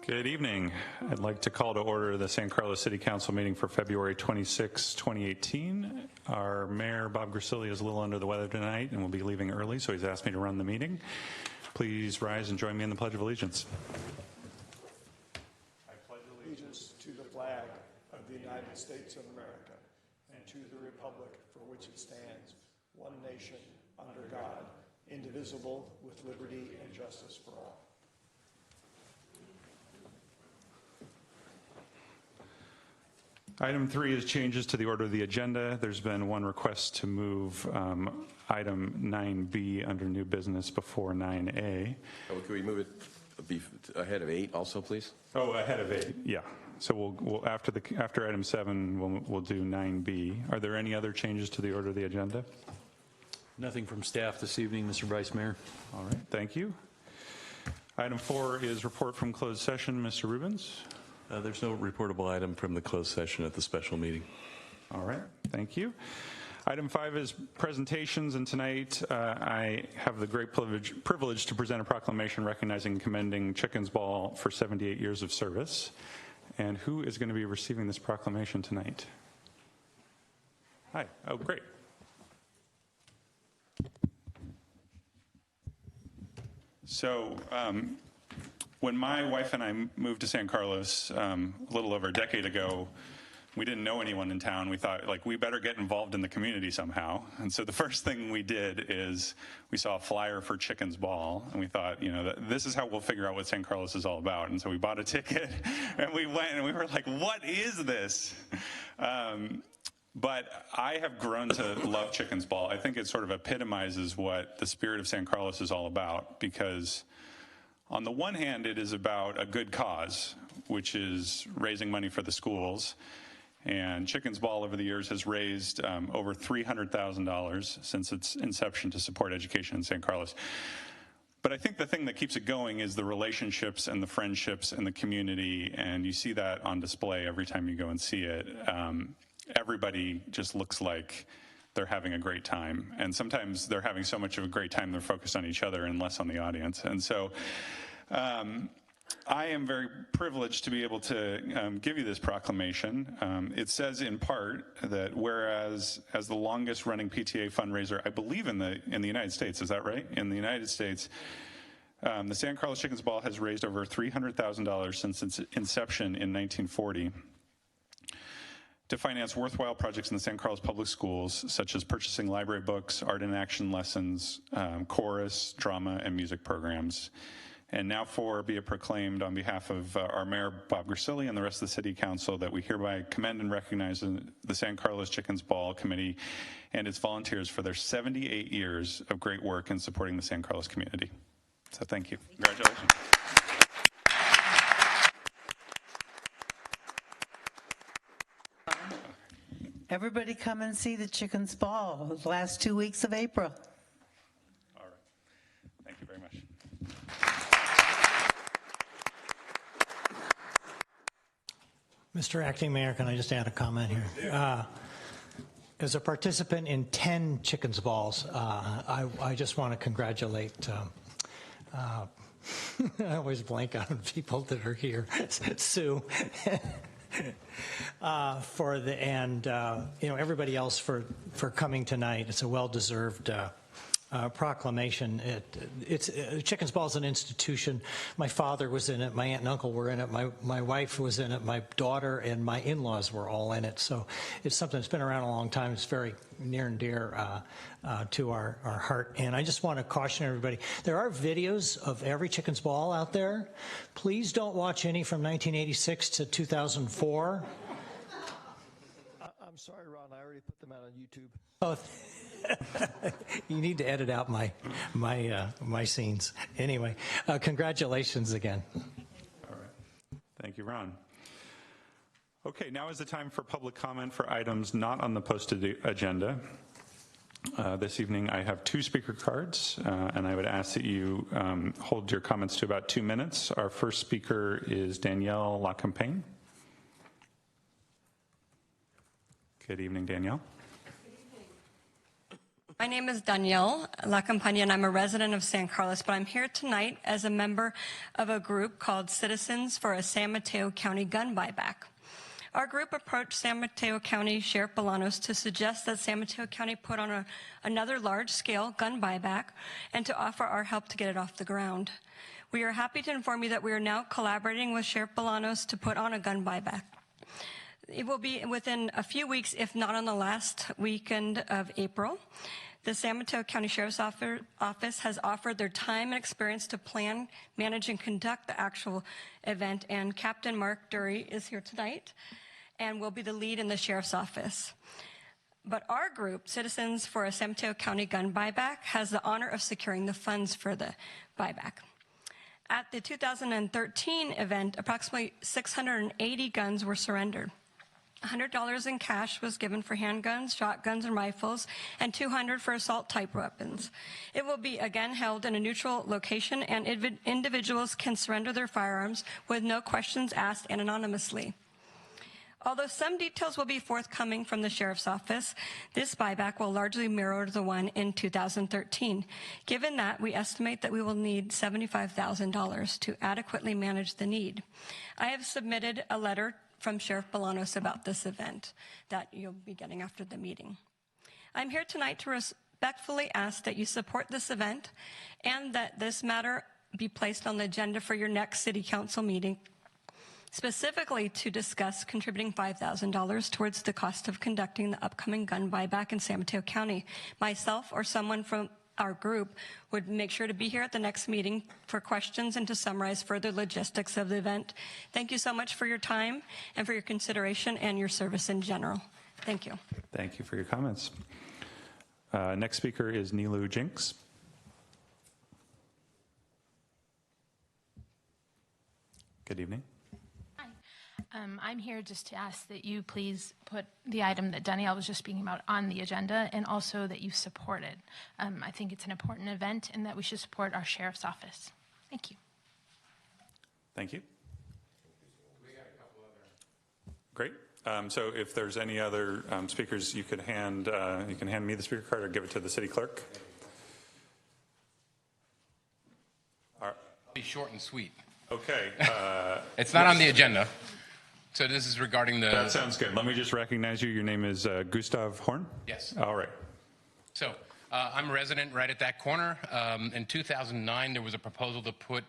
Good evening. I'd like to call to order the San Carlos City Council meeting for February 26, 2018. Our mayor, Bob Grisilli, is a little under the weather tonight and will be leaving early, so he's asked me to run the meeting. Please rise and join me in the Pledge of Allegiance. I pledge allegiance to the flag of the United States of America and to the republic for which it stands, one nation, under God, indivisible, with liberty and justice for all. Item 3 is changes to the order of the agenda. There's been one request to move item 9B under new business before 9A. Oh, can we move it ahead of 8 also, please? Oh, ahead of 8, yeah. So we'll after item 7, we'll do 9B. Are there any other changes to the order of the agenda? Nothing from staff this evening, Mr. Vice Mayor. All right, thank you. Item 4 is report from closed session. Mr. Rubens? There's no reportable item from the closed session at the special meeting. All right, thank you. Item 5 is presentations, and tonight I have the great privilege to present a proclamation recognizing and commending Chickens Ball for 78 years of service. And who is going to be receiving this proclamation tonight? Hi, oh great. So, when my wife and I moved to San Carlos a little over a decade ago, we didn't know anyone in town. We thought, like, we better get involved in the community somehow. And so the first thing we did is we saw a flyer for Chickens Ball, and we thought, you know, this is how we'll figure out what San Carlos is all about. And so we bought a ticket, and we went, and we were like, what is this? But I have grown to love Chickens Ball. I think it sort of epitomizes what the spirit of San Carlos is all about, because on the one hand, it is about a good cause, which is raising money for the schools. And Chickens Ball over the years has raised over $300,000 since its inception to support education in San Carlos. But I think the thing that keeps it going is the relationships and the friendships and the community, and you see that on display every time you go and see it. Everybody just looks like they're having a great time. And sometimes they're having so much of a great time, they're focused on each other and less on the audience. And so I am very privileged to be able to give you this proclamation. It says in part that whereas as the longest running PTA fundraiser, I believe in the United States, is that right? In the United States, the San Carlos Chickens Ball has raised over $300,000 since its inception in 1940. To finance worthwhile projects in the San Carlos Public Schools, such as purchasing library books, art and action lessons, chorus, drama, and music programs. And now be it proclaimed on behalf of our Mayor, Bob Grisilli, and the rest of the City Council that we hereby commend and recognize the San Carlos Chickens Ball Committee and its volunteers for their 78 years of great work in supporting the San Carlos community. So thank you. Congratulations. Everybody come and see the Chickens Ball the last 2 weeks of April. All right. Thank you very much. Mr. Acting Mayor, can I just add a comment here? As a participant in 10 Chickens Balls, I just want to congratulate I always blank on people that are here. Sue. And everybody else for coming tonight. It's a well-deserved proclamation. Chickens Ball is an institution. My father was in it. My aunt and uncle were in it. My wife was in it. My daughter and my in-laws were all in it. So it's something that's been around a long time. It's very near and dear to our heart. And I just want to caution everybody, there are videos of every Chickens Ball out there. Please don't watch any from 1986 to 2004. I'm sorry, Ron, I already put them out on YouTube. Oh, you need to edit out my scenes. Anyway, congratulations again. All right. Thank you, Ron. Okay, now is the time for public comment for items not on the posted agenda. This evening I have 2 speaker cards, and I would ask that you hold your comments to about 2 minutes. Our first speaker is Danielle Lacampagne. Good evening, Danielle. My name is Danielle Lacampagne, and I'm a resident of San Carlos, but I'm here tonight as a member of a group called Citizens for a San Mateo County Gun Buyback. Our group approached San Mateo County Sheriff Bolanos to suggest that San Mateo County put on another large-scale gun buyback and to offer our help to get it off the ground. We are happy to inform you that we are now collaborating with Sheriff Bolanos to put on a gun buyback. It will be within a few weeks, if not on the last weekend of April. The San Mateo County Sheriff's Office has offered their time and experience to plan, manage, and conduct the actual event, and Captain Mark Dury is here tonight and will be the lead in the Sheriff's Office. But our group, Citizens for a San Mateo County Gun Buyback, has the honor of securing the funds for the buyback. At the 2013 event, approximately 680 guns were surrendered. $100 in cash was given for handguns, shotguns, and rifles, and $200 for assault-type weapons. It will be again held in a neutral location, and individuals can surrender their firearms with no questions asked and anonymously. Although some details will be forthcoming from the Sheriff's Office, this buyback will largely mirror the one in 2013. Given that, we estimate that we will need $75,000 to adequately manage the need. I have submitted a letter from Sheriff Bolanos about this event that you'll be getting after the meeting. I'm here tonight to respectfully ask that you support this event and that this matter be placed on the agenda for your next City Council meeting, specifically to discuss contributing $5,000 towards the cost of conducting the upcoming gun buyback in San Mateo County. Myself or someone from our group would make sure to be here at the next meeting for questions and to summarize further logistics of the event. Thank you so much for your time and for your consideration and your service in general. Thank you. Thank you for your comments. Next speaker is Nilu Jinks. Good evening. I'm here just to ask that you please put the item that Danielle was just speaking about on the agenda, and also that you support it. I think it's an important event and that we should support our Sheriff's Office. Thank you. Thank you. Great. So if there's any other speakers, you can hand me the speaker card or give it to the city clerk. Be short and sweet. Okay. It's not on the agenda. So this is regarding the... That sounds good. Let me just recognize you. Your name is Gustav Horn? Yes. All right. So I'm a resident right at that corner. In 2009, there was a proposal to put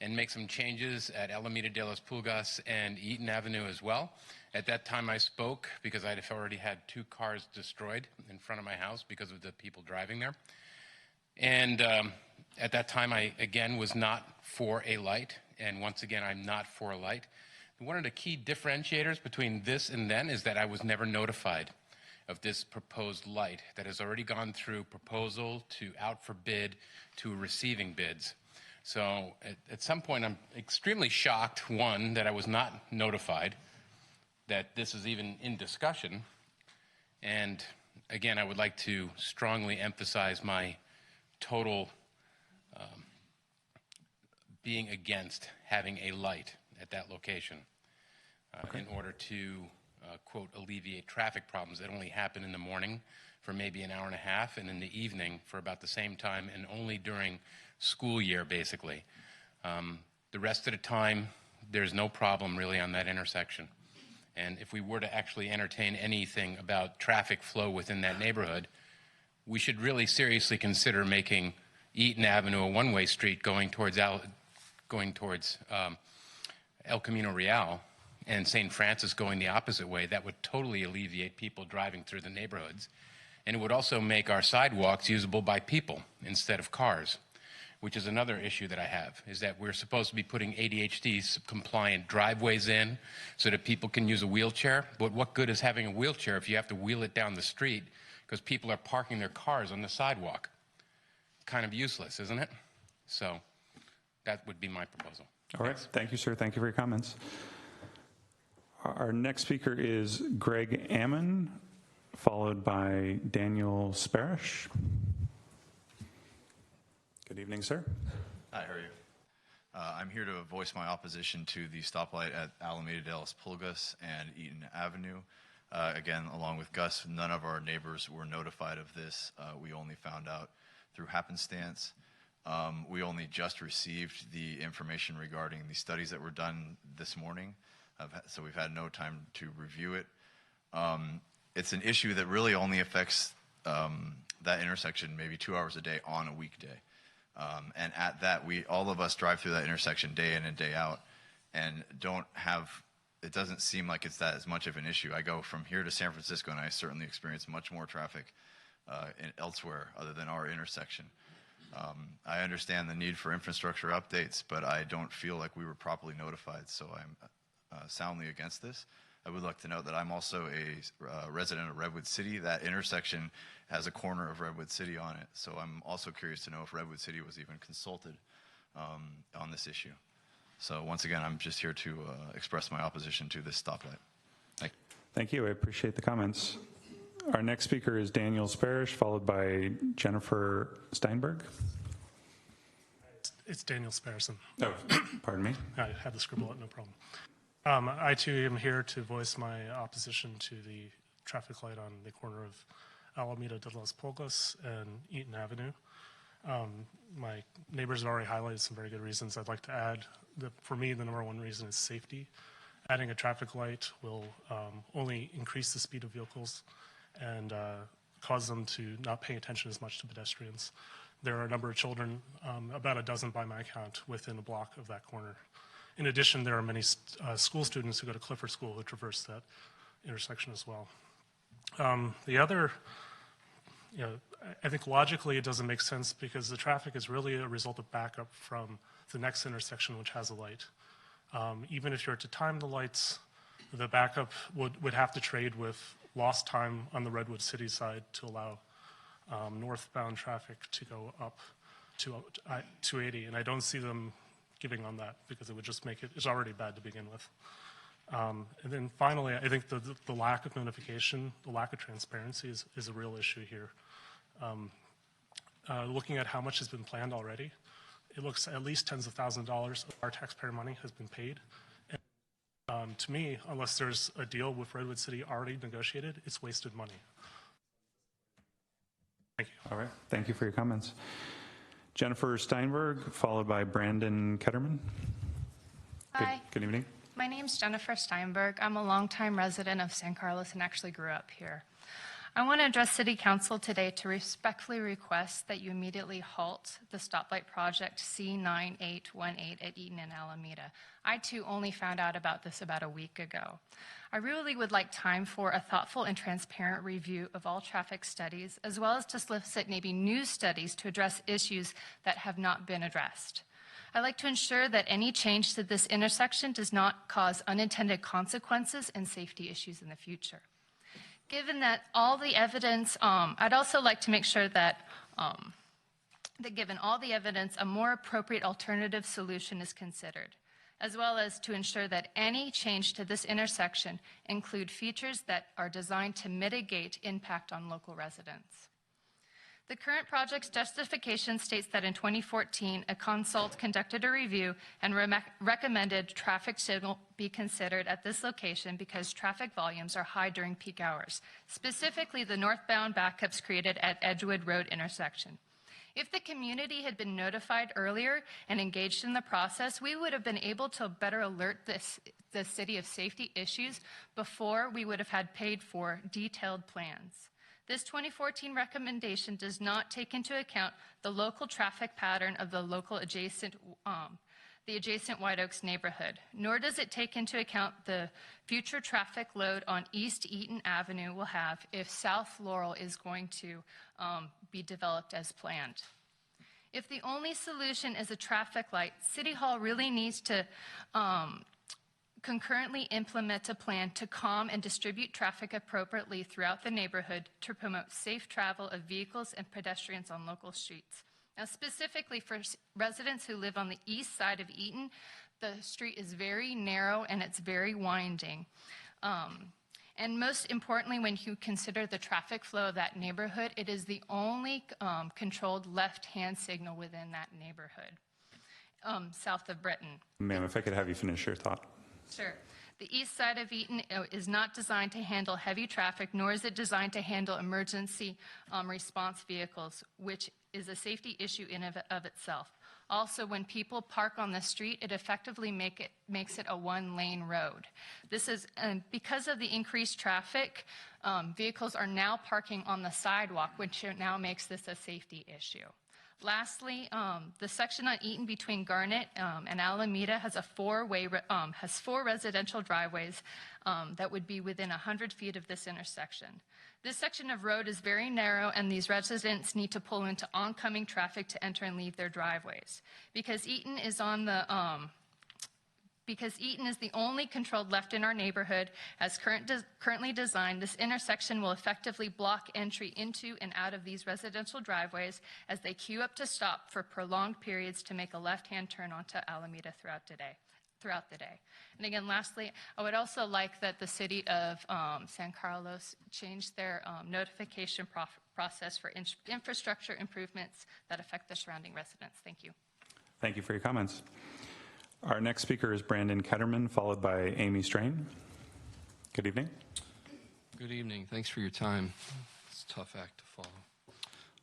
and make some changes at Alameda de las Pulgas and Eaton Avenue as well. At that time, I spoke because I'd already had 2 cars destroyed in front of my house because of the people driving there. And at that time, I, again, was not for a light. And once again, I'm not for a light. One of the key differentiators between this and then is that I was never notified of this proposed light that has already gone through proposal to out for bid to receiving bids. So at some point, I'm extremely shocked, one, that I was not notified that this is even in discussion. And again, I would like to strongly emphasize my total being against having a light at that location in order to, quote, alleviate traffic problems that only happen in the morning for maybe an hour and a half and in the evening for about the same time and only during school year, basically. The rest of the time, there's no problem really on that intersection. And if we were to actually entertain anything about traffic flow within that neighborhood, we should really seriously consider making Eaton Avenue a one-way street going towards El Camino Real, and St. Francis going the opposite way. That would totally alleviate people driving through the neighborhoods. And it would also make our sidewalks usable by people instead of cars, which is another issue that I have, is that we're supposed to be putting ADHD-compliant driveways in so that people can use a wheelchair. But what good is having a wheelchair if you have to wheel it down the street because people are parking their cars on the sidewalk? Kind of useless, isn't it? So that would be my proposal. All right. Thank you, sir. Thank you for your comments. Our next speaker is Greg Ammon, followed by Daniel Sparish. Good evening, sir. Hi, how are you? I'm here to voice my opposition to the stoplight at Alameda de las Pulgas and Eaton Avenue. Again, along with Gus, none of our neighbors were notified of this. We only found out through happenstance. We only just received the information regarding the studies that were done this morning, so we've had no time to review it. It's an issue that really only affects that intersection maybe 2 hours a day on a weekday. And at that, all of us drive through that intersection day in and day out and it doesn't seem like it's that as much of an issue. I go from here to San Francisco and I certainly experience much more traffic elsewhere other than our intersection. I understand the need for infrastructure updates, but I don't feel like we were properly notified, so I'm soundly against this. I would like to note that I'm also a resident of Redwood City. That intersection has a corner of Redwood City on it, so I'm also curious to know if Redwood City was even consulted on this issue. So once again, I'm just here to express my opposition to this stoplight. Thank you. Thank you. I appreciate the comments. Our next speaker is Daniel Sparish, followed by Jennifer Steinberg. It's Daniel Sparrison. Oh, pardon me. I had to scribble it, no problem. I too am here to voice my opposition to the traffic light on the corner of Alameda de las Pulgas and Eaton Avenue. My neighbors have already highlighted some very good reasons. I'd like to add that for me, the number one reason is safety. Adding a traffic light will only increase the speed of vehicles and cause them to not pay attention as much to pedestrians. There are a number of children, about a dozen by my count, within a block of that corner. In addition, there are many school students who go to Clifford School who traverse that intersection as well. The other, I think logically it doesn't make sense because the traffic is really a result of backup from the next intersection which has a light. Even if you're to time the lights, the backup would have to trade with lost time on the Redwood City side to allow northbound traffic to go up to 280, and I don't see them giving on that because it would just make it's already bad to begin with. And then finally, I think the lack of notification, the lack of transparency is a real issue here. Looking at how much has been planned already, it looks at least tens of thousands of dollars of our taxpayer money has been paid. And, to me, unless there's a deal with Redwood City already negotiated, it's wasted money. Thank you. All right. Thank you for your comments. Jennifer Steinberg, followed by Brandon Ketterman. Hi. Good evening. My name's Jennifer Steinberg. I'm a longtime resident of San Carlos and actually grew up here. I want to address City Council today to respectfully request that you immediately halt the stoplight project C9818 at Eaton and Alameda. I too only found out about this about a week ago. I really would like time for a thoughtful and transparent review of all traffic studies, as well as to solicit maybe new studies to address issues that have not been addressed. I'd like to ensure that any change to this intersection does not cause unintended consequences and safety issues in the future. Given that all the evidence, I'd also like to make sure that given all the evidence, a more appropriate alternative solution is considered, as well as to ensure that any change to this intersection include features that are designed to mitigate impact on local residents. The current project's justification states that in 2014, a consult conducted a review and recommended traffic signal be considered at this location because traffic volumes are high during peak hours, specifically the northbound backups created at Edgewood Road intersection. If the community had been notified earlier and engaged in the process, we would have been able to better alert the city of safety issues before we would have had paid for detailed plans. This 2014 recommendation does not take into account the local traffic pattern of the adjacent White Oaks neighborhood, nor does it take into account the future traffic load on East Eaton Avenue will have if South Laurel is going to be developed as planned. If the only solution is a traffic light, City Hall really needs to concurrently implement a plan to calm and distribute traffic appropriately throughout the neighborhood to promote safe travel of vehicles and pedestrians on local streets. Now, specifically for residents who live on the east side of Eaton, the street is very narrow and it's very winding. And most importantly, when you consider the traffic flow of that neighborhood, it is the only controlled left-hand signal within that neighborhood, south of Britain. Ma'am, if I could have you finish your thought. Sure. The east side of Eaton is not designed to handle heavy traffic, nor is it designed to handle emergency response vehicles, which is a safety issue in of itself. Also, when people park on the street, it effectively makes it a one-lane road. This is because of the increased traffic, vehicles are now parking on the sidewalk, which now makes this a safety issue. Lastly, the section on Eaton between Garnet and Alameda has four residential driveways that would be within 100 feet of this intersection. This section of road is very narrow, and these residents need to pull into oncoming traffic to enter and leave their driveways. Because Eaton is the only controlled left in our neighborhood as currently designed, this intersection will effectively block entry into and out of these residential driveways as they queue up to stop for prolonged periods to make a left-hand turn onto Alameda throughout the day. And again, lastly, I would also like that the city of San Carlos change their notification process for infrastructure improvements that affect the surrounding residents. Thank you. Thank you for your comments. Our next speaker is Brandon Ketterman, followed by Amy Strain. Good evening. Good evening. Thanks for your time. It's a tough act to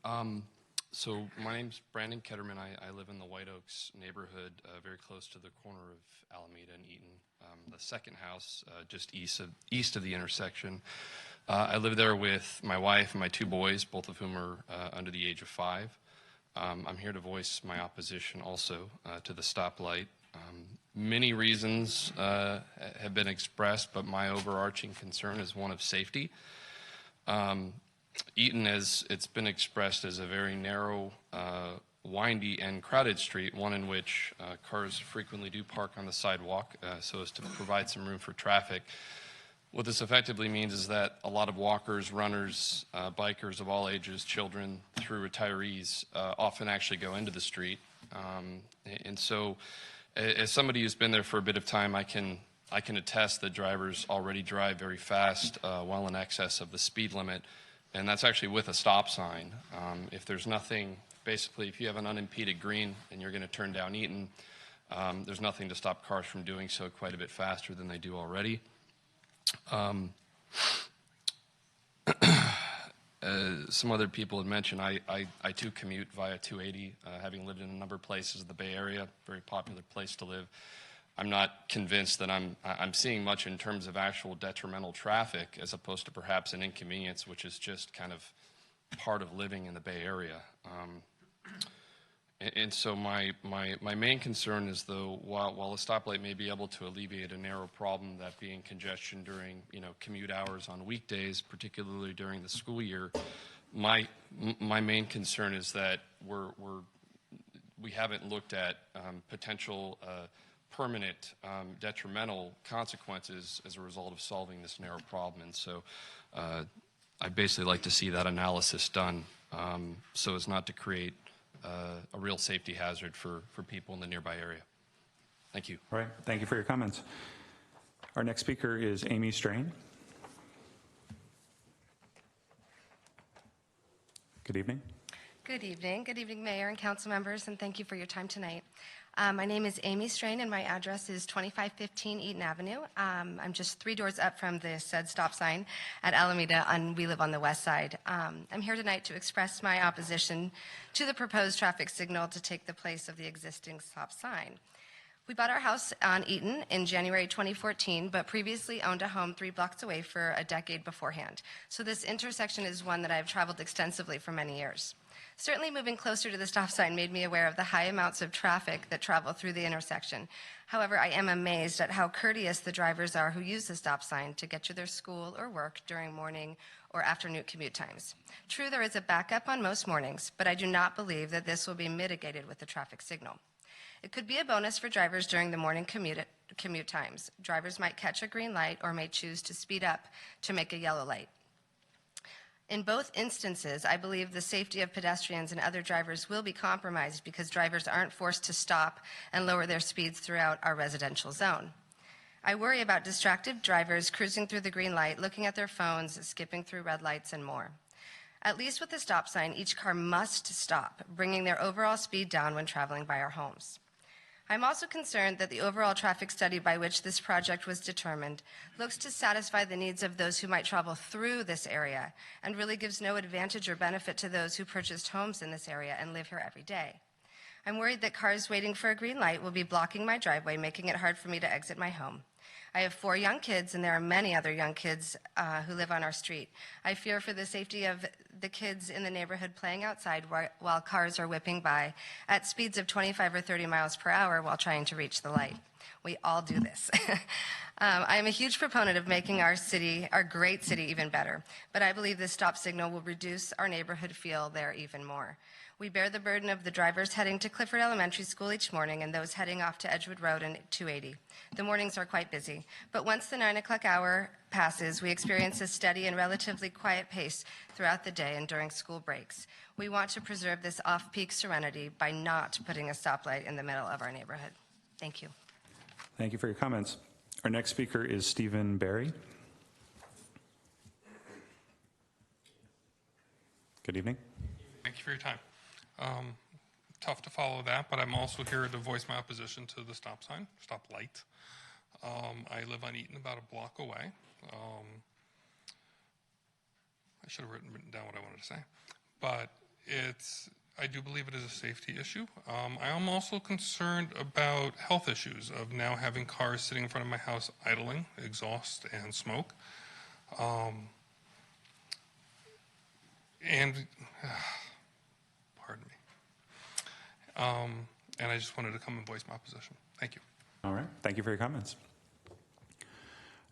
follow. So my name's Brandon Ketterman. I live in the White Oaks neighborhood, very close to the corner of Alameda and Eaton. The second house, just east of the intersection. I live there with my wife and my two boys, both of whom are under the age of 5. I'm here to voice my opposition also to the stoplight. Many reasons have been expressed, but my overarching concern is one of safety. Eaton, as it's been expressed, is a very narrow, windy, and crowded street, one in which cars frequently do park on the sidewalk so as to provide some room for traffic. What this effectively means is that a lot of walkers, runners, bikers of all ages, children through retirees often actually go into the street. And so as somebody who's been there for a bit of time, I can attest that drivers already drive very fast, well in excess of the speed limit, and that's actually with a stop sign. If there's nothing, basically, if you have an unimpeded green and you're going to turn down Eaton, there's nothing to stop cars from doing so quite a bit faster than they do already. Some other people had mentioned I too commute via 280, having lived in a number of places in the Bay Area, very popular place to live. I'm not convinced that I'm seeing much in terms of actual detrimental traffic as opposed to perhaps an inconvenience, which is just kind of part of living in the Bay Area. And so my main concern is, though, while a stoplight may be able to alleviate a narrow problem, that being congestion during commute hours on weekdays, particularly during the school year, my main concern is that we haven't looked at potential permanent detrimental consequences as a result of solving this narrow problem. And so I'd basically like to see that analysis done so as not to create a real safety hazard for people in the nearby area. Thank you. All right. Thank you for your comments. Our next speaker is Amy Strain. Good evening. Good evening. Good evening, Mayor and council members, and thank you for your time tonight. My name is Amy Strain, and my address is 2515 Eaton Avenue. I'm just 3 doors up from the said stop sign at Alameda, and we live on the west side. I'm here tonight to express my opposition to the proposed traffic signal to take the place of the existing stop sign. We bought our house on Eaton in January 2014, but previously owned a home 3 blocks away for a decade beforehand. So this intersection is one that I've traveled extensively for many years. Certainly moving closer to the stop sign made me aware of the high amounts of traffic that travel through the intersection. However, I am amazed at how courteous the drivers are who use the stop sign to get to their school or work during morning or afternoon commute times. True, there is a backup on most mornings, but I do not believe that this will be mitigated with the traffic signal. It could be a bonus for drivers during the morning commute times. Drivers might catch a green light or may choose to speed up to make a yellow light. In both instances, I believe the safety of pedestrians and other drivers will be compromised because drivers aren't forced to stop and lower their speeds throughout our residential zone. I worry about distracted drivers cruising through the green light, looking at their phones, skipping through red lights, and more. At least with the stop sign, each car must stop, bringing their overall speed down when traveling by our homes. I'm also concerned that the overall traffic study by which this project was determined looks to satisfy the needs of those who might travel through this area and really gives no advantage or benefit to those who purchased homes in this area and live here every day. I'm worried that cars waiting for a green light will be blocking my driveway, making it hard for me to exit my home. I have 4 young kids, and there are many other young kids who live on our street. I fear for the safety of the kids in the neighborhood playing outside while cars are whipping by at speeds of 25 or 30 miles per hour while trying to reach the light. We all do this. I am a huge proponent of making our great city, even better, but I believe this stop signal will reduce our neighborhood feel there even more. We bear the burden of the drivers heading to Clifford Elementary School each morning and those heading off to Edgewood Road and 280. The mornings are quite busy, but once the 9 o'clock hour passes, we experience a steady and relatively quiet pace throughout the day and during school breaks. We want to preserve this off-peak serenity by not putting a stoplight in the middle of our neighborhood. Thank you. Thank you for your comments. Our next speaker is Stephen Barry. Good evening. Thank you for your time. Tough to follow that, but I'm also here to voice my opposition to the stop light. I live on Eaton, about a block away. I should have written down what I wanted to say, but I do believe it is a safety issue. I am also concerned about health issues of now having cars sitting in front of my house idling, exhaust and smoke. Pardon me. And I just wanted to come and voice my opposition. Thank you. All right. Thank you for your comments.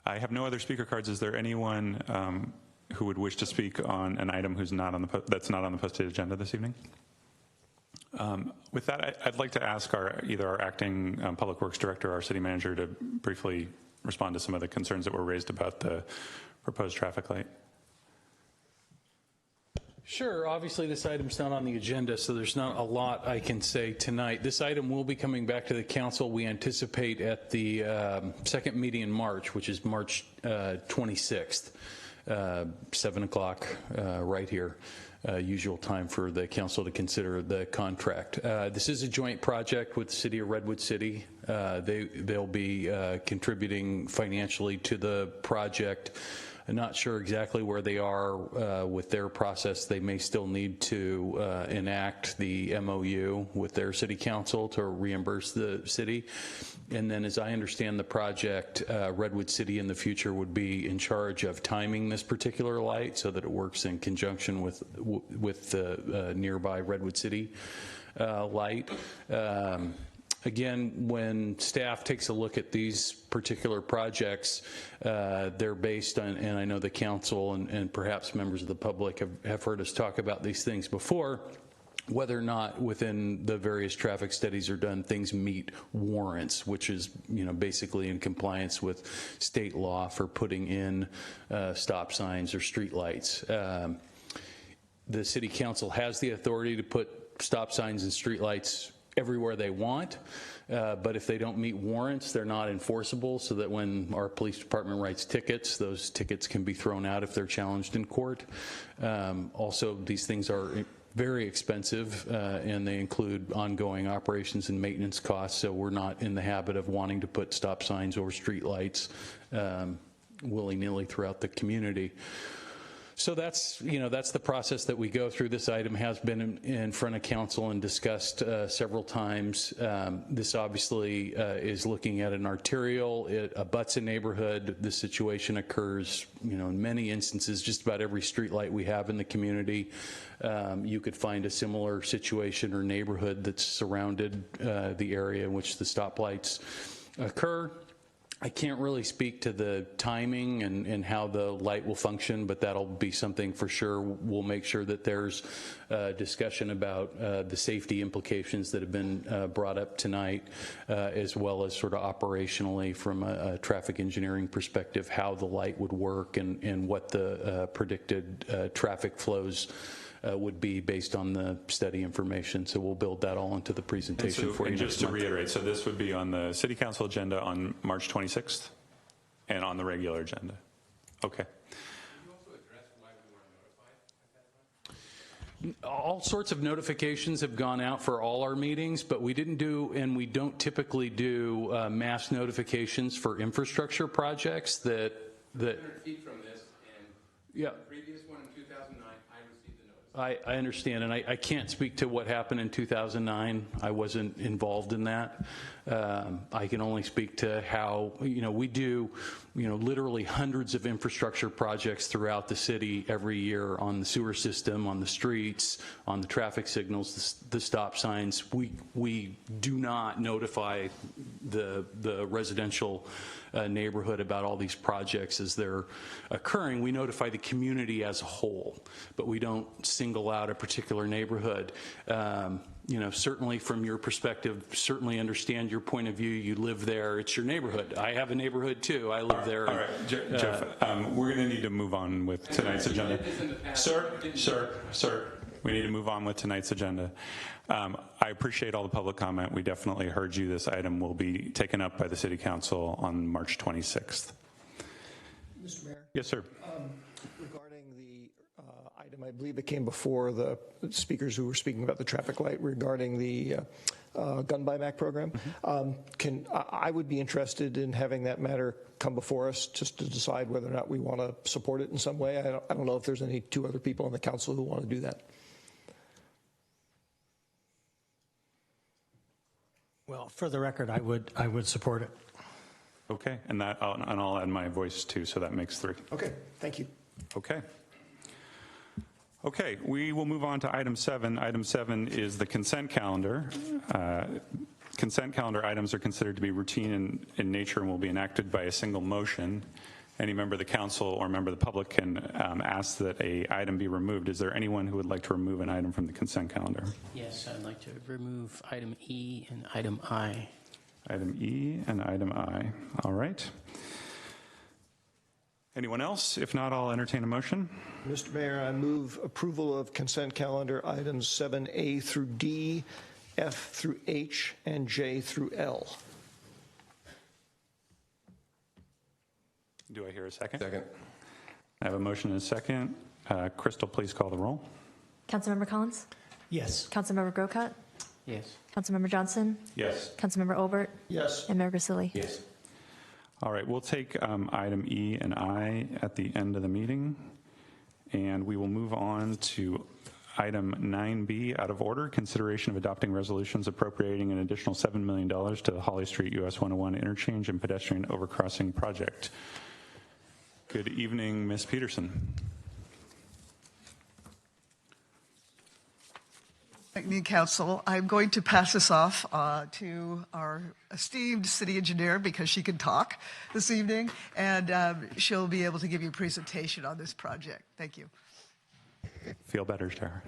I have no other speaker cards. Is there anyone who would wish to speak on an item that's not on the posted agenda this evening? With that, I'd like to ask either our acting public works director or our city manager to briefly respond to some of the concerns that were raised about the proposed traffic light. Sure. Obviously, this item's not on the agenda, so there's not a lot I can say tonight. This item will be coming back to the council, we anticipate, at the second meeting in March, which is March 26th, 7 o'clock right here. Usual time for the council to consider the contract. This is a joint project with the city of Redwood City. They'll be contributing financially to the project. I'm not sure exactly where they are with their process. They may still need to enact the MOU with their city council to reimburse the city. And then as I understand the project, Redwood City in the future would be in charge of timing this particular light so that it works in conjunction with the nearby Redwood City light. Again, when staff takes a look at these particular projects, they're based on, and I know the council and perhaps members of the public have heard us talk about these things before, whether or not within the various traffic studies are done, things meet warrants, which is basically in compliance with state law for putting in stop signs or street lights. The city council has the authority to put stop signs and street lights everywhere they want, but if they don't meet warrants, they're not enforceable, so that when our police department writes tickets, those tickets can be thrown out if they're challenged in court. Also, these things are very expensive, and they include ongoing operations and maintenance costs, so we're not in the habit of wanting to put stop signs or street lights willy-nilly throughout the community. So that's the process that we go through. This item has been in front of council and discussed several times. This obviously is looking at an arterial. It abuts a neighborhood. This situation occurs, in many instances, just about every street light we have in the community. You could find a similar situation or neighborhood that's surrounded the area in which the stoplights occur. I can't really speak to the timing and how the light will function, but that'll be something for sure. We'll make sure that there's discussion about the safety implications that have been brought up tonight, as well as sort of operationally from a traffic engineering perspective, how the light would work and what the predicted traffic flows would be based on the study information. So we'll build that all into the presentation for you. And just to reiterate, so this would be on the City Council agenda on March 26th and on the regular agenda. Okay. All sorts of notifications have gone out for all our meetings, but we didn't do, and we don't typically do mass notifications for infrastructure projects that 100 feet from this, and yeah. The previous one in 2009, I received the notice. I understand, and I can't speak to what happened in 2009. I wasn't involved in that. I can only speak to how, we do, literally hundreds of infrastructure projects throughout the city every year on the sewer system, on the streets, on the traffic signals, the stop signs. We do not notify the residential neighborhood about all these projects as they're occurring. We notify the community as a whole, but we don't single out a particular neighborhood. Certainly from your perspective, certainly understand your point of view. You live there. It's your neighborhood. I have a neighborhood too. I live there. All right, Jeff, we're going to need to move on with tonight's agenda. Sir, we need to move on with tonight's agenda. I appreciate all the public comment. We definitely heard you. This item will be taken up by the City Council on March 26th. Mr. Mayor? Yes, sir. Regarding the item, I believe it came before the speakers who were speaking about the traffic light regarding the gun buyback program. I would be interested in having that matter come before us just to decide whether or not we want to support it in some way. I don't know if there's any two other people on the council who want to do that. Well, for the record, I would support it. Okay, and I'll add my voice too, so that makes 3. Okay, thank you. Okay, we will move on to item 7. Item 7 is the consent calendar. Consent calendar items are considered to be routine in nature and will be enacted by a single motion. Any member of the council or member of the public can ask that an item be removed. Is there anyone who would like to remove an item from the consent calendar? Yes, I'd like to remove item E and item I. Item E and item I. All right. Anyone else? If not, I'll entertain a motion. Mr. Mayor, I move approval of consent calendar items 7A through D, F through H, and J through L. Do I hear a second? Second. I have a motion and a second. Crystal, please call the roll. Councilmember Collins? Yes. Councilmember Grocott? Yes. Councilmember Johnson? Yes. Councilmember Olbert? Yes. And Mayor Grisilli? Yes. All right, we'll take item E and I at the end of the meeting, and we will move on to item 9B, out of order, consideration of adopting resolutions appropriating an additional $7 million to the Holly Street US 101 interchange and pedestrian overcrossing project. Good evening, Ms. Peterson. New Council, I'm going to pass this off to our esteemed city engineer because she can talk this evening, and she'll be able to give you a presentation on this project. Thank you. Feel better, Tara.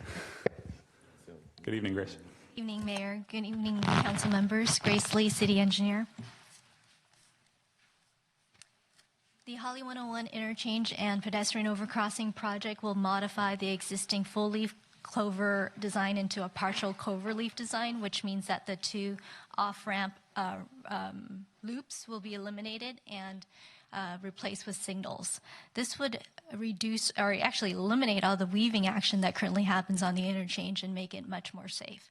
Good evening, Grace. Good evening, Mayor. Good evening, council members. Grace Lee, city engineer. The Holly 101 interchange and pedestrian overcrossing project will modify the existing full-leaf clover design into a partial cloverleaf design, which means that the 2 off-ramp loops will be eliminated and replaced with signals. This would reduce, or actually eliminate, all the weaving action that currently happens on the interchange and make it much more safe.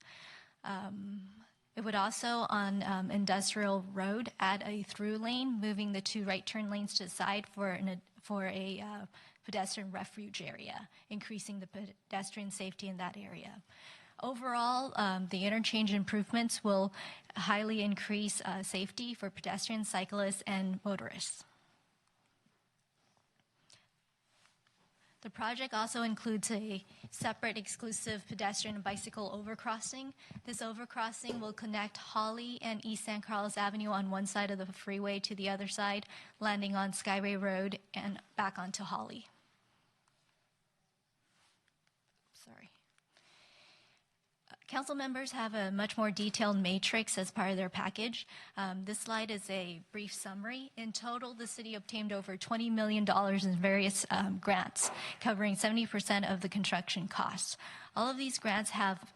It would also, on Industrial Road, add a through lane, moving the 2 right turn lanes to the side for a pedestrian refuge area, increasing the pedestrian safety in that area. Overall, the interchange improvements will highly increase safety for pedestrians, cyclists, and motorists. The project also includes a separate exclusive pedestrian and bicycle overcrossing. This overcrossing will connect Holly and East San Carlos Avenue on one side of the freeway to the other side, landing on Skyway Road and back onto Holly. Sorry. Council members have a much more detailed matrix as part of their package. This slide is a brief summary. In total, the city obtained over $20 million in various grants, covering 70% of the construction costs. All of these grants have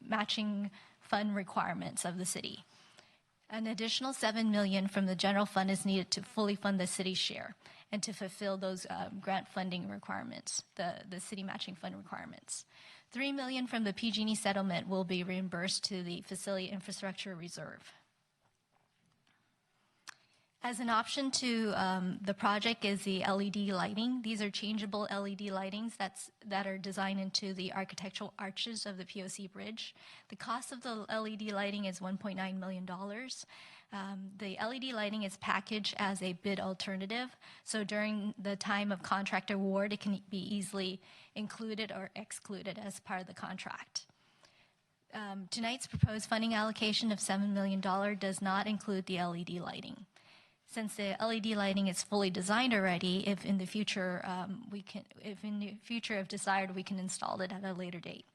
matching fund requirements of the city. An additional $7 million from the general fund is needed to fully fund the city's share and to fulfill those grant funding requirements, the city matching fund requirements. $3 million from the PG&E settlement will be reimbursed to the Facility Infrastructure Reserve. As an option to the project is the LED lighting. These are changeable LED lightings that are designed into the architectural arches of the POC bridge. The cost of the LED lighting is $1.9 million. The LED lighting is packaged as a bid alternative, so during the time of contract award, it can be easily included or excluded as part of the contract. Tonight's proposed funding allocation of $7 million does not include the LED lighting. Since the LED lighting is fully designed already, if in the future if desired, we can install it at a later date.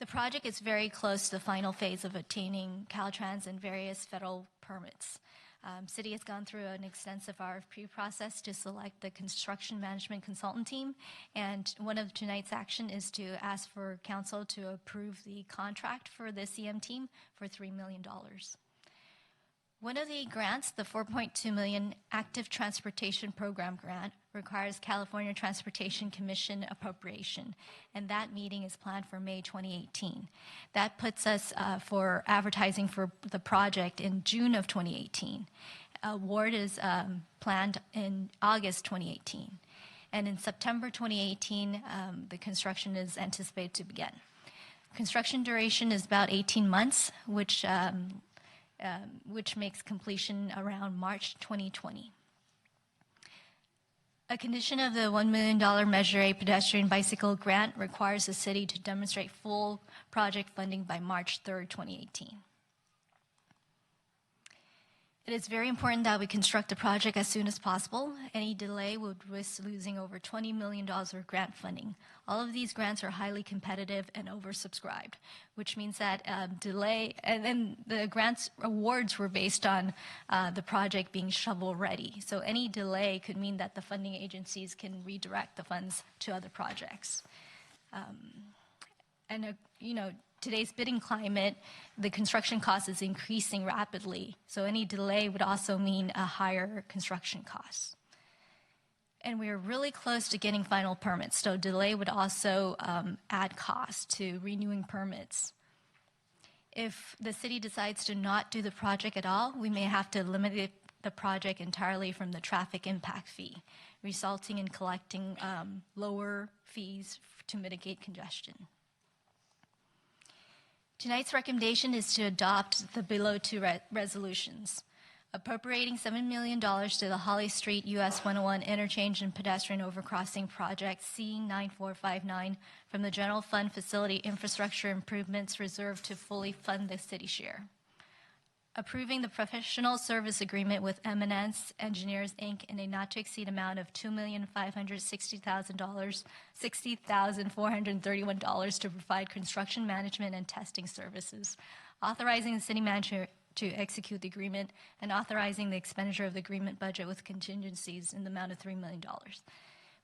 The project is very close to the final phase of obtaining Caltrans and various federal permits. City has gone through an extensive RFP process to select the construction management consultant team, and one of tonight's action is to ask for council to approve the contract for the CM team for $3 million. One of the grants, the $4.2 million Active Transportation Program grant, requires California Transportation Commission appropriation, and that meeting is planned for May 2018. That puts us for advertising for the project in June of 2018. Award is planned in August 2018. And in September 2018, the construction is anticipated to begin. Construction duration is about 18 months, which makes completion around March 2020. A condition of the $1 million Measure A pedestrian bicycle grant requires the city to demonstrate full project funding by March 3rd, 2018. It is very important that we construct the project as soon as possible. Any delay would risk losing over $20 million of grant funding. All of these grants are highly competitive and oversubscribed, which means that delay, and then the grants awards were based on the project being shovel ready. So any delay could mean that the funding agencies can redirect the funds to other projects. Today's bidding climate, the construction cost is increasing rapidly. So any delay would also mean a higher construction cost. And we are really close to getting final permits. So delay would also add cost to renewing permits. If the city decides to not do the project at all, we may have to eliminate the project entirely from the traffic impact fee, resulting in collecting lower fees to mitigate congestion. Tonight's recommendation is to adopt the below two resolutions. Appropriating $7 million to the Holly Street US 101 Interchange and Pedestrian Overcrossing Project C9459 from the General Fund Facility Infrastructure Improvements Reserve to fully fund the city share. Approving the professional service agreement with Eminence Engineers, Inc. in a not-to-exceed amount of $2,560,431 to provide construction management and testing services. Authorizing the city manager to execute the agreement and authorizing the expenditure of the agreement budget with contingencies in the amount of $3 million.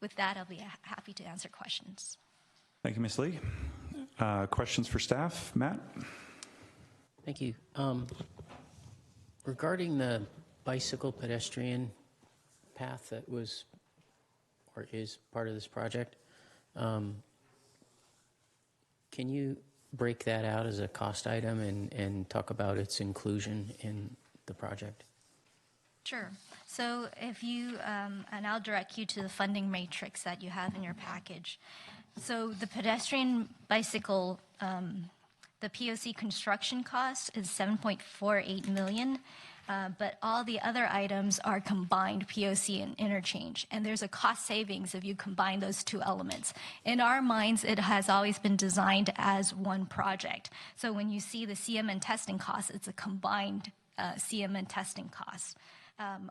With that, I'll be happy to answer questions. Thank you, Ms. Lee. Questions for staff? Matt? Thank you. Regarding the bicycle pedestrian path that was or is part of this project, can you break that out as a cost item and talk about its inclusion in the project? Sure. So if you, and I'll direct you to the funding matrix that you have in your package. So the pedestrian bicycle, the POC construction cost is $7.48 million, but all the other items are combined POC and interchange. And there's a cost savings if you combine those two elements. In our minds, it has always been designed as one project. So when you see the CMN testing cost, it's a combined CMN testing cost.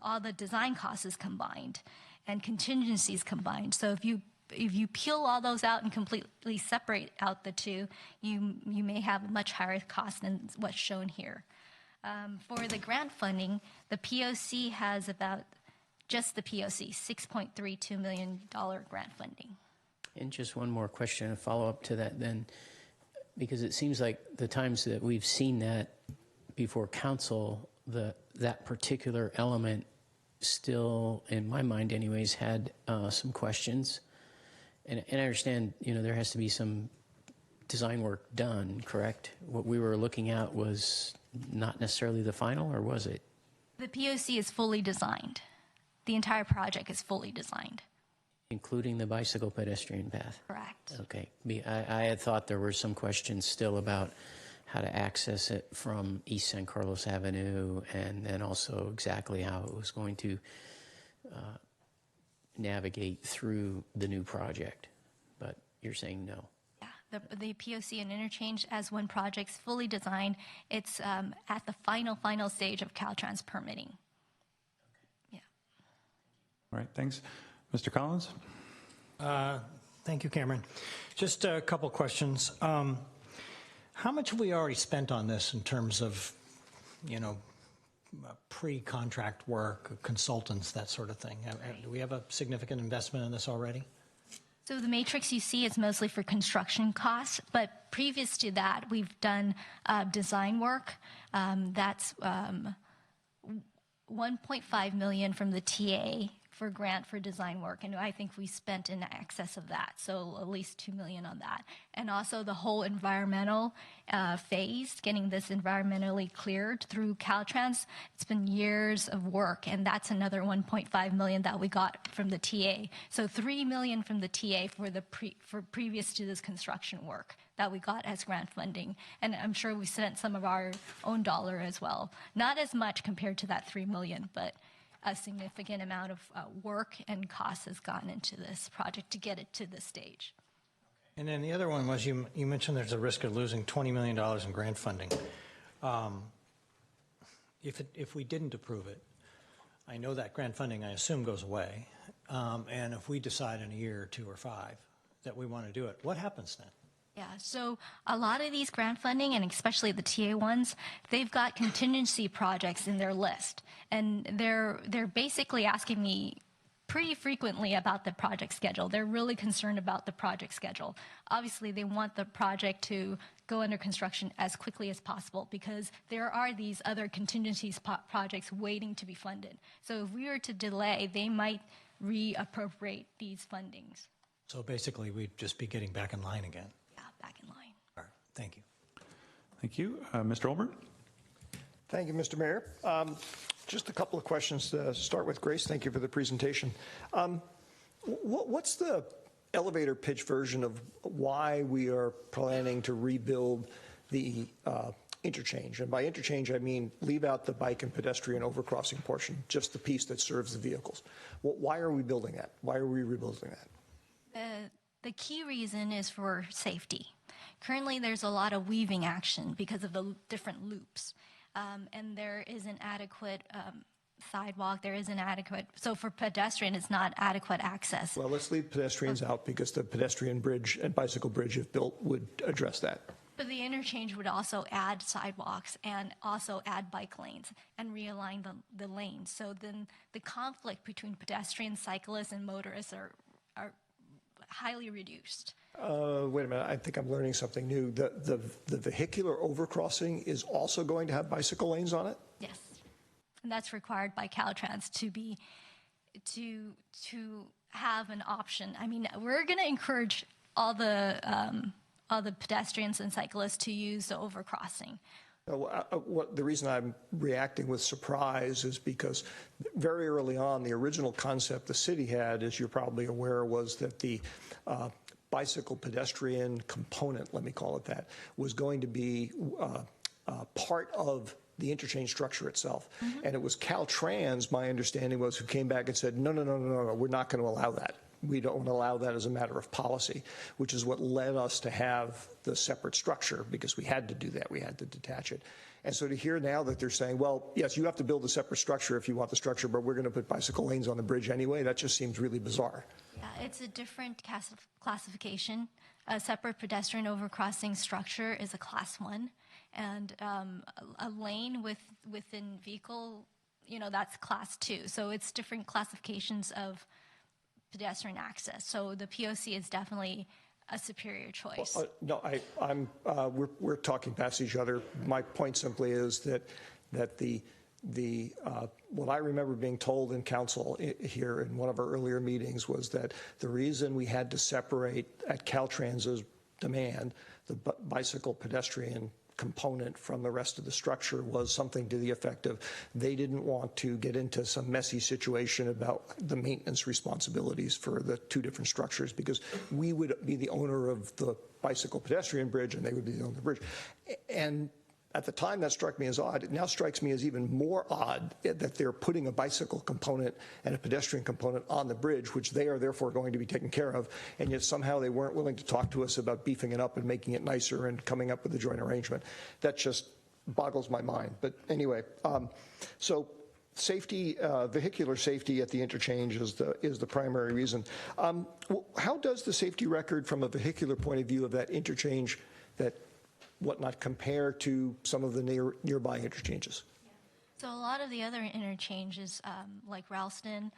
All the design costs is combined and contingencies combined. So if you peel all those out and completely separate out the two, you may have a much higher cost than what's shown here. For the grant funding, the POC has about, just the POC, $6.32 million grant funding. And just one more question, a follow-up to that then, because it seems like the times that we've seen that before council, that particular element still, in my mind anyways, had some questions. And I understand, there has to be some design work done, correct? What we were looking at was not necessarily the final, or was it? The POC is fully designed. The entire project is fully designed. Including the bicycle pedestrian path? Correct. Okay. I had thought there were some questions still about how to access it from East San Carlos Avenue, and then also exactly how it was going to navigate through the new project. But you're saying no. Yeah, the POC and interchange as one project's fully designed. It's at the final stage of Caltrans permitting. Yeah. All right, thanks. Mr. Collins? Thank you, Cameron. Just a couple questions. How much have we already spent on this in terms of, pre-contract work, consultants, that sort of thing? Do we have a significant investment in this already? So the matrix you see is mostly for construction costs, but previous to that, we've done design work. That's $1.5 million from the TA for grant for design work, and I think we spent in excess of that, so at least $2 million on that. And also the whole environmental phase, getting this environmentally cleared through Caltrans, it's been years of work, and that's another $1.5 million that we got from the TA. So $3 million from the TA for previous to this construction work that we got as grant funding. And I'm sure we spent some of our own dollar as well. Not as much compared to that $3 million, but a significant amount of work and cost has gone into this project to get it to this stage. And then the other one was you mentioned there's a risk of losing $20 million in grant funding. If we didn't approve it, I know that grant funding, I assume, goes away. And if we decide in a year or 2 or 5 that we want to do it, what happens then? Yeah, so a lot of these grant funding, and especially the TA ones, they've got contingency projects in their list. And they're basically asking me pretty frequently about the project schedule. They're really concerned about the project schedule. Obviously, they want the project to go under construction as quickly as possible because there are these other contingencies projects waiting to be funded. So if we were to delay, they might reappropriate these fundings. So basically, we'd just be getting back in line again. Back in line. All right, thank you. Thank you. Mr. Olbert? Thank you, Mr. Mayor. Just a couple of questions to start with. Grace, thank you for the presentation. What's the elevator pitch version of why we are planning to rebuild the interchange? And by interchange, I mean leave out the bike and pedestrian overcrossing portion, just the piece that serves the vehicles. Why are we building that? Why are we rebuilding that? The key reason is for safety. Currently, there's a lot of weaving action because of the different loops. And there isn't adequate sidewalk, there isn't adequate, so for pedestrian, it's not adequate access. Well, let's leave pedestrians out because the pedestrian bridge and bicycle bridge, if built, would address that. But the interchange would also add sidewalks and also add bike lanes and realign the lanes. So then the conflict between pedestrians, cyclists, and motorists are highly reduced. Wait a minute, I think I'm learning something new. The vehicular overcrossing is also going to have bicycle lanes on it? Yes, and that's required by Caltrans to have an option. I mean, we're going to encourage all the pedestrians and cyclists to use the overcrossing. The reason I'm reacting with surprise is because very early on, the original concept the city had, as you're probably aware, was that the bicycle pedestrian component, let me call it that, was going to be part of the interchange structure itself. Mm-hmm. And it was Caltrans, my understanding was, who came back and said, no, we're not going to allow that. We don't allow that as a matter of policy, which is what led us to have the separate structure, because we had to do that. We had to detach it. And so to hear now that they're saying, well, yes, you have to build a separate structure if you want the structure, but we're going to put bicycle lanes on the bridge anyway, that just seems really bizarre. Yeah, it's a different classification. A separate pedestrian overcrossing structure is a class 1, and a lane within vehicle, that's class 2. So it's different classifications of pedestrian access. So the POC is definitely a superior choice. No, we're talking past each other. My point simply is that what I remember being told in council here in one of our earlier meetings was that the reason we had to separate at Caltrans's demand the bicycle pedestrian component from the rest of the structure was something to the effect of they didn't want to get into some messy situation about the maintenance responsibilities for the two different structures, because we would be the owner of the bicycle pedestrian bridge and they would be the owner of the bridge. And at the time, that struck me as odd. It now strikes me as even more odd that they're putting a bicycle component and a pedestrian component on the bridge, which they are therefore going to be taken care of, and yet somehow they weren't willing to talk to us about beefing it up and making it nicer and coming up with a joint arrangement. That just boggles my mind. But anyway, so safety, vehicular safety at the interchange is the primary reason. How does the safety record from a vehicular point of view of that interchange, that whatnot, compare to some of the nearby interchanges? So a lot of the other interchanges, like Ralston,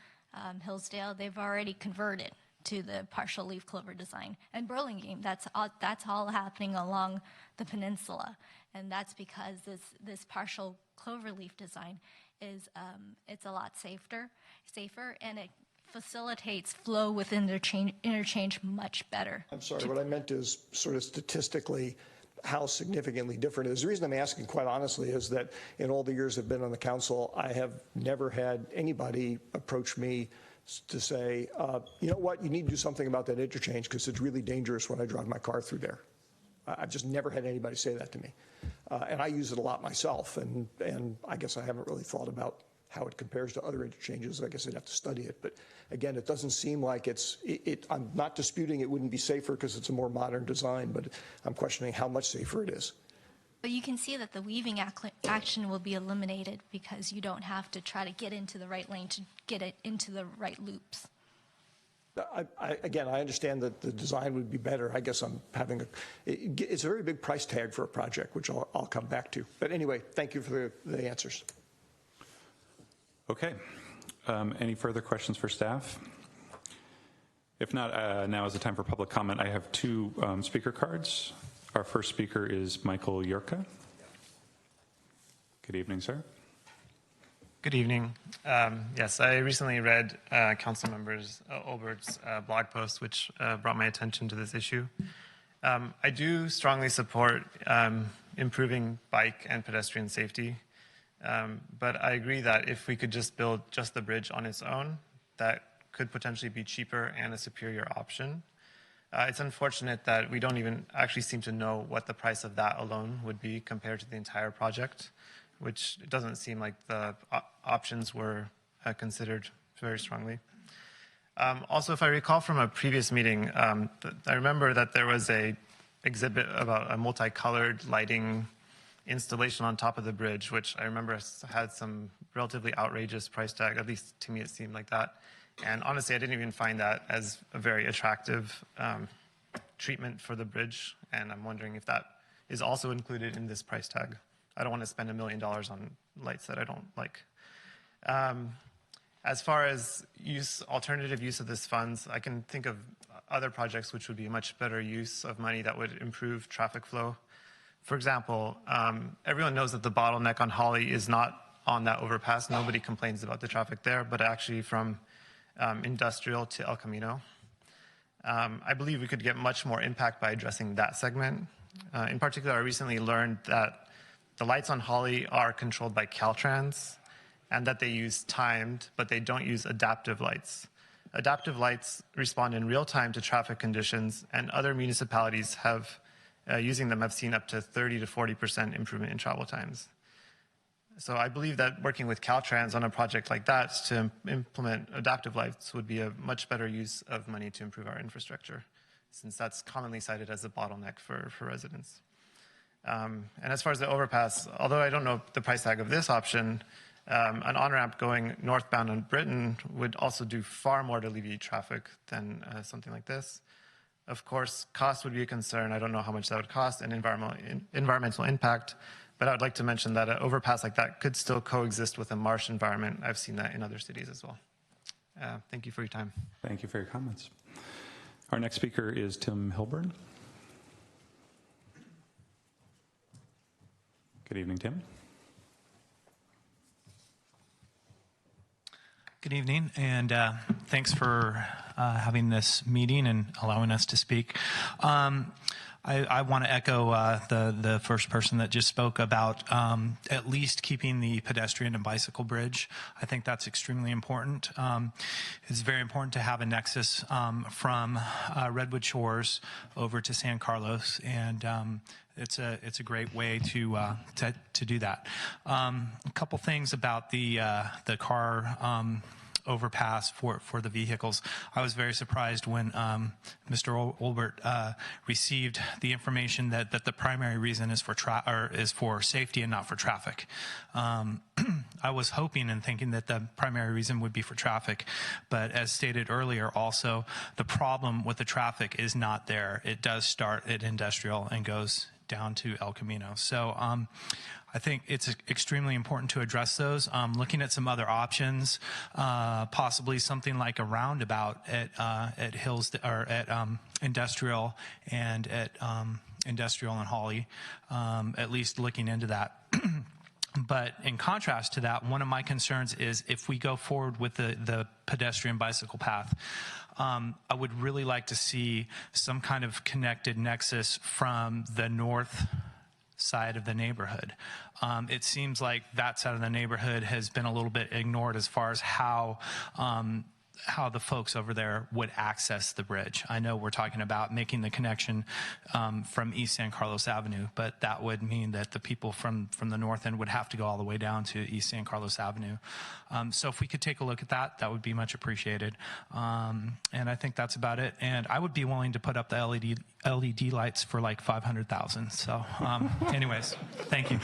Hillsdale, they've already converted to the partial leaf clover design. And Burlingame, that's all happening along the peninsula, and that's because this partial clover leaf design is it's a lot safer, and it facilitates flow within the interchange much better. I'm sorry, what I meant is sort of statistically how significantly different it is. The reason I'm asking, quite honestly, is that in all the years I've been on the council, I have never had anybody approach me to say, you know what, you need to do something about that interchange because it's really dangerous when I drive my car through there. I've just never had anybody say that to me. And I use it a lot myself, and I guess I haven't really thought about how it compares to other interchanges. I guess I'd have to study it. But again, it doesn't seem like I'm not disputing it wouldn't be safer because it's a more modern design, but I'm questioning how much safer it is. But you can see that the weaving action will be eliminated because you don't have to try to get into the right lane to get it into the right loops. Again, I understand that the design would be better. I guess I'm having it's a very big price tag for a project, which I'll come back to. But anyway, thank you for the answers. Okay. Any further questions for staff? If not, now is the time for public comment. I have two speaker cards. Our first speaker is Michael Yurka. Good evening, sir. Good evening. Yes, I recently read Councilmember Olbert's blog post, which brought my attention to this issue. I do strongly support improving bike and pedestrian safety. But I agree that if we could just build just the bridge on its own, that could potentially be cheaper and a superior option. It's unfortunate that we don't even actually seem to know what the price of that alone would be compared to the entire project, which it doesn't seem like the options were considered very strongly. Also, if I recall from a previous meeting, I remember that there was an exhibit about a multicolored lighting installation on top of the bridge, which I remember had some relatively outrageous price tag. At least to me, it seemed like that. And honestly, I didn't even find that as a very attractive treatment for the bridge. And I'm wondering if that is also included in this price tag. I don't want to spend $1 million on lights that I don't like. As far as alternative use of this funds, I can think of other projects which would be a much better use of money that would improve traffic flow. For example, everyone knows that the bottleneck on Holly is not on that overpass. Nobody complains about the traffic there, but actually from Industrial to El Camino. I believe we could get much more impact by addressing that segment. In particular, I recently learned that the lights on Holly are controlled by Caltrans and that they use timed, but they don't use adaptive lights. Adaptive lights respond in real time to traffic conditions, and other municipalities have, using them, have seen up to 30 to 40% improvement in travel times. So I believe that working with Caltrans on a project like that to implement adaptive lights would be a much better use of money to improve our infrastructure, since that's commonly cited as a bottleneck for residents. And as far as the overpass, although I don't know the price tag of this option, an on-ramp going northbound on Britain would also do far more to alleviate traffic than something like this. Of course, cost would be a concern. I don't know how much that would cost and environmental impact, but I would like to mention that an overpass like that could still coexist with a marsh environment. I've seen that in other cities as well. Thank you for your time. Thank you for your comments. Our next speaker is Tim Hilburn. Good evening, Tim. Good evening, and thanks for having this meeting and allowing us to speak. I want to echo the first person that just spoke about at least keeping the pedestrian and bicycle bridge. I think that's extremely important. It's very important to have a nexus from Redwood Shores over to San Carlos, and it's a great way to do that. A couple things about the car overpass for the vehicles. I was very surprised when Mr. Olbert received the information that the primary reason is for safety and not for traffic. I was hoping and thinking that the primary reason would be for traffic, but as stated earlier, also the problem with the traffic is not there. It does start at Industrial and goes down to El Camino. So I think it's extremely important to address those. Looking at some other options, possibly something like a roundabout at Hills or at Industrial and at Industrial and Holly, at least looking into that. But in contrast to that, one of my concerns is if we go forward with the pedestrian bicycle path, I would really like to see some kind of connected nexus from the north side of the neighborhood. It seems like that side of the neighborhood has been a little bit ignored as far as how the folks over there would access the bridge. I know we're talking about making the connection from East San Carlos Avenue, but that would mean that the people from the north end would have to go all the way down to East San Carlos Avenue. So if we could take a look at that, that would be much appreciated. And I think that's about it. And I would be willing to put up the LED lights for like $500,000. So anyways, thank you.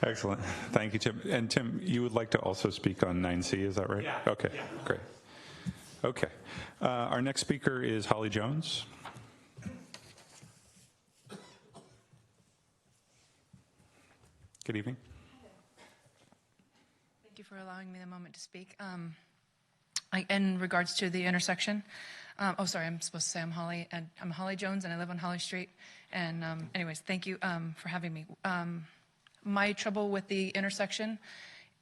Excellent. Thank you, Tim. And Tim, you would like to also speak on 9C, is that right? Yeah. Okay, yeah. Great. Okay. Our next speaker is Holly Jones. Good evening. Thank you for allowing me the moment to speak. In regards to the intersection, I'm supposed to say I'm Holly, and I'm Holly Jones, and I live on Holly Street. And anyways, thank you for having me. My trouble with the intersection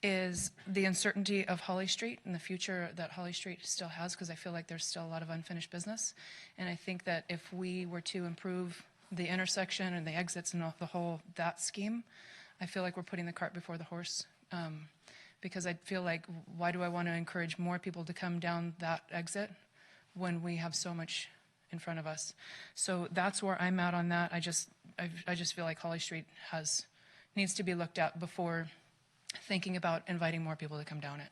is the uncertainty of Holly Street and the future that Holly Street still has, because I feel like there's still a lot of unfinished business. And I think that if we were to improve the intersection and the exits and that scheme, I feel like we're putting the cart before the horse. Because I feel like, why do I want to encourage more people to come down that exit when we have so much in front of us? So that's where I'm at on that. I just feel like Holly Street needs to be looked at before thinking about inviting more people to come down it.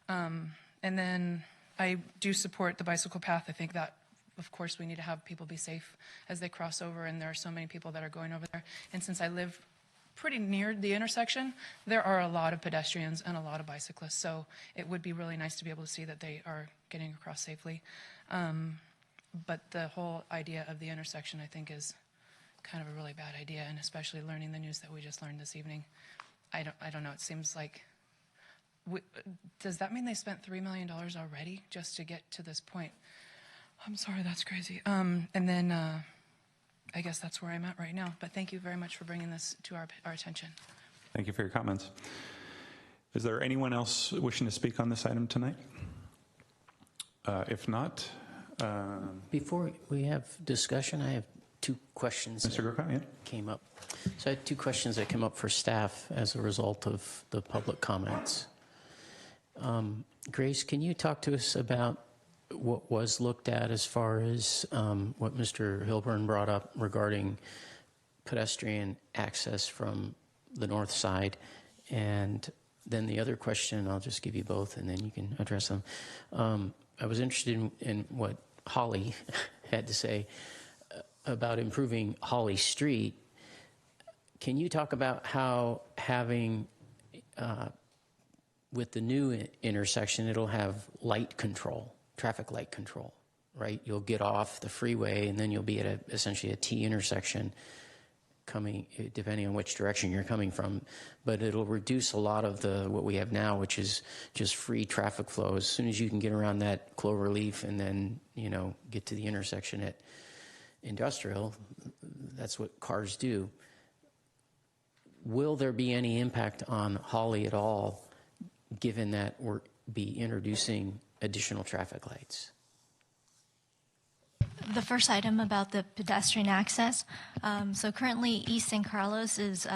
And then I do support the bicycle path. I think that, of course, we need to have people be safe as they cross over, and there are so many people that are going over there. And since I live pretty near the intersection, there are a lot of pedestrians and a lot of bicyclists, so it would be really nice to be able to see that they are getting across safely. But the whole idea of the intersection, I think, is kind of a really bad idea, and especially learning the news that we just learned this evening. I don't know. It seems like, does that mean they spent $3 million already just to get to this point? I'm sorry, that's crazy. And then I guess that's where I'm at right now. But thank you very much for bringing this to our attention. Thank you for your comments. Is there anyone else wishing to speak on this item tonight? If not, Before we have discussion, I have two questions Mr. Grocott, yeah. came up. So I had two questions that came up for staff as a result of the public comments. Grace, can you talk to us about what was looked at as far as what Mr. Hilburn brought up regarding pedestrian access from the north side? And then the other question, I'll just give you both and then you can address them. I was interested in what Holly had to say about improving Holly Street. Can you talk about how having, with the new intersection, it'll have light control, traffic light control, right? You'll get off the freeway and then you'll be at essentially a T intersection coming, depending on which direction you're coming from, but it'll reduce a lot of what we have now, which is just free traffic flow. As soon as you can get around that Cloverleaf and then, get to the intersection at Industrial, that's what cars do. Will there be any impact on Holly at all, given that we're be introducing additional traffic lights? The first item about the pedestrian access. So currently, East San Carlos is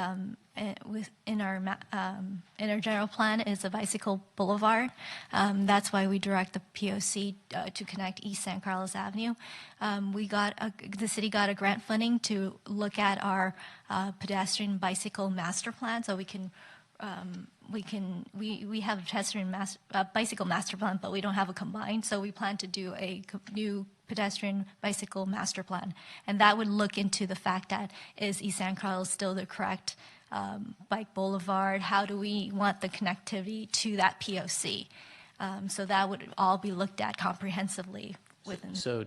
in our general plan is a bicycle boulevard. That's why we direct the POC to connect East San Carlos Avenue. The city got a grant funding to look at our pedestrian bicycle master plan, so we have a pedestrian bicycle master plan, but we don't have a combined. So we plan to do a new pedestrian bicycle master plan, and that would look into the fact that is East San Carlos still the correct bike boulevard? How do we want the connectivity to that POC? So that would all be looked at comprehensively within. So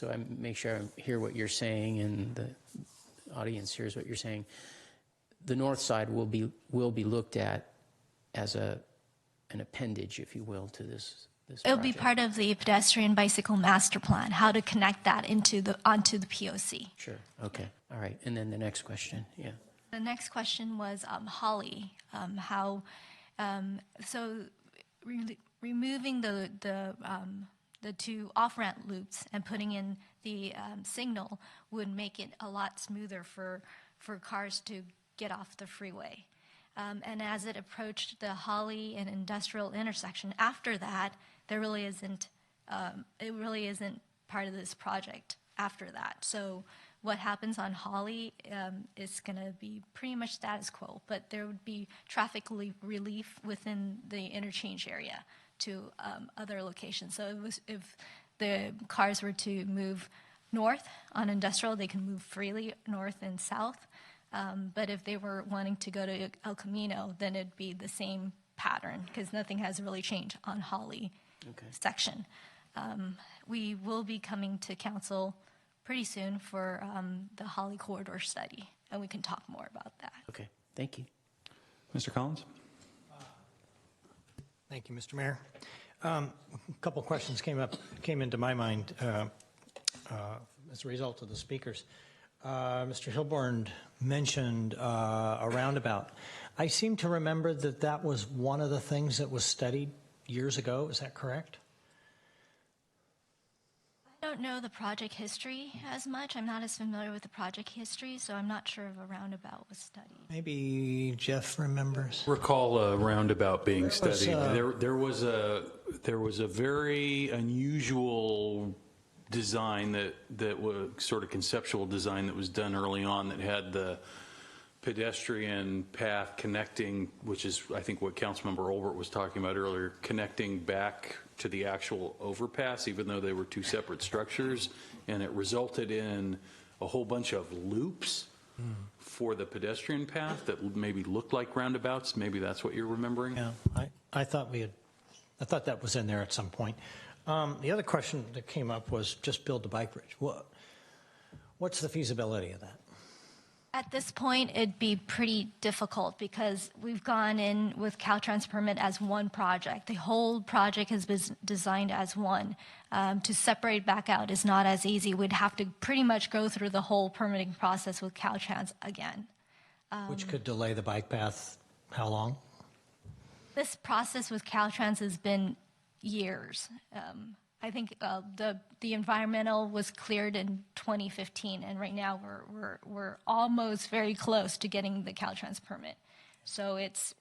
I make sure I hear what you're saying and the audience hears what you're saying. The north side will be looked at as an appendage, if you will, to this It'll be part of the pedestrian bicycle master plan, how to connect that onto the POC. Sure. Okay. All right. And then the next question. Yeah. The next question was Holly. Removing the two off-ramp loops and putting in the signal would make it a lot smoother for cars to get off the freeway. And as it approached the Holly and Industrial intersection, after that, it really isn't part of this project after that. So what happens on Holly is going to be pretty much status quo, but there would be traffic relief within the interchange area to other locations. So if the cars were to move north on Industrial, they can move freely north and south. But if they were wanting to go to El Camino, then it'd be the same pattern because nothing has really changed on Holly section. We will be coming to council pretty soon for the Holly corridor study, and we can talk more about that. Okay, thank you. Mr. Collins? Thank you, Mr. Mayor. A couple questions came into my mind as a result of the speakers. Mr. Hilburn mentioned a roundabout. I seem to remember that was one of the things that was studied years ago. Is that correct? I don't know the project history as much. I'm not as familiar with the project history, so I'm not sure if a roundabout was studied. Maybe Jeff remembers. Recall a roundabout being studied. There was a very unusual design that was sort of conceptual design that was done early on that had the pedestrian path connecting, which is I think what Councilmember Olbert was talking about earlier, connecting back to the actual overpass, even though they were two separate structures, and it resulted in a whole bunch of loops for the pedestrian path that maybe looked like roundabouts. Maybe that's what you're remembering. Yeah, I thought that was in there at some point. The other question that came up was just build the bike bridge. What's the feasibility of that? At this point, it'd be pretty difficult because we've gone in with Caltrans permit as one project. The whole project has been designed as one. To separate back out is not as easy. We'd have to pretty much go through the whole permitting process with Caltrans again. Which could delay the bike path how long? This process with Caltrans has been years. I think the environmental was cleared in 2015, and right now we're almost very close to getting the Caltrans permit. So it's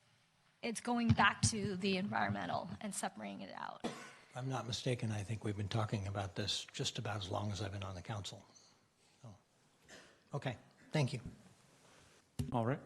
going back to the environmental and separating it out. If I'm not mistaken, I think we've been talking about this just about as long as I've been on the council. So, okay, thank you. All right.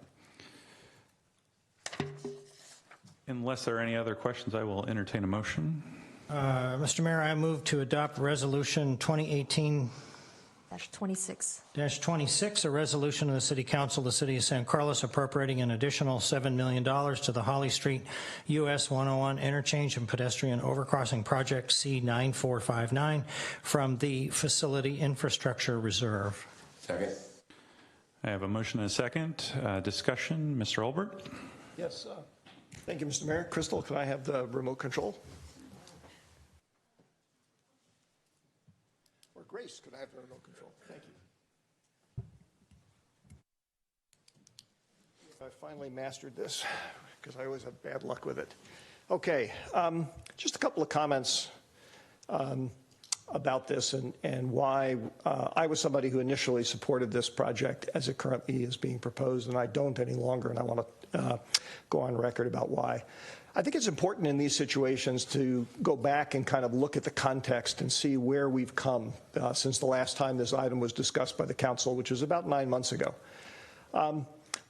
Unless there are any other questions, I will entertain a motion. Mr. Mayor, I move to adopt Resolution 2018-26, a resolution of the City Council of the City of San Carlos appropriating an additional $7 million to the Holly Street US 101 Interchange and Pedestrian Overcrossing Project C9459 from the Facility Infrastructure Reserve. Second. I have a motion and a second. Discussion, Mr. Olbert? Yes, thank you, Mr. Mayor. Crystal, can I have the remote control? Or Grace, could I have the remote control? Thank you. I finally mastered this because I always have bad luck with it. Okay, just a couple of comments about this and why I was somebody who initially supported this project as it currently is being proposed, and I don't any longer, and I want to go on record about why. I think it's important in these situations to go back and kind of look at the context and see where we've come since the last time this item was discussed by the council, which was about 9 months ago.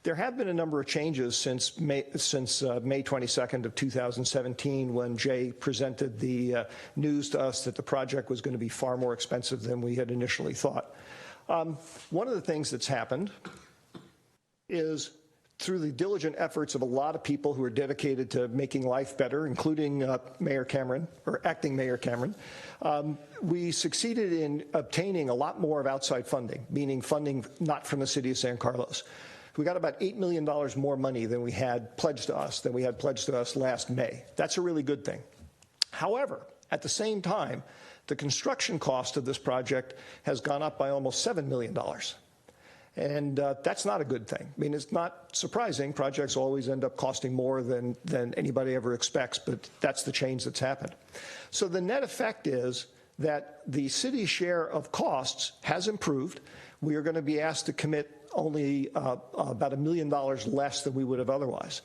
There have been a number of changes since May 22nd of 2017 when Jay presented the news to us that the project was going to be far more expensive than we had initially thought. One of the things that's happened is through the diligent efforts of a lot of people who are dedicated to making life better, including Mayor Cameron, or Acting Mayor Cameron, we succeeded in obtaining a lot more of outside funding, meaning funding not from the City of San Carlos. We got about $8 million more money than we had pledged to us, last May. That's a really good thing. However, at the same time, the construction cost of this project has gone up by almost $7 million. And that's not a good thing. I mean, it's not surprising. Projects always end up costing more than anybody ever expects, but that's the change that's happened. So the net effect is that the city's share of costs has improved. We are going to be asked to commit only about $1 million less than we would have otherwise.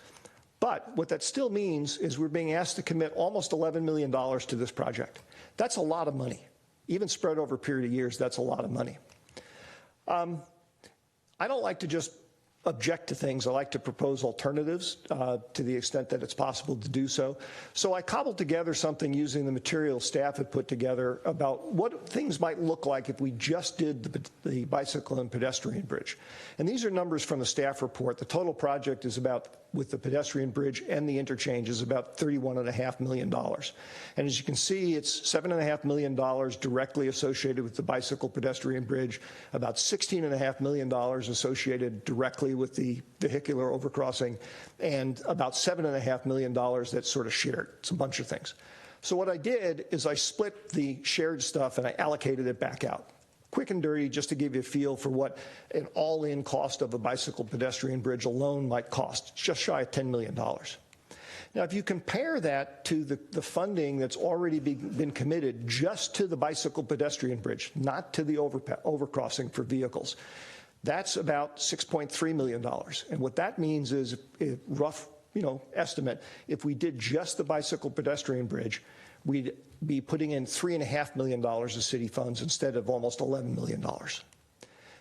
But what that still means is we're being asked to commit almost $11 million to this project. That's a lot of money. Even spread over a period of years, that's a lot of money. I don't like to just object to things. I like to propose alternatives to the extent that it's possible to do so. So I cobbled together something using the material staff had put together about what things might look like if we just did the bicycle and pedestrian bridge. And these are numbers from the staff report. The total project is about, with the pedestrian bridge and the interchange, is about $31.5 million. And as you can see, it's $7.5 million directly associated with the bicycle pedestrian bridge, about $16.5 million associated directly with the vehicular overcrossing, and about $7.5 million that's sort of shared. It's a bunch of things. So what I did is I split the shared stuff and I allocated it back out. Quick and dirty, just to give you a feel for what an all-in cost of a bicycle pedestrian bridge alone might cost. It's just shy of $10 million. Now, if you compare that to the funding that's already been committed just to the bicycle pedestrian bridge, not to the overcrossing for vehicles, that's about $6.3 million. And what that means is, a rough estimate, if we did just the bicycle pedestrian bridge, we'd be putting in $3.5 million of city funds instead of almost $11 million.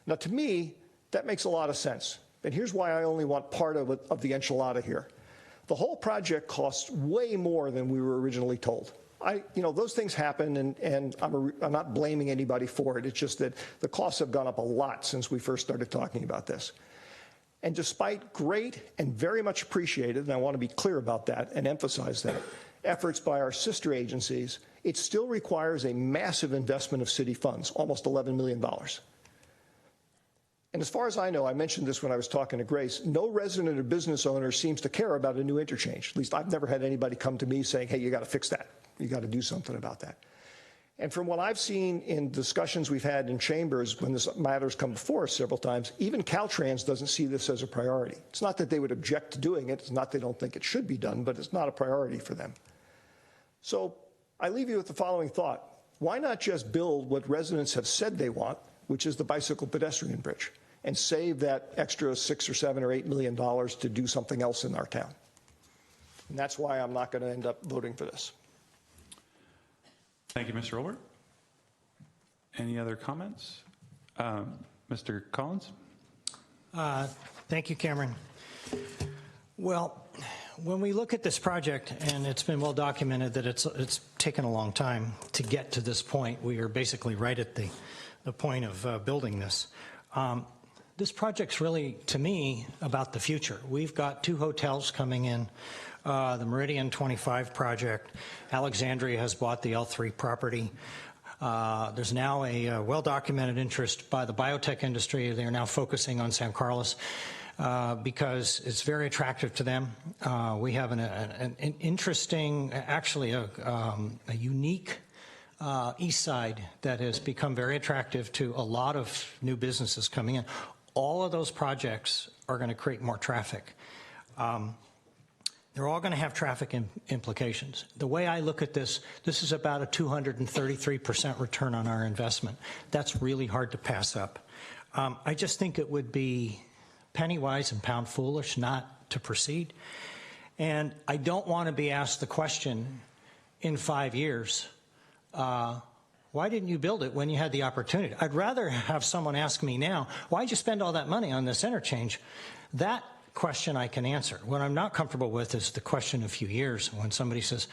Now, to me, that makes a lot of sense. And here's why I only want part of the enchilada here. The whole project costs way more than we were originally told. Those things happen, and I'm not blaming anybody for it. It's just that the costs have gone up a lot since we first started talking about this. And despite great and very much appreciated, and I want to be clear about that and emphasize that, efforts by our sister agencies, it still requires a massive investment of city funds, almost $11 million. And as far as I know, I mentioned this when I was talking to Grace, no resident or business owner seems to care about a new interchange. At least I've never had anybody come to me saying, hey, you got to fix that. You got to do something about that. And from what I've seen in discussions we've had in chambers when this matter's come before us several times, even Caltrans doesn't see this as a priority. It's not that they would object to doing it. It's not they don't think it should be done, but it's not a priority for them. So I leave you with the following thought. Why not just build what residents have said they want, which is the bicycle pedestrian bridge, and save that extra $6 or $7 or $8 million to do something else in our town? And that's why I'm not going to end up voting for this. Thank you, Mr. Olbert. Any other comments? Mr. Collins? Thank you, Cameron. Well, when we look at this project, and it's been well documented that it's taken a long time to get to this point. We are basically right at the point of building this. This project's really, to me, about the future. We've got 2 hotels coming in. The Meridian 25 project. Alexandria has bought the L3 property. There's now a well-documented interest by the biotech industry. They are now focusing on San Carlos because it's very attractive to them. We have an interesting, actually a unique east side that has become very attractive to a lot of new businesses coming in. All of those projects are going to create more traffic. They're all going to have traffic implications. The way I look at this is about a 233% return on our investment. That's really hard to pass up. I just think it would be penny wise and pound foolish not to proceed. And I don't want to be asked the question in 5 years, why didn't you build it when you had the opportunity? I'd rather have someone ask me now, why'd you spend all that money on this interchange? That question I can answer. What I'm not comfortable with is the question in a few years when somebody says,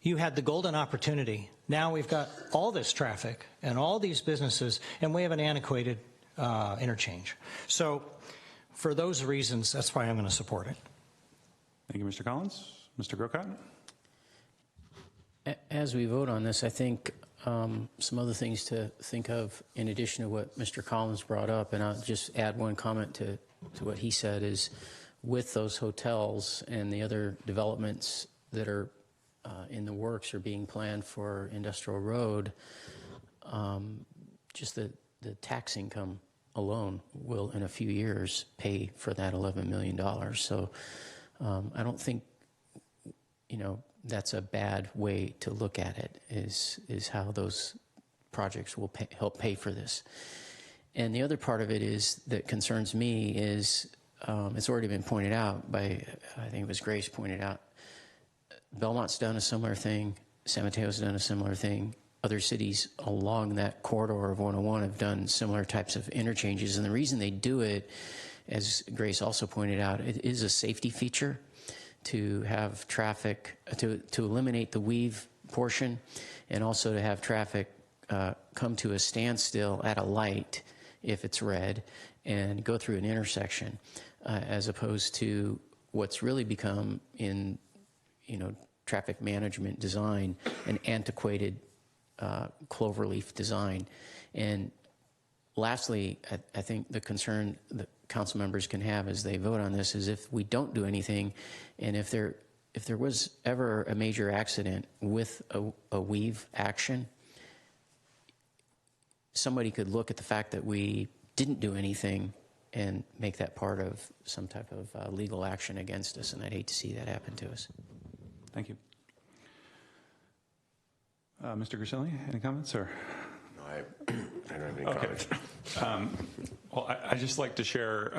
you had the golden opportunity. Now we've got all this traffic and all these businesses, and we have an antiquated interchange. So for those reasons, that's why I'm going to support it. Thank you, Mr. Collins. Mr. Grocott? As we vote on this, I think some other things to think of in addition to what Mr. Collins brought up, and I'll just add one comment to what he said, is with those hotels and the other developments that are in the works or being planned for Industrial Road, just the tax income alone will, in a few years, pay for that $11 million. So I don't think, that's a bad way to look at it, is how those projects will help pay for this. And the other part of it is that concerns me is, it's already been pointed out by, I think it was Grace pointed out, Belmont's done a similar thing, San Mateo's done a similar thing. Other cities along that corridor of 101 have done similar types of interchanges. And the reason they do it, as Grace also pointed out, it is a safety feature to have traffic, to eliminate the weave portion, and also to have traffic come to a standstill at a light if it's red and go through an intersection, as opposed to what's really become in traffic management design an antiquated cloverleaf design. And lastly, I think the concern that council members can have as they vote on this is if we don't do anything, and if there was ever a major accident with a weave action, somebody could look at the fact that we didn't do anything and make that part of some type of legal action against us, and I'd hate to see that happen to us. Thank you. Mr. Grisilli, any comments? Or? No, I don't have any comments. Well, I'd just like to share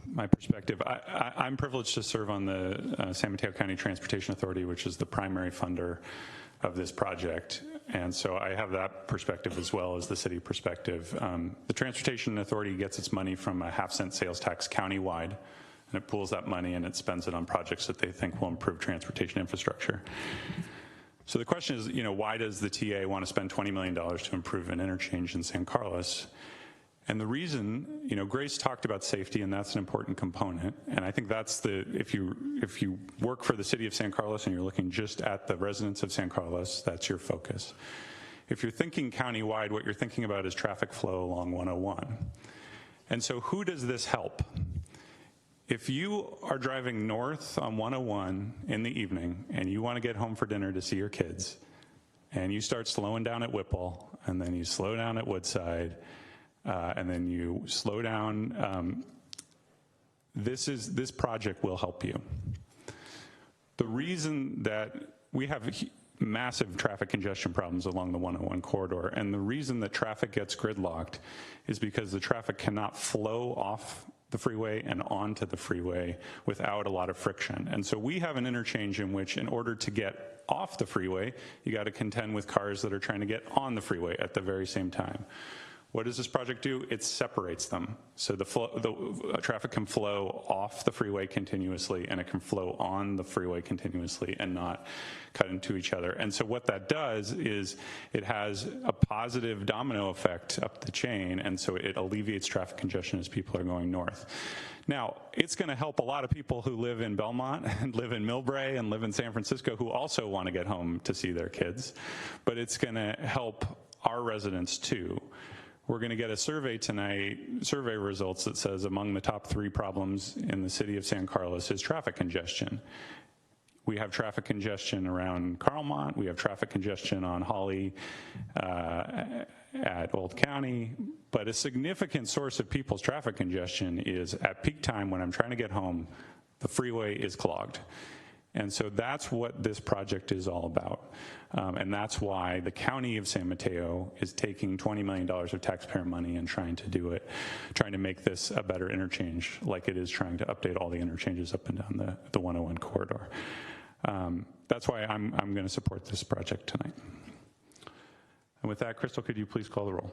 my perspective. I'm privileged to serve on the San Mateo County Transportation Authority, which is the primary funder of this project. And so I have that perspective as well as the city perspective. The Transportation Authority gets its money from a half-cent sales tax countywide, and it pools that money and it spends it on projects that they think will improve transportation infrastructure. So the question is, why does the TA want to spend $20 million to improve an interchange in San Carlos? And the reason, Grace talked about safety, and that's an important component. And I think that's if you work for the city of San Carlos and you're looking just at the residents of San Carlos, that's your focus. If you're thinking countywide, what you're thinking about is traffic flow along 101. And so who does this help? If you are driving north on 101 in the evening and you want to get home for dinner to see your kids, and you start slowing down at Whipple, and then you slow down at Woodside, and then you slow down, this project will help you. The reason that we have massive traffic congestion problems along the 101 corridor. And the reason that traffic gets gridlocked is because the traffic cannot flow off the freeway and onto the freeway without a lot of friction. And so we have an interchange in which, in order to get off the freeway, you got to contend with cars that are trying to get on the freeway at the very same time. What does this project do? It separates them. So the traffic can flow off the freeway continuously, and it can flow on the freeway continuously and not cut into each other. And so what that does is it has a positive domino effect up the chain, and so it alleviates traffic congestion as people are going north. Now, it's going to help a lot of people who live in Belmont and live in Millbrae and live in San Francisco who also want to get home to see their kids, but it's going to help our residents too. We're going to get a survey tonight, survey results that says among the top 3 problems in the city of San Carlos is traffic congestion. We have traffic congestion around Carlmont. We have traffic congestion on Holly at Old County. But a significant source of people's traffic congestion is at peak time when I'm trying to get home, the freeway is clogged. And so that's what this project is all about. And that's why the county of San Mateo is taking $20 million of taxpayer money and trying to do it, trying to make this a better interchange, like it is trying to update all the interchanges up and down the 101 corridor. That's why I'm going to support this project tonight. And with that, Crystal, could you please call the roll?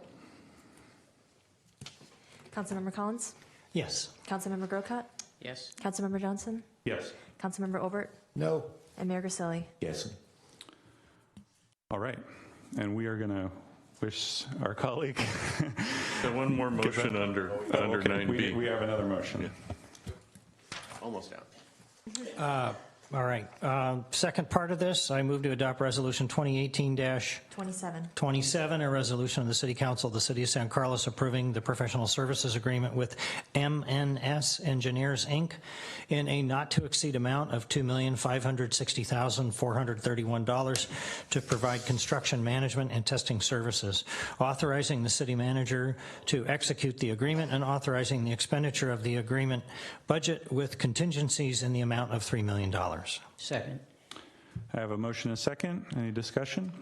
Councilmember Collins? Yes. Councilmember Grocott? Yes. Councilmember Johnson? Yes. Councilmember Obert? No. And Mayor Grisilli? Yes. All right. And we are going to wish our colleague. And one more motion under okay. 9B. We have another motion. Yeah. Almost out. All right. Second part of this, I move to adopt Resolution 2018-27, a resolution of the City Council of the City of San Carlos approving the professional services agreement with MNS Engineers, Inc. in a not-to-exceed amount of $2,560,431 to provide construction management and testing services, authorizing the city manager to execute the agreement and authorizing the expenditure of the agreement budget with contingencies in the amount of $3 million. Second. I have a motion and a second. Any discussion?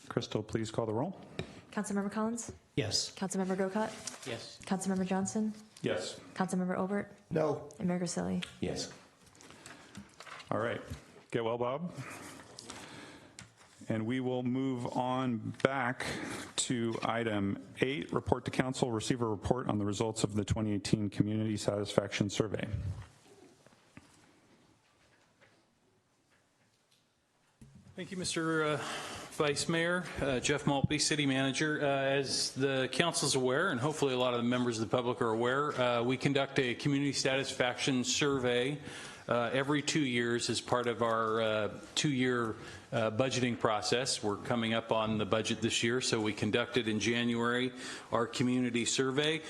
Crystal, please call the roll. Councilmember Collins? Yes. Councilmember Grocott? Yes. Councilmember Johnson? Yes. Councilmember Obert? No. And Mayor Grisilli? Yes. All right. Get well, Bob. And we will move on back to item 8, report to council, receive a report on the results of the 2018 Community Satisfaction Survey. Thank you, Mr. Vice Mayor. Jeff Maltby, City Manager. As the council's aware, and hopefully a lot of the members of the public are aware, we conduct a community satisfaction survey every 2 years as part of our 2-year budgeting process. We're coming up on the budget this year, so we conducted in January our community survey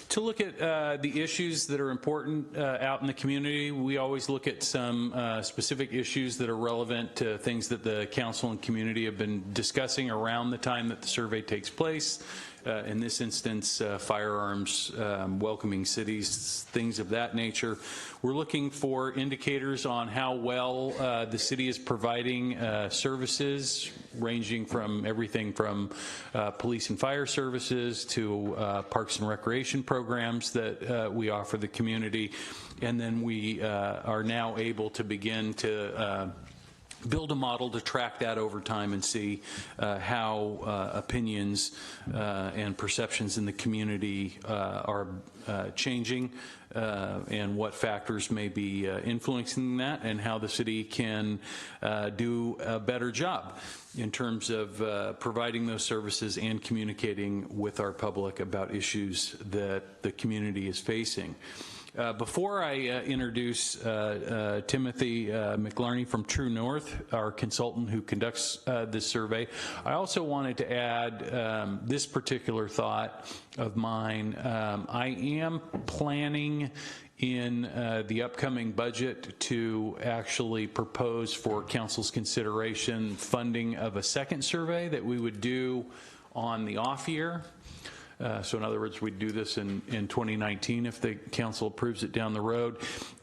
to look at the issues that are important out in the community. We always look at some specific issues that are relevant to things that the council and community have been discussing around the time that the survey takes place. In this instance, firearms, welcoming cities, things of that nature. We're looking for indicators on how well the city is providing services, ranging from everything from police and fire services to parks and recreation programs that we offer the community. And then we are now able to begin to build a model to track that over time and see how opinions and perceptions in the community are changing and what factors may be influencing that, and how the city can do a better job in terms of providing those services and communicating with our public about issues that the community is facing. Before I introduce Timothy McLarney from True North, our consultant who conducts this survey, I also wanted to add this particular thought of mine. I am planning in the upcoming budget to actually propose for council's consideration funding of a second survey that we would do on the off year. So in other words, we'd do this in 2019 if the council approves it down the road.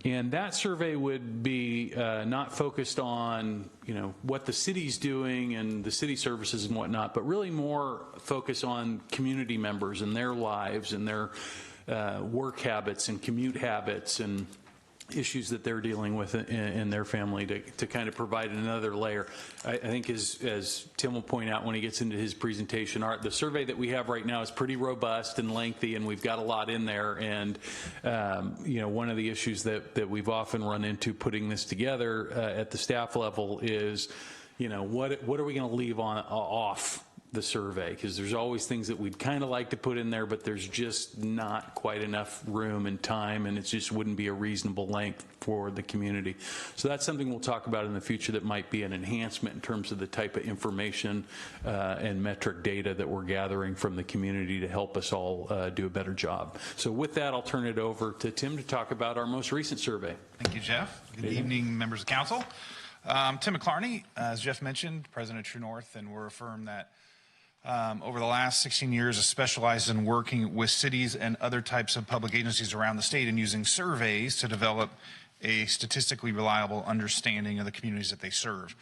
And that survey would be not focused on, what the city's doing and the city services and whatnot, but really more focus on community members and their lives and their work habits and commute habits and issues that they're dealing with in their family to kind of provide another layer. I think as Tim will point out when he gets into his presentation, the survey that we have right now is pretty robust and lengthy, and we've got a lot in there. And one of the issues that we've often run into putting this together at the staff level is, what are we going to leave off the survey, because there's always things that we'd kind of like to put in there, but there's just not quite enough room and time, and it just wouldn't be a reasonable length for the community. So that's something we'll talk about in the future that might be an enhancement in terms of the type of information and metric data that we're gathering from the community to help us all do a better job. So with that, I'll turn it over to Tim to talk about our most recent survey. Thank you, Jeff. Good evening, members of council. Tim McClarney, as Jeff mentioned, president of True North, and we're a firm that over the last 16 years has specialized in working with cities and other types of public agencies around the state and using surveys to develop a statistically reliable understanding of the communities that they serve.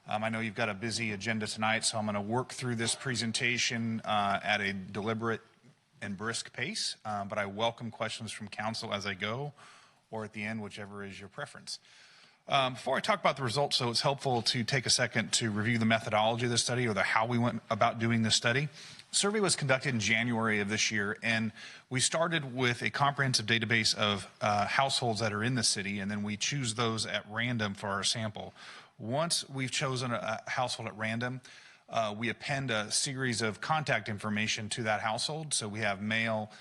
I know you've got a busy agenda tonight, so I'm going to work through this presentation at a deliberate and brisk pace, but I welcome questions from council as I go, or at the end, whichever is your preference. Before I talk about the results, so it's helpful to take a second to review the methodology of the study or how we went about doing this study. The survey was conducted in January of this year, and we started with a comprehensive database of households that are in the city, and then we choose those at random for our sample. Once we've chosen a household at random, we append a series of contact information to that household. So we have mail,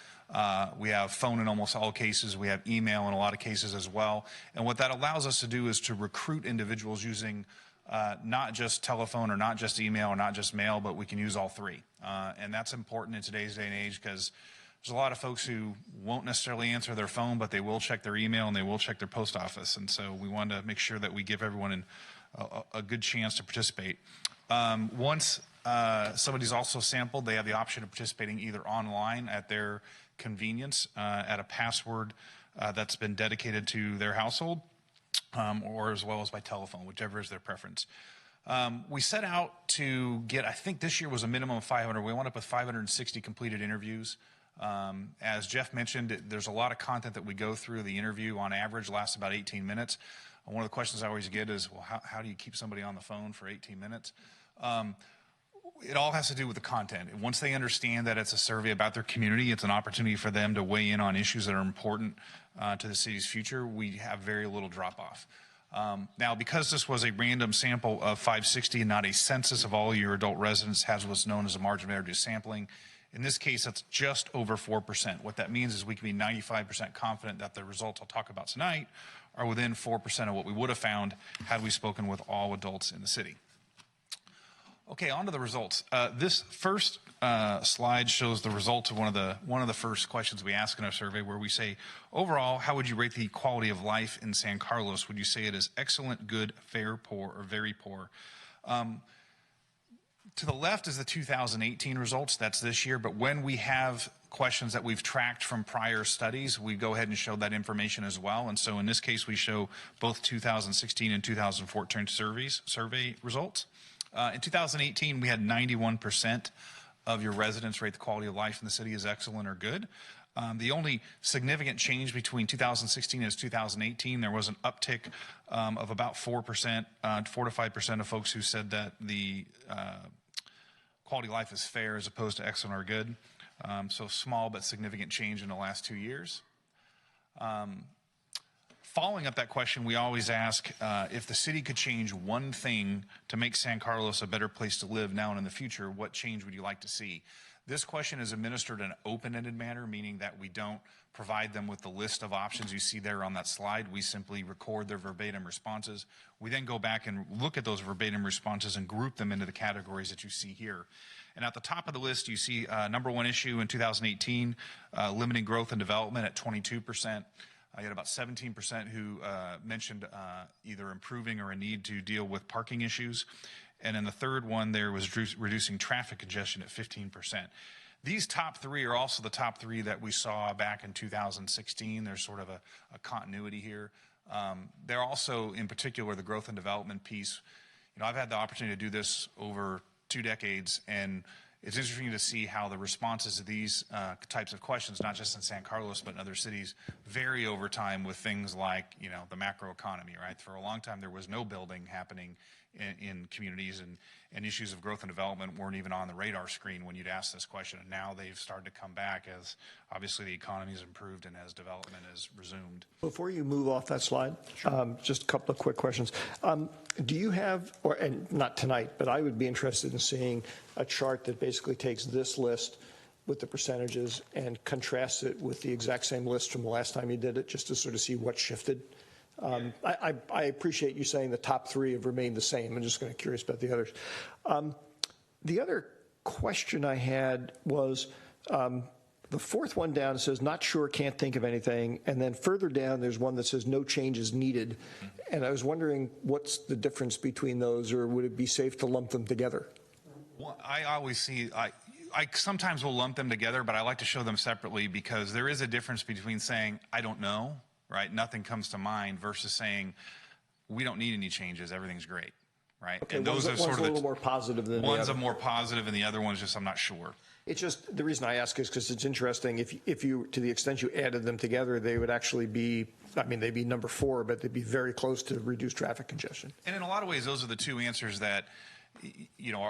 we have phone in almost all cases, we have email in a lot of cases as well. And what that allows us to do is to recruit individuals using not just telephone or not just email or not just mail, but we can use all three. And that's important in today's day and age because there's a lot of folks who won't necessarily answer their phone, but they will check their email and they will check their post office. And so we want to make sure that we give everyone a good chance to participate. Once somebody's also sampled, they have the option of participating either online at their convenience at a password that's been dedicated to their household, or as well as by telephone, whichever is their preference. We set out to get, I think this year was a minimum of 500. We wound up with 560 completed interviews. As Jeff mentioned, there's a lot of content that we go through. The interview on average lasts about 18 minutes. One of the questions I always get is, well, how do you keep somebody on the phone for 18 minutes? It all has to do with the content. Once they understand that it's a survey about their community, it's an opportunity for them to weigh in on issues that are important to the city's future, we have very little drop-off. Now, because this was a random sample of 560 and not a census of all your adult residents, has what's known as a margin of error due sampling. In this case, that's just over 4%. What that means is we can be 95% confident that the results I'll talk about tonight are within 4% of what we would have found had we spoken with all adults in the city. Okay, on to the results. This first slide shows the results of one of the first questions we ask in our survey, where we say, overall, how would you rate the quality of life in San Carlos? Would you say it is excellent, good, fair, poor, or very poor? To the left is the 2018 results. That's this year. But when we have questions that we've tracked from prior studies, we go ahead and show that information as well. And so in this case, we show both 2016 and 2014 survey results. In 2018, we had 91% of your residents rate the quality of life in the city as excellent or good. The only significant change between 2016 and 2018, there was an uptick of about 4%, 4 to 5% of folks who said that the quality of life is fair as opposed to excellent or good. So small but significant change in the last 2 years. Following up that question, we always ask if the city could change one thing to make San Carlos a better place to live now and in the future, what change would you like to see? This question is administered in an open-ended manner, meaning that we don't provide them with the list of options you see there on that slide. We simply record their verbatim responses. We then go back and look at those verbatim responses and group them into the categories that you see here. And at the top of the list, you see number one issue in 2018, limiting growth and development at 22%. I had about 17% who mentioned either improving or a need to deal with parking issues. And in the third one, there was reducing traffic congestion at 15%. These top three are also the top three that we saw back in 2016. There's sort of a continuity here. They're also, in particular, the growth and development piece. I've had the opportunity to do this over 2 decades, and it's interesting to see how the responses to these types of questions, not just in San Carlos, but in other cities, vary over time with things like, the macro economy, right? For a long time, there was no building happening in communities, and issues of growth and development weren't even on the radar screen when you'd ask this question. And now they've started to come back as obviously the economy has improved and as development has resumed. Before you move off that slide, just a couple of quick questions. Do you have, and not tonight, but I would be interested in seeing a chart that basically takes this list with the percentages and contrasts it with the exact same list from the last time you did it, just to sort of see what shifted? I appreciate you saying the top three have remained the same. I'm just kind of curious about the others. The other question I had was the fourth one down says, not sure, can't think of anything. And then further down, there's one that says no changes needed. And I was wondering what's the difference between those, or would it be safe to lump them together? Well, I always see, I sometimes will lump them together, but I like to show them separately because there is a difference between saying, I don't know, right? Nothing comes to mind versus saying, we don't need any changes. Everything's great, right? Okay, and those are sort of a little more positive than the other. One's a more positive and the other one's just, I'm not sure. It's just, the reason I ask is because it's interesting. If you, to the extent you added them together, they would actually be, they'd be number 4, but they'd be very close to reduced traffic congestion. And in a lot of ways, those are the two answers that,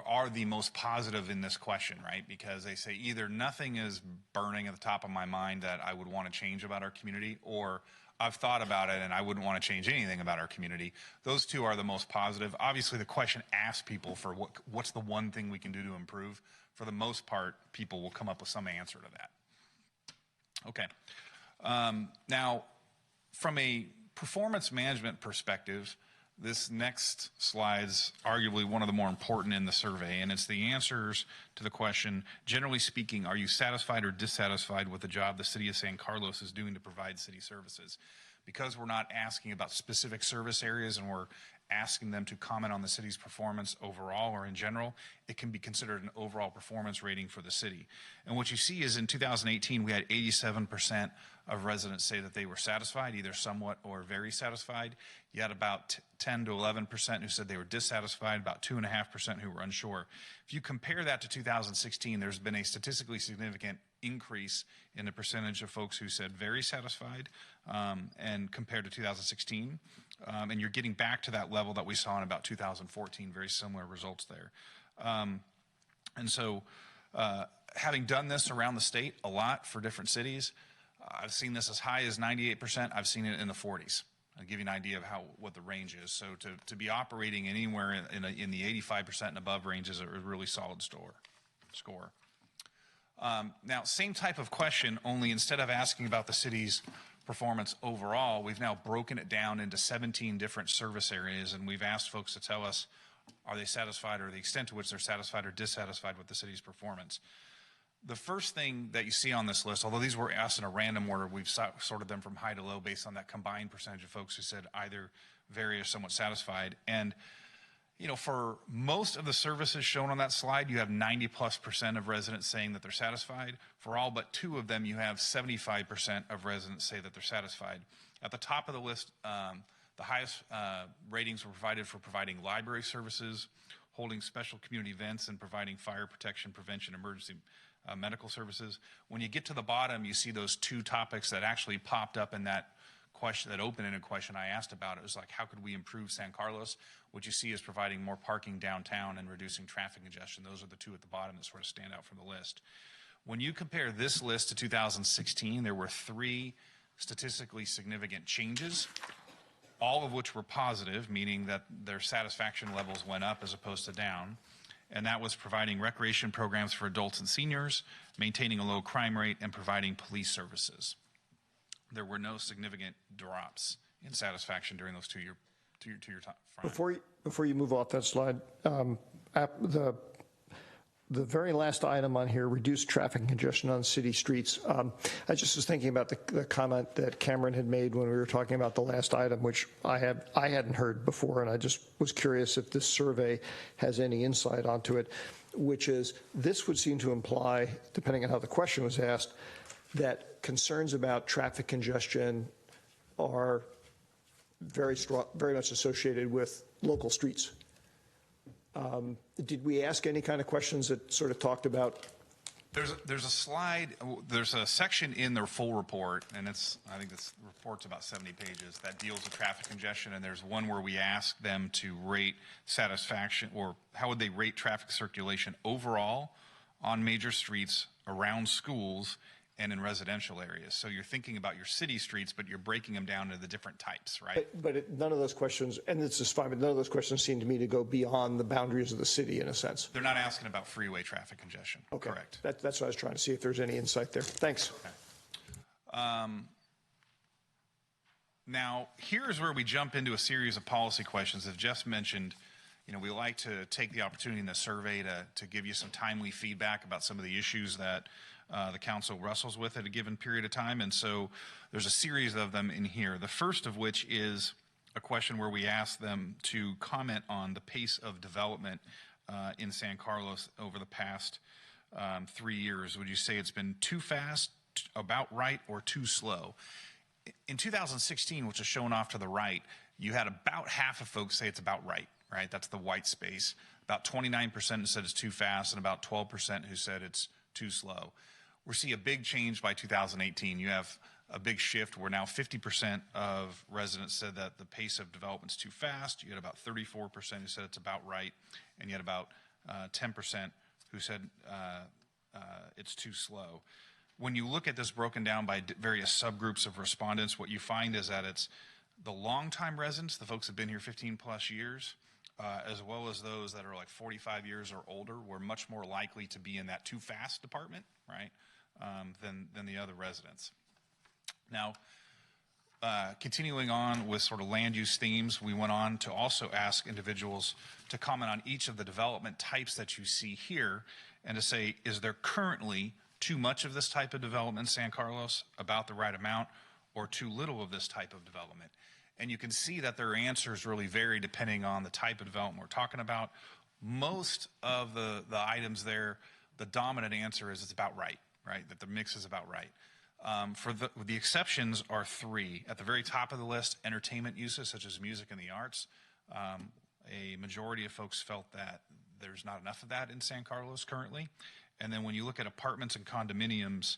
are the most positive in this question, right? Because they say either nothing is burning at the top of my mind that I would want to change about our community, or I've thought about it and I wouldn't want to change anything about our community. Those two are the most positive. Obviously, the question asks people for what's the one thing we can do to improve. For the most part, people will come up with some answer to that. Okay. Now, from a performance management perspective, this next slide's arguably one of the more important in the survey, and it's the answers to the question, generally speaking, are you satisfied or dissatisfied with the job the city of San Carlos is doing to provide city services? Because we're not asking about specific service areas and we're asking them to comment on the city's performance overall or in general, it can be considered an overall performance rating for the city. And what you see is in 2018, we had 87% of residents say that they were satisfied, either somewhat or very satisfied. You had about 10 to 11% who said they were dissatisfied, about 2.5% who were unsure. If you compare that to 2016, there's been a statistically significant increase in the percentage of folks who said very satisfied and compared to 2016. And you're getting back to that level that we saw in about 2014, very similar results there. And so having done this around the state a lot for different cities, I've seen this as high as 98%. I've seen it in the 40s. I'll give you an idea of what the range is. So to be operating anywhere in the 85% and above range is a really solid score. Now, same type of question, only instead of asking about the city's performance overall, we've now broken it down into 17 different service areas, and we've asked folks to tell us, are they satisfied or the extent to which they're satisfied or dissatisfied with the city's performance. The first thing that you see on this list, although these were asked in a random order, we've sorted them from high to low based on that combined percentage of folks who said either very or somewhat satisfied. And for most of the services shown on that slide, you have 90+% of residents saying that they're satisfied. For all but 2 of them, you have 75% of residents say that they're satisfied. At the top of the list, the highest ratings were provided for providing library services, holding special community events, and providing fire protection, prevention, emergency medical services. When you get to the bottom, you see those 2 topics that actually popped up in that question, that open-ended question I asked about. It was like, how could we improve San Carlos? What you see is providing more parking downtown and reducing traffic congestion. Those are the 2 at the bottom that sort of stand out from the list. When you compare this list to 2016, there were 3 statistically significant changes, all of which were positive, meaning that their satisfaction levels went up as opposed to down. And that was providing recreation programs for adults and seniors, maintaining a low crime rate, and providing police services. There were no significant drops in satisfaction during those 2 year time frame. Before you move off that slide, the very last item on here, reduce traffic congestion on city streets. I just was thinking about the comment that Cameron had made when we were talking about the last item, which I hadn't heard before, and I just was curious if this survey has any insight onto it, which is this would seem to imply, depending on how the question was asked, that concerns about traffic congestion are very much associated with local streets. Did we ask any kind of questions that sort of talked about? There's a slide, there's a section in their full report, and I think this report's about 70 pages, that deals with traffic congestion, and there's one where we ask them to rate satisfaction, or how would they rate traffic circulation overall on major streets, around schools, and in residential areas. So you're thinking about your city streets, but you're breaking them down into the different types, right? But none of those questions, and this is fine, but none of those questions seem to me to go beyond the boundaries of the city in a sense. They're not asking about freeway traffic congestion. Okay. Correct. That's what I was trying to see if there's any insight there. Thanks. Okay. Now, here's where we jump into a series of policy questions. As Jeff mentioned, we like to take the opportunity in the survey to give you some timely feedback about some of the issues that the council wrestles with at a given period of time. And so there's a series of them in here. The first of which is a question where we ask them to comment on the pace of development in San Carlos over the past 3 years. Would you say it's been too fast, about right, or too slow? In 2016, which is shown off to the right, you had about half of folks say it's about right, right? That's the white space. About 29% who said it's too fast, and about 12% who said it's too slow. We're seeing a big change by 2018. You have a big shift where now 50% of residents said that the pace of development's too fast. You had about 34% who said it's about right, and you had about 10% who said it's too slow. When you look at this broken down by various subgroups of respondents, what you find is that it's the longtime residents, the folks that have been here 15 plus years, as well as those that are like 45 years or older, were much more likely to be in that too fast department, right, than the other residents. Now, continuing on with sort of land use themes, we went on to also ask individuals to comment on each of the development types that you see here, and to say, is there currently too much of this type of development in San Carlos, about the right amount, or too little of this type of development? And you can see that their answers really vary depending on the type of development we're talking about. Most of the items there, the dominant answer is it's about right, that the mix is about right. For the exceptions are three. At the very top of the list, entertainment uses such as music and the arts. A majority of folks felt that there's not enough of that in San Carlos currently. And then when you look at apartments and condominiums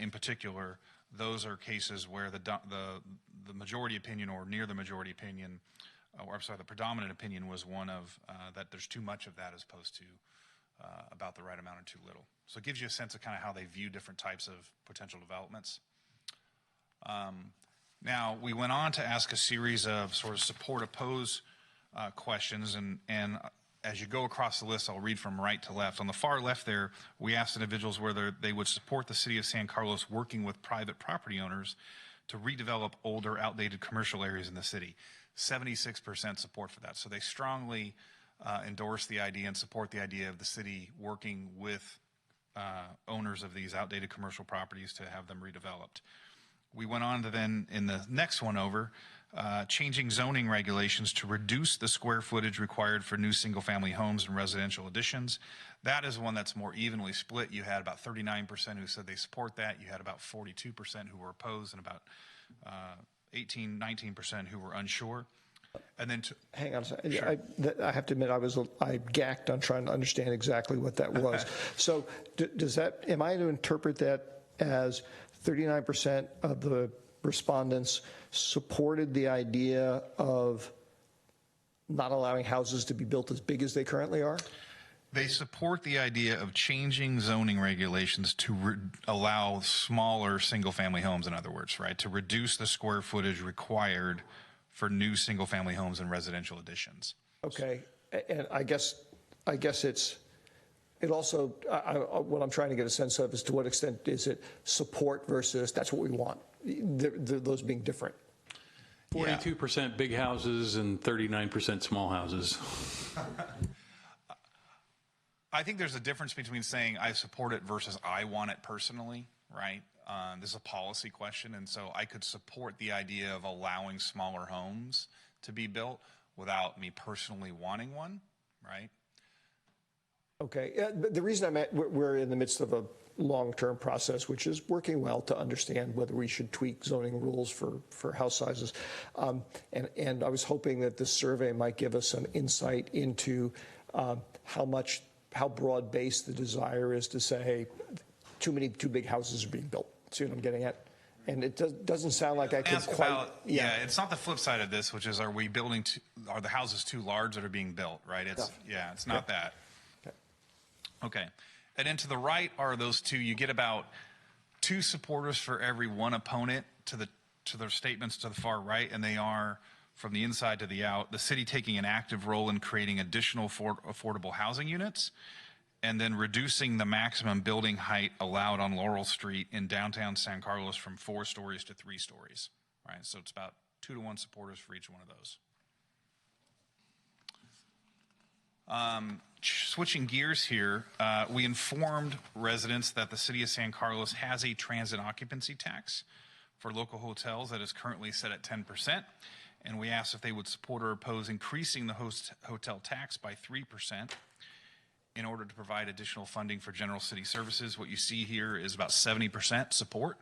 in particular, those are cases where the majority opinion, or near the majority opinion, or I'm sorry, the predominant opinion was one of that there's too much of that as opposed to about the right amount or too little. So it gives you a sense of kind of how they view different types of potential developments. Now, we went on to ask a series of sort of support-oppose questions, and as you go across the list, I'll read from right to left. On the far left there, we asked individuals whether they would support the city of San Carlos working with private property owners to redevelop older, outdated commercial areas in the city. 76% support for that. So they strongly endorse the idea and support the idea of the city working with owners of these outdated commercial properties to have them redeveloped. We went on to then, in the next one over, changing zoning regulations to reduce the square footage required for new single-family homes and residential additions. That is one that's more evenly split. You had about 39% who said they support that. You had about 42% who were opposed, and about 19% who were unsure. And then hang on a second. Sure. I have to admit, I gacked on trying to understand exactly what that was. So does that, am I to interpret that as 39% of the respondents supported the idea of not allowing houses to be built as big as they currently are? They support the idea of changing zoning regulations to allow smaller single-family homes, in other words, right? To reduce the square footage required for new single-family homes and residential additions. Okay, and I guess it also, what I'm trying to get a sense of is to what extent is it support versus that's what we want, those being different. 42% big houses and 39% small houses. I think there's a difference between saying I support it versus I want it personally, right? This is a policy question, and so I could support the idea of allowing smaller homes to be built without me personally wanting one, right? Okay, but the reason we're in the midst of a long-term process, which is working well to understand whether we should tweak zoning rules for house sizes. And I was hoping that this survey might give us some insight into how broad-based the desire is to say, hey, too big houses are being built. See what I'm getting at? And it doesn't sound like I could quite. It's not the flip side of this, which is, are the houses too large that are being built, right? It's not that. Okay. And then to the right are those two. You get about 2 supporters for every 1 opponent to their statements to the far right, and they are from the inside to the out. The city taking an active role in creating additional affordable housing units, and then reducing the maximum building height allowed on Laurel Street in downtown San Carlos from 4 stories to 3 stories, right? So it's about 2 to 1 supporters for each one of those. Switching gears here, we informed residents that the city of San Carlos has a transit occupancy tax for local hotels that is currently set at 10%. And we asked if they would support or oppose increasing the hotel tax by 3% in order to provide additional funding for general city services. What you see here is about 70% support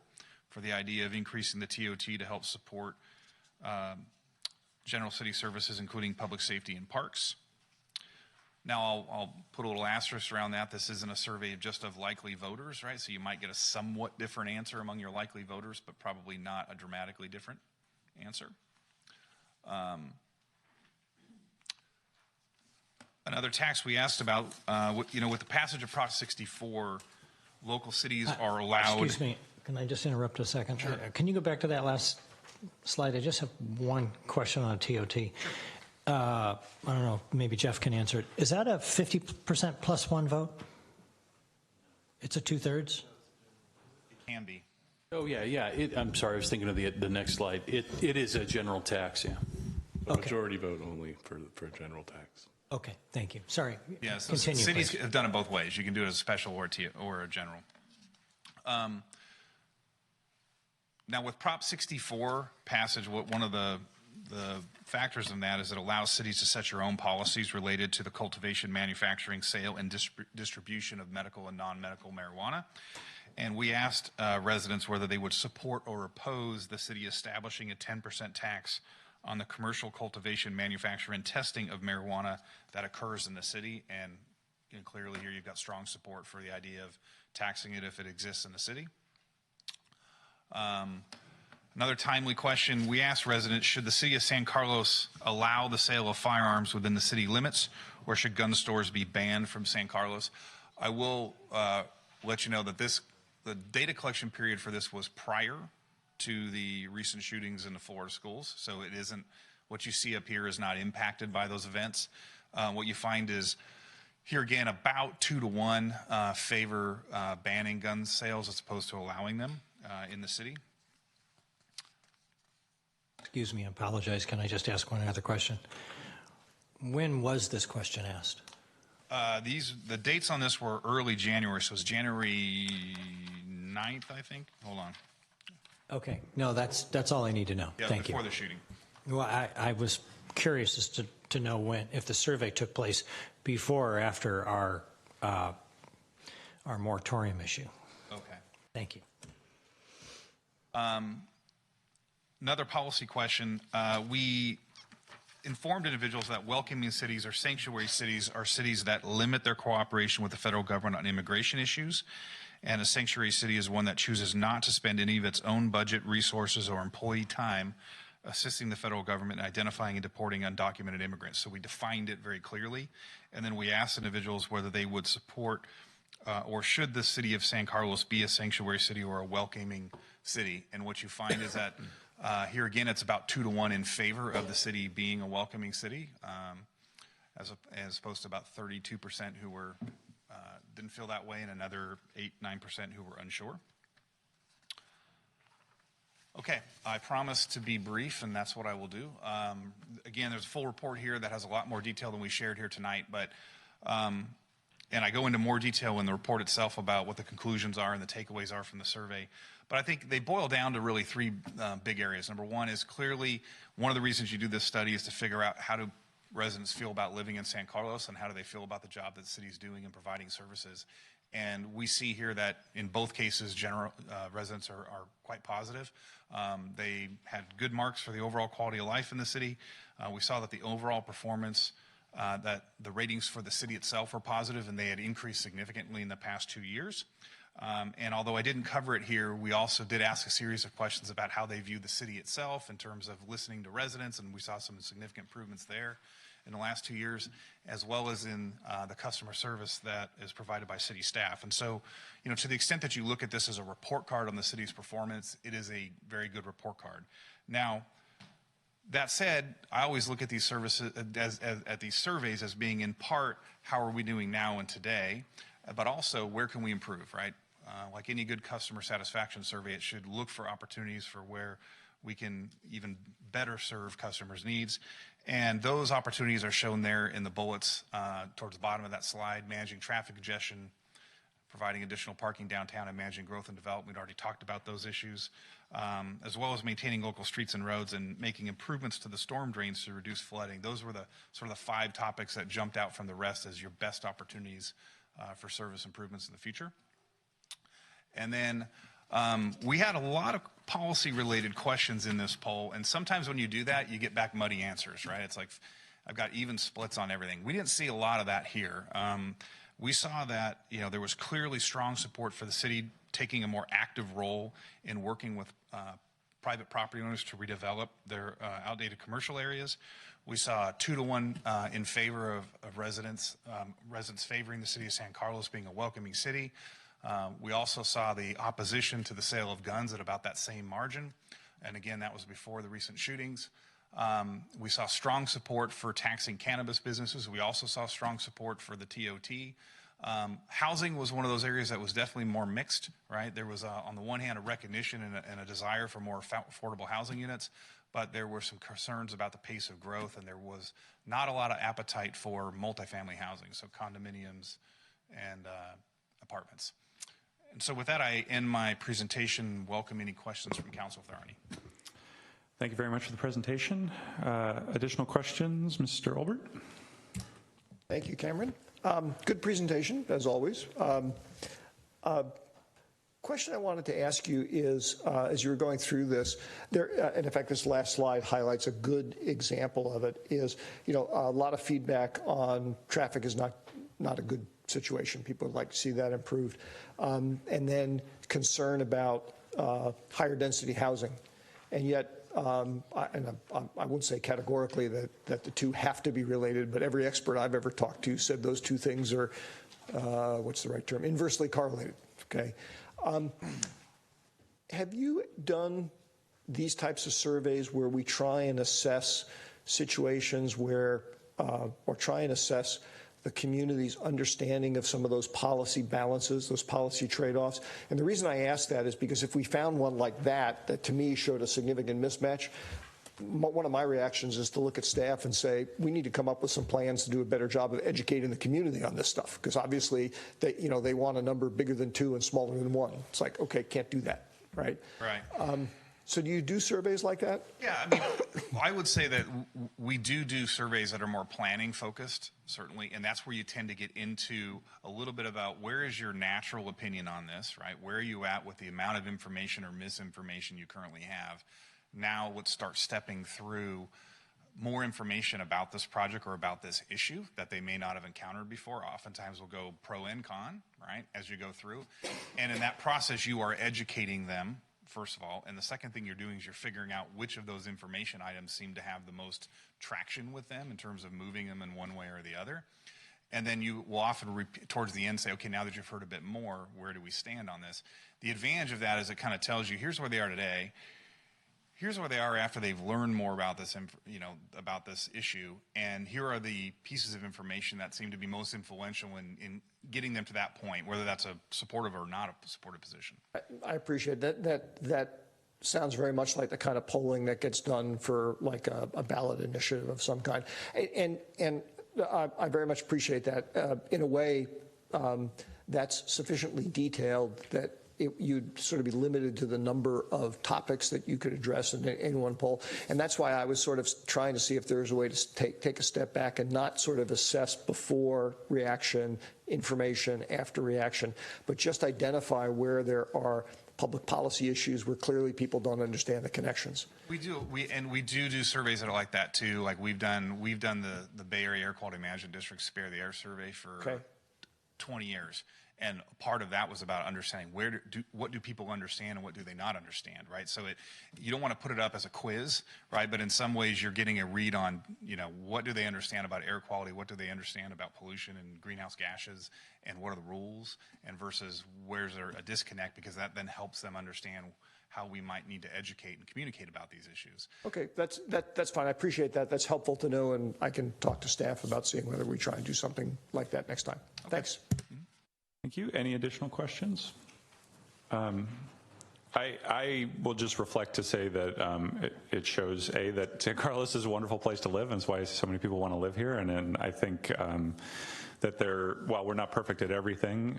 for the idea of increasing the TOT to help support general city services, including public safety and parks. Now, I'll put a little asterisk around that. This isn't a survey just of likely voters, right? So you might get a somewhat different answer among your likely voters, but probably not a dramatically different answer. Another tax we asked about, with the passage of Prop 64, local cities are allowed. Excuse me, can I just interrupt a second? Sure. Can you go back to that last slide? I just have one question on TOT. Sure. I don't know, maybe Jeff can answer it. Is that a 50% plus 1 vote? It's a 2/3? It can be. Oh, yeah. I'm sorry, I was thinking of the next slide. It is a general tax, yeah. A majority vote only for a general tax. Okay, thank you. Sorry. Yeah, so continue, cities please. have done it both ways. You can do it as a special or a general. Now, with Prop 64 passage, one of the factors in that is it allows cities to set your own policies related to the cultivation, manufacturing, sale, and distribution of medical and non-medical marijuana. And we asked residents whether they would support or oppose the city establishing a 10% tax on the commercial cultivation, manufacture, and testing of marijuana that occurs in the city. And clearly here you've got strong support for the idea of taxing it if it exists in the city. Another timely question, we asked residents, should the city of San Carlos allow the sale of firearms within the city limits, or should gun stores be banned from San Carlos? I will let you know that the data collection period for this was prior to the recent shootings in the Florida schools. So it isn't, what you see up here is not impacted by those events. What you find is, here again, about 2 to 1 favor banning gun sales as opposed to allowing them in the city. Excuse me, I apologize. Can I just ask one other question? When was this question asked? The dates on this were early January, so it was January 9th, I think. Hold on. Okay, no, that's all I need to know. Yeah, Thank you. before the shooting. Well, I was curious as to know if the survey took place before or after our moratorium issue. Okay. Thank you. Another policy question. We informed individuals that welcoming cities or sanctuary cities are cities that limit their cooperation with the federal government on immigration issues. And a sanctuary city is one that chooses not to spend any of its own budget, resources, or employee time assisting the federal government in identifying and deporting undocumented immigrants. So we defined it very clearly. And then we asked individuals whether they would support or should the city of San Carlos be a sanctuary city or a welcoming city. And what you find is that here again, it's about 2 to 1 in favor of the city being a welcoming city, as opposed to about 32% who were didn't feel that way, and another 8-9% who were unsure. Okay, I promise to be brief, and that's what I will do. Again, there's a full report here that has a lot more detail than we shared here tonight, but And I go into more detail in the report itself about what the conclusions are and the takeaways are from the survey. But I think they boil down to really three big areas. Number one is clearly one of the reasons you do this study is to figure out how do residents feel about living in San Carlos and how do they feel about the job that the city's doing in providing services. And we see here that in both cases, residents are quite positive. They had good marks for the overall quality of life in the city. We saw that the overall performance, that the ratings for the city itself were positive, and they had increased significantly in the past 2 years. And although I didn't cover it here, we also did ask a series of questions about how they view the city itself in terms of listening to residents, and we saw some significant improvements there in the last 2 years, as well as in the customer service that is provided by city staff. And so, to the extent that you look at this as a report card on the city's performance, it is a very good report card. Now, that said, I always look at these services at these surveys as being in part, how are we doing now and today, but also where can we improve, right? Like any good customer satisfaction survey, it should look for opportunities for where we can even better serve customers' needs. And those opportunities are shown there in the bullets towards the bottom of that slide: managing traffic congestion, providing additional parking downtown, and managing growth and development. We'd already talked about those issues, as well as maintaining local streets and roads and making improvements to the storm drains to reduce flooding. Those were the sort of the 5 topics that jumped out from the rest as your best opportunities for service improvements in the future. And then we had a lot of policy-related questions in this poll, and sometimes when you do that, you get back muddy answers, right? It's like, I've got even splits on everything. We didn't see a lot of that here. We saw that, there was clearly strong support for the city taking a more active role in working with private property owners to redevelop their outdated commercial areas. We saw 2-to-1 in favor of residents favoring the city of San Carlos being a welcoming city. We also saw the opposition to the sale of guns at about that same margin. And again, that was before the recent shootings. We saw strong support for taxing cannabis businesses. We also saw strong support for the TOT. Housing was one of those areas that was definitely more mixed, right? There was, on the one hand, a recognition and a desire for more affordable housing units, but there were some concerns about the pace of growth, and there was not a lot of appetite for multifamily housing, so condominiums and apartments. And so with that, I end my presentation. Welcome any questions from council if there are any. Thank you very much for the presentation. Additional questions, Mr. Olbert? Thank you, Cameron. Good presentation, as always. Question I wanted to ask you is, as you were going through this, and in fact, this last slide highlights a good example of it, is, a lot of feedback on traffic is not a good situation. People would like to see that improved. And then concern about higher density housing. And yet, I wouldn't say categorically that the two have to be related, but every expert I've ever talked to said those two things are, what's the right term, inversely correlated, okay? Have you done these types of surveys where we try and assess situations where, or try and assess the community's understanding of some of those policy balances, those policy trade-offs? And the reason I ask that is because if we found one like that to me showed a significant mismatch, one of my reactions is to look at staff and say, we need to come up with some plans to do a better job of educating the community on this stuff. Because obviously, they want a number bigger than 2 and smaller than 1. It's like, okay, can't do that, right? Right. So do you do surveys like that? Yeah, I mean, I would say that we do surveys that are more planning focused, certainly, and that's where you tend to get into a little bit about where is your natural opinion on this, right? Where are you at with the amount of information or misinformation you currently have? Now let's start stepping through more information about this project or about this issue that they may not have encountered before. Oftentimes we'll go pro and con, right, as you go through. And in that process, you are educating them, first of all, and the second thing you're doing is you're figuring out which of those information items seem to have the most traction with them in terms of moving them in one way or the other. And then you will often, towards the end, say, okay, now that you've heard a bit more, where do we stand on this? The advantage of that is it kind of tells you, here's where they are today, here's where they are after they've learned more about this, about this issue, and here are the pieces of information that seem to be most influential in getting them to that point, whether that's a supportive or not a supportive position. I appreciate that. That sounds very much like the kind of polling that gets done for like a ballot initiative of some kind. And I very much appreciate that. In a way, that's sufficiently detailed that you'd sort of be limited to the number of topics that you could address in one poll. And that's why I was sort of trying to see if there's a way to take a step back and not sort of assess before reaction, information after reaction, but just identify where there are public policy issues where clearly people don't understand the connections. We do surveys that are like that too. Like we've done the Bay Area Air Quality Management District Spare the Air survey for 20 years. And part of that was about understanding what do people understand and what do they not understand, right? So you don't want to put it up as a quiz, right? But in some ways you're getting a read on, what do they understand about air quality? What do they understand about pollution and greenhouse gases? And what are the rules? And versus where's there a disconnect, because that then helps them understand how we might need to educate and communicate about these issues. Okay, that's fine. I appreciate that. That's helpful to know, and I can talk to staff about seeing whether we try and do something like that next time. Okay. Thanks. Thank you. Any additional questions? I will just reflect to say that it shows, that San Carlos is a wonderful place to live, and it's why so many people want to live here. And then I think that while we're not perfect at everything,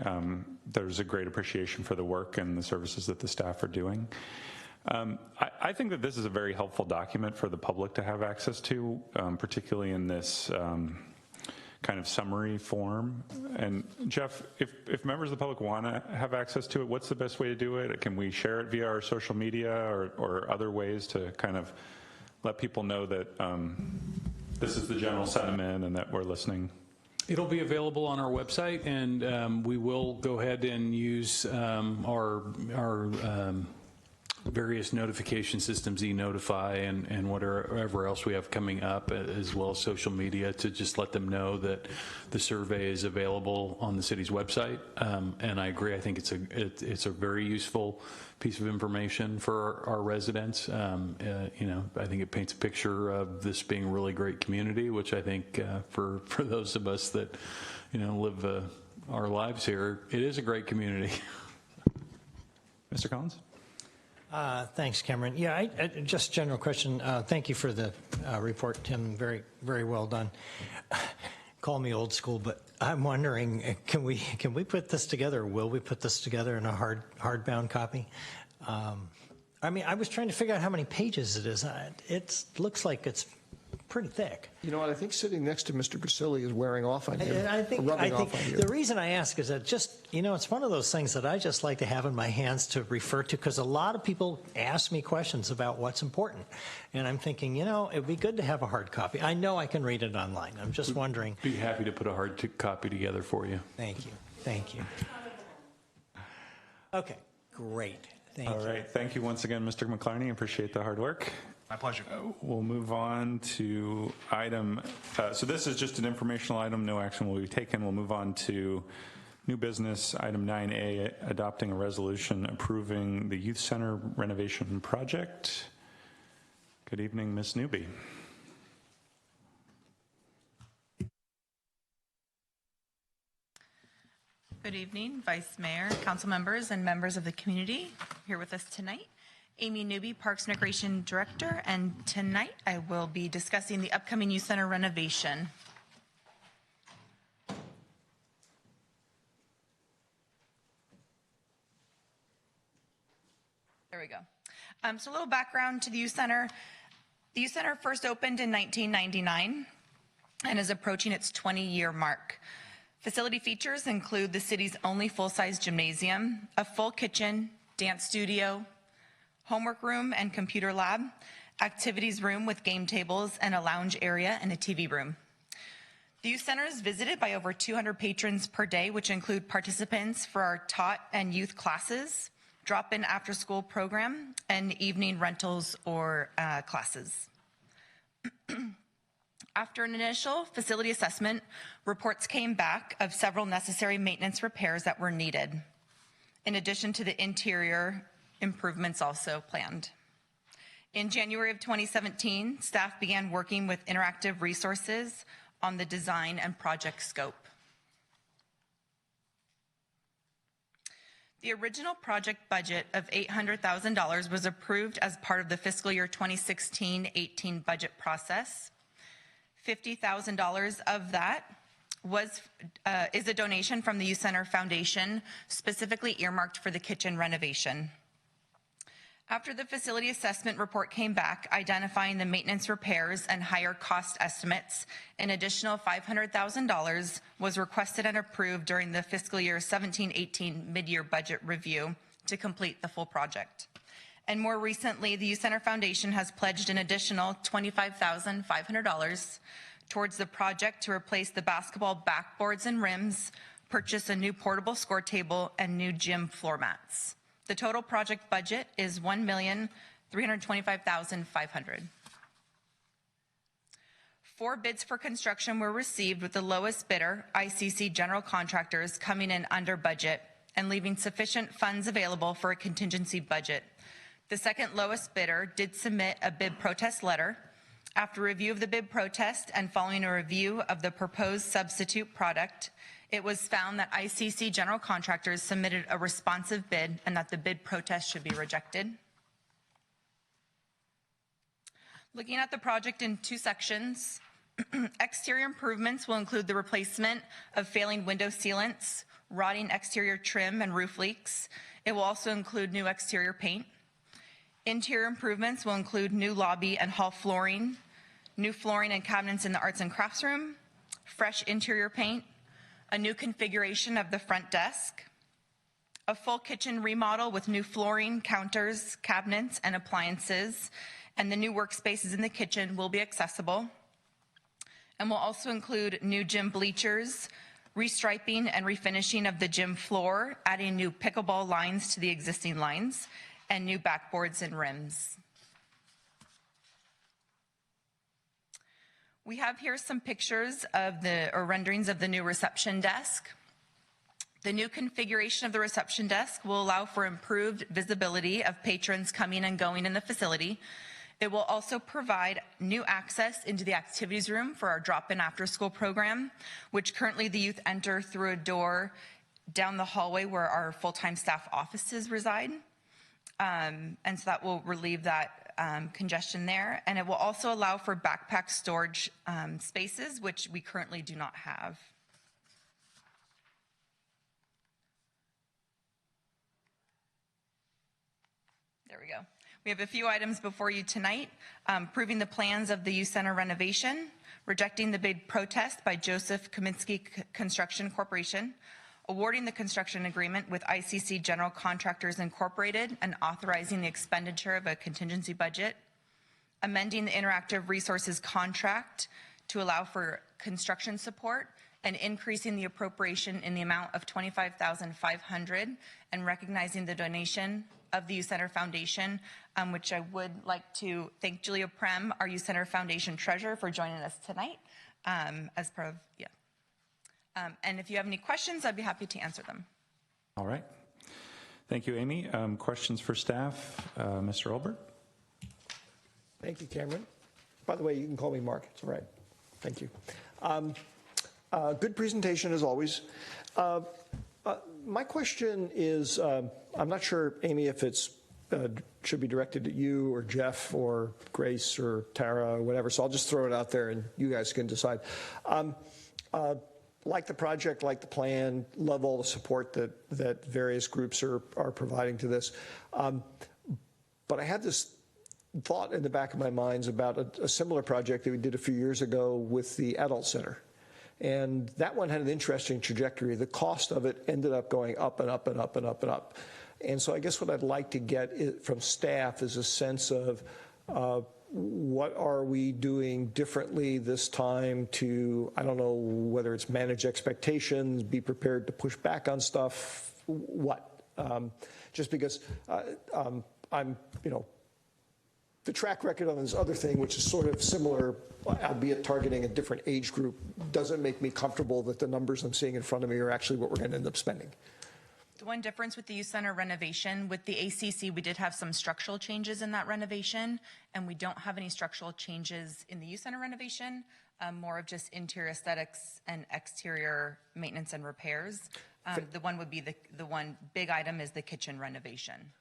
there's a great appreciation for the work and the services that the staff are doing. I think that this is a very helpful document for the public to have access to, particularly in this kind of summary form. And Jeff, if members of the public want to have access to it, what's the best way to do it? Can we share it via our social media or other ways to kind of let people know that this is the general sentiment and that we're listening? It'll be available on our website, and we will go ahead and use our various notification systems, e-notify and whatever else we have coming up, as well as social media, to just let them know that the survey is available on the city's website. And I agree. I think it's a very useful piece of information for our residents. I think it paints a picture of this being a really great community, which I think for those of us that live our lives here, it is a great community. Mr. Collins? Thanks, Cameron. Yeah, just general question. Thank you for the report, Tim. Very, very well done. Call me old school, but I'm wondering, can we put this together? Will we put this together in a hardbound copy? I mean, I was trying to figure out how many pages it is. It looks like it's pretty thick. You know what? I think sitting next to Mr. Grisilli is wearing off on you. I think the reason I ask is that it's one of those things that I just like to have in my hands to refer to, because a lot of people ask me questions about what's important. And I'm thinking, it'd be good to have a hard copy. I know I can read it online. I'm just wondering. Be happy to put a hard copy together for you. Thank you. Thank you. Okay, great. Thank you. All right. Thank you once again, Mr. McClarney. Appreciate the hard work. My pleasure. We'll move on to item, so this is just an informational item, no action will be taken. We'll move on to new business, item 9A, adopting a resolution approving the youth center renovation project. Good evening, Ms. Newby. Good evening, Vice Mayor, council members, and members of the community here with us tonight. Amy Newby, Parks and Recreation Director, and tonight I will be discussing the upcoming youth center renovation. There we go. So a little background to the youth center. The youth center first opened in 1999 and is approaching its 20-year mark. Facility features include the city's only full-size gymnasium, a full kitchen, dance studio, homework room and computer lab, activities room with game tables and a lounge area and a TV room. The youth center is visited by over 200 patrons per day, which include participants for our taught and youth classes, drop-in after-school program, and evening rentals or classes. After an initial facility assessment, reports came back of several necessary maintenance repairs that were needed, in addition to the interior improvements also planned. In January of 2017, staff began working with Interactive Resources on the design and project scope. The original project budget of $800,000 was approved as part of the fiscal year 2016-18 budget process. $50,000 of that is a donation from the Youth Center Foundation, specifically earmarked for the kitchen renovation. After the facility assessment report came back, identifying the maintenance repairs and higher cost estimates, an additional $500,000 was requested and approved during the fiscal year 17-18 mid-year budget review to complete the full project. And more recently, the Youth Center Foundation has pledged an additional $25,500 towards the project to replace the basketball backboards and rims, purchase a new portable score table, and new gym floor mats. The total project budget is $1,325,500. 4 bids for construction were received, with the lowest bidder, ICC General Contractors, coming in under budget and leaving sufficient funds available for a contingency budget. The second lowest bidder did submit a bid protest letter. After review of the bid protest and following a review of the proposed substitute product, it was found that ICC General Contractors submitted a responsive bid and that the bid protest should be rejected. Looking at the project in 2 sections, exterior improvements will include the replacement of failing window sealants, rotting exterior trim, and roof leaks. It will also include new exterior paint. Interior improvements will include new lobby and hall flooring, new flooring and cabinets in the arts and crafts room, fresh interior paint, a new configuration of the front desk, a full kitchen remodel with new flooring, counters, cabinets, and appliances, and the new workspaces in the kitchen will be accessible, and will also include new gym bleachers, restriping and refinishing of the gym floor, adding new pickleball lines to the existing lines, and new backboards and rims. We have here some pictures of or renderings of the new reception desk. The new configuration of the reception desk will allow for improved visibility of patrons coming and going in the facility. It will also provide new access into the activities room for our drop-in after-school program, which currently the youth enter through a door down the hallway where our full-time staff offices reside. And so that will relieve that congestion there. And it will also allow for backpack storage spaces, which we currently do not have. There we go. We have a few items before you tonight: approving the plans of the Youth Center renovation, rejecting the bid protest by Joseph Kaminsky Construction Corporation, awarding the construction agreement with ICC General Contractors Incorporated and authorizing the expenditure of a contingency budget, amending the Interactive Resources contract to allow for construction support, and increasing the appropriation in the amount of $25,500 and recognizing the donation of the Youth Center Foundation, which I would like to thank Julia Prem, our Youth Center Foundation treasurer, for joining us tonight as part of, and if you have any questions, I'd be happy to answer them. All right. Thank you, Amy. Questions for staff? Mr. Olbert? Thank you, Cameron. By the way, you can call me Mark. It's all right. Thank you. Good presentation, as always. My question is, I'm not sure, Amy, if it's should be directed at you or Jeff or Grace or Tara or whatever, so I'll just throw it out there and you guys can decide. Like the project, like the plan, love all the support that various groups are providing to this. But I had this thought in the back of my mind about a similar project that we did a few years ago with the Adult Center. And that one had an interesting trajectory. The cost of it ended up going up and up and up and up and up. And so I guess what I'd like to get from staff is a sense of what are we doing differently this time to, I don't know whether it's manage expectations, be prepared to push back on stuff, what? Just because I'm, the track record on this other thing, which is sort of similar, albeit targeting a different age group, doesn't make me comfortable that the numbers I'm seeing in front of me are actually what we're going to end up spending. The one difference with the Youth Center renovation, with the ACC, we did have some structural changes in that renovation, and we don't have any structural changes in the Youth Center renovation, more of just interior aesthetics and exterior maintenance and repairs. The one would be the one big item is the kitchen renovation.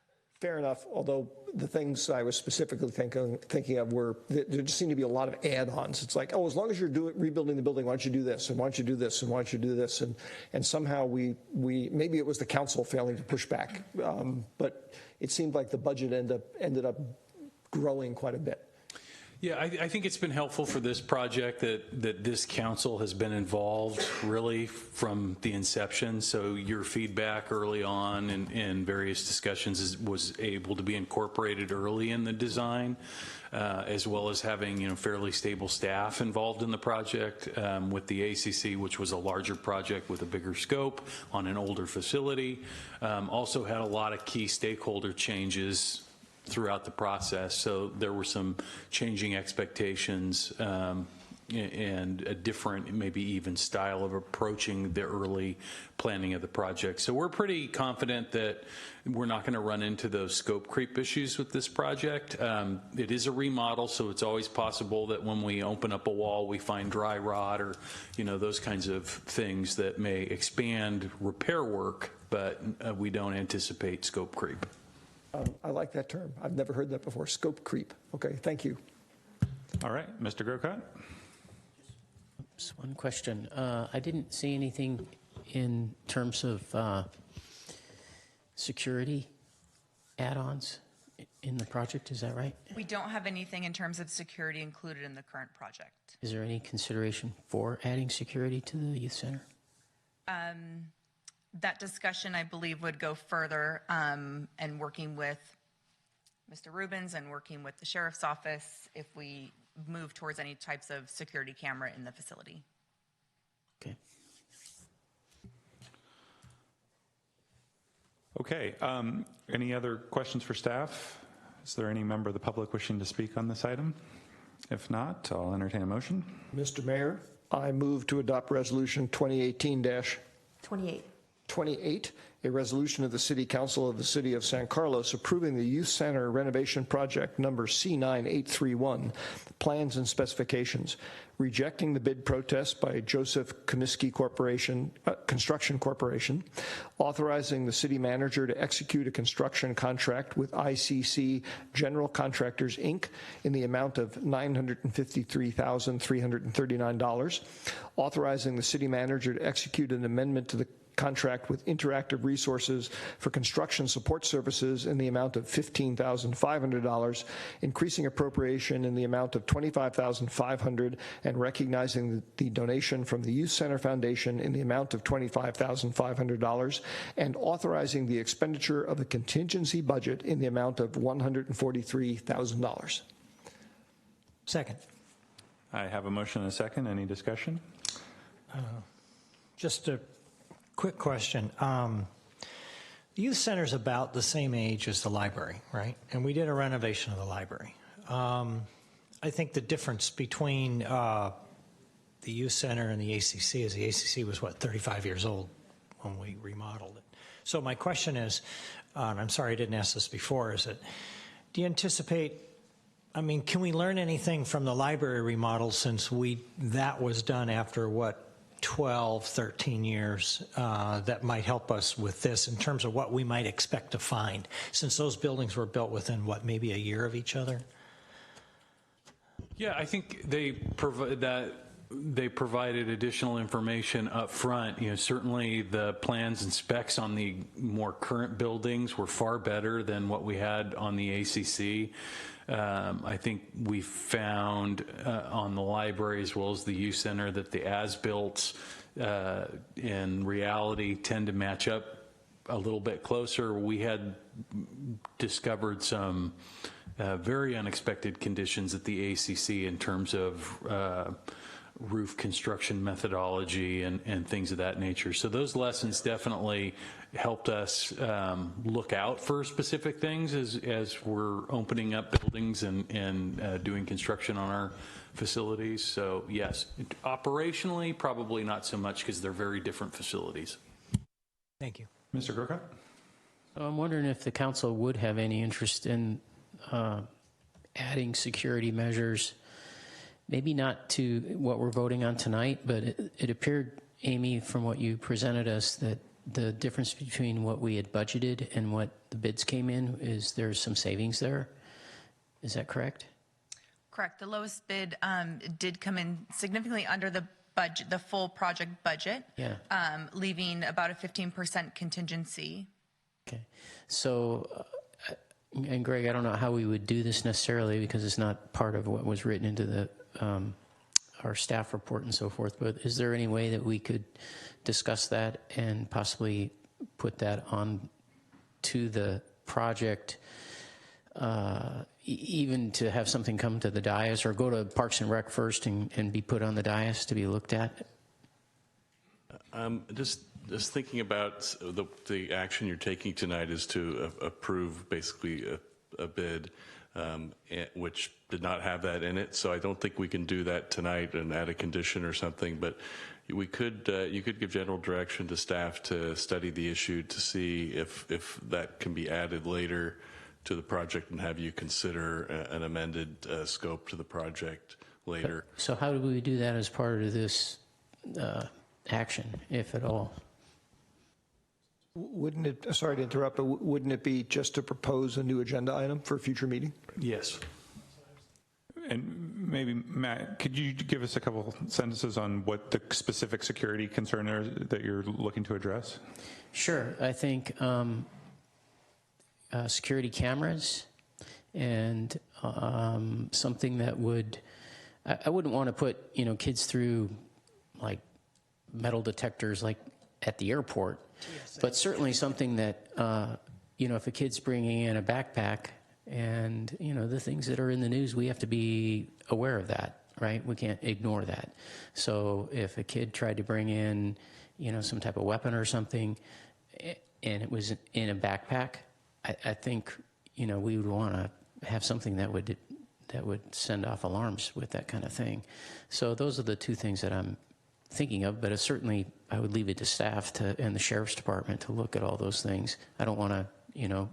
Fair enough, although the things I was specifically thinking of were, there just seemed to be a lot of add-ons. It's like, oh, as long as you're rebuilding the building, why don't you do this, and why don't you do this, and why don't you do this, and somehow we maybe it was the council failing to push back, but it seemed like the budget ended up growing quite a bit. Yeah, I think it's been helpful for this project that this council has been involved really from the inception. So your feedback early on and various discussions was able to be incorporated early in the design, as well as having fairly stable staff involved in the project with the ACC, which was a larger project with a bigger scope on an older facility. Also had a lot of key stakeholder changes throughout the process. So there were some changing expectations and a different, maybe even style of approaching the early planning of the project. So we're pretty confident that we're not going to run into those scope creep issues with this project. It is a remodel, so it's always possible that when we open up a wall, we find dry rot or, those kinds of things that may expand repair work, but we don't anticipate scope creep. I like that term. I've never heard that before. Scope creep. Okay, thank you. All right, Mr. Grocott. Just one question. I didn't see anything in terms of security add-ons in the project. Is that right? We don't have anything in terms of security included in the current project. Is there any consideration for adding security to the youth center? That discussion, I believe, would go further and working with Mr. Rubens and working with the sheriff's office if we move towards any types of security camera in the facility. Okay. Okay. Any other questions for staff? Is there any member of the public wishing to speak on this item? If not, I'll entertain a motion. Mr. Mayor, I move to adopt Resolution 2018-28, a resolution of the City Council of the City of San Carlos approving the Youth Center renovation project number C9831, plans and specifications, rejecting the bid protest by Joseph Comiskey Construction Corporation, authorizing the city manager to execute a construction contract with ICC General Contractors, Inc. in the amount of $953,339, authorizing the city manager to execute an amendment to the contract with Interactive Resources for construction support services in the amount of $15,500, increasing appropriation in the amount of $25,500, and recognizing the donation from the Youth Center Foundation in the amount of $25,500, and authorizing the expenditure of the contingency budget in the amount of $143,000. Second. I have a motion and a second. Any discussion? Just a quick question. The youth center is about the same age as the library, right? And we did a renovation of the library. I think the difference between the youth center and the ACC is the ACC was, 35 years old when we remodeled it. So my question is, and I'm sorry I didn't ask this before, is that do you anticipate, can we learn anything from the library remodel since that was done after 12, 13 years that might help us with this in terms of what we might expect to find, since those buildings were built within, maybe a year of each other? Yeah, I think they provided additional information up front. Certainly the plans and specs on the more current buildings were far better than what we had on the ACC. I think we found on the library as well as the youth center that the as-built in reality tend to match up a little bit closer. We had discovered some very unexpected conditions at the ACC in terms of roof construction methodology and things of that nature. So those lessons definitely helped us look out for specific things as we're opening up buildings and doing construction on our facilities. So yes, operationally, probably not so much because they're very different facilities. Thank you. Mr. Grocott? So I'm wondering if the council would have any interest in adding security measures, maybe not to what we're voting on tonight, but it appeared, Amy, from what you presented us, that the difference between what we had budgeted and what the bids came in, is there's some savings there? Is that correct? Correct. The lowest bid did come in significantly under the budget, the full project budget, Yeah. leaving about a 15% contingency. Okay. So, and Greg, I don't know how we would do this necessarily because it's not part of what was written into the our staff report and so forth, but is there any way that we could discuss that and possibly put that on to the project, even to have something come to the dais, or go to Parks and Rec first and be put on the dais to be looked at? Just thinking about the action you're taking tonight is to approve basically a bid, which did not have that in it. So I don't think we can do that tonight and add a condition or something. But we could, you could give general direction to staff to study the issue to see if that can be added later to the project and have you consider an amended scope to the project later. So how do we do that as part of this action, if at all? Wouldn't it, sorry to interrupt, but wouldn't it be just to propose a new agenda item for a future meeting? Yes. And maybe, Matt, could you give us a couple sentences on what the specific security concern are that you're looking to address? Sure. I think security cameras and something that would, I wouldn't want to put, kids through like metal detectors like at the airport, but certainly something that, if a kid's bringing in a backpack and, the things that are in the news, we have to be aware of that, right? We can't ignore that. So if a kid tried to bring in, some type of weapon or something, and it was in a backpack, I think, we would want to have something that would send off alarms with that kind of thing. So those are the two things that I'm thinking of, but certainly I would leave it to staff and the sheriff's department to look at all those things. I don't want to,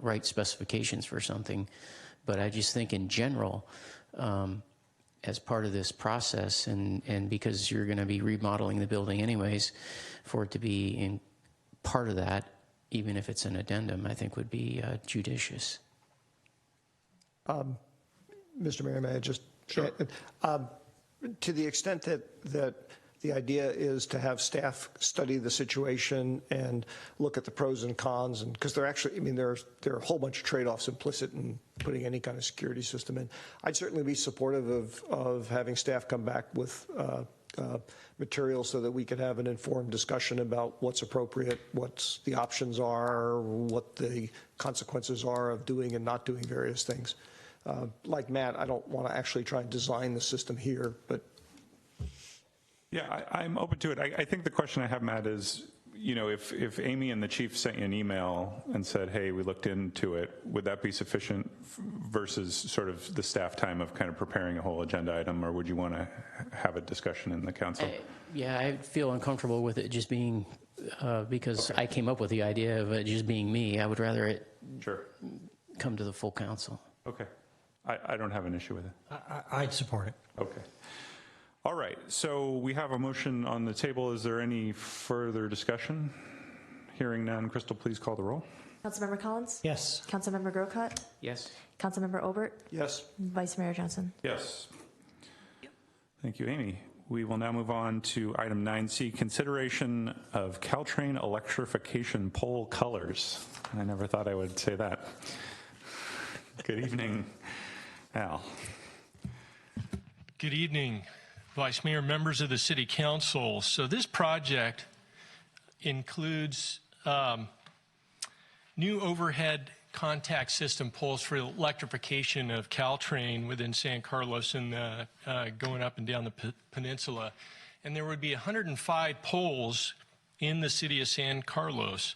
write specifications for something, but I just think in general, as part of this process, and because you're going to be remodeling the building anyways, for it to be in part of that, even if it's an addendum, I think would be judicious. Mr. Mayor, may I just to the extent that the idea is to have staff study the situation and look at the pros and cons, and because there are a whole bunch of trade-offs implicit in putting any kind of security system in. I'd certainly be supportive of having staff come back with material so that we could have an informed discussion about what's appropriate, what the options are, what the consequences are of doing and not doing various things. Like Matt, I don't want to actually try and design the system here, but yeah, I'm open to it. I think the question I have, Matt, is, if Amy and the chief sent you an email and said, hey, we looked into it, would that be sufficient versus sort of the staff time of kind of preparing a whole agenda item, or would you want to have a discussion in the council? Yeah, I feel uncomfortable with it just being, because I came up with the idea of it just being me. I would rather it come to the full council. Okay. I don't have an issue with it. I'd support it. Okay. All right, so we have a motion on the table. Is there any further discussion? Hearing none, Crystal, please call the roll. Councilmember Collins? Yes. Councilmember Grocott? Yes. Councilmember Obert? Yes. Vice Mayor Johnson? Yes. Thank you, Amy. We will now move on to item 9C, consideration of Caltrain electrification pole colors. I never thought I would say that. Good evening, Al. Good evening, Vice Mayor, members of the City Council. So this project includes new overhead contact system poles for electrification of Caltrain within San Carlos and going up and down the peninsula. And there would be 105 poles in the city of San Carlos.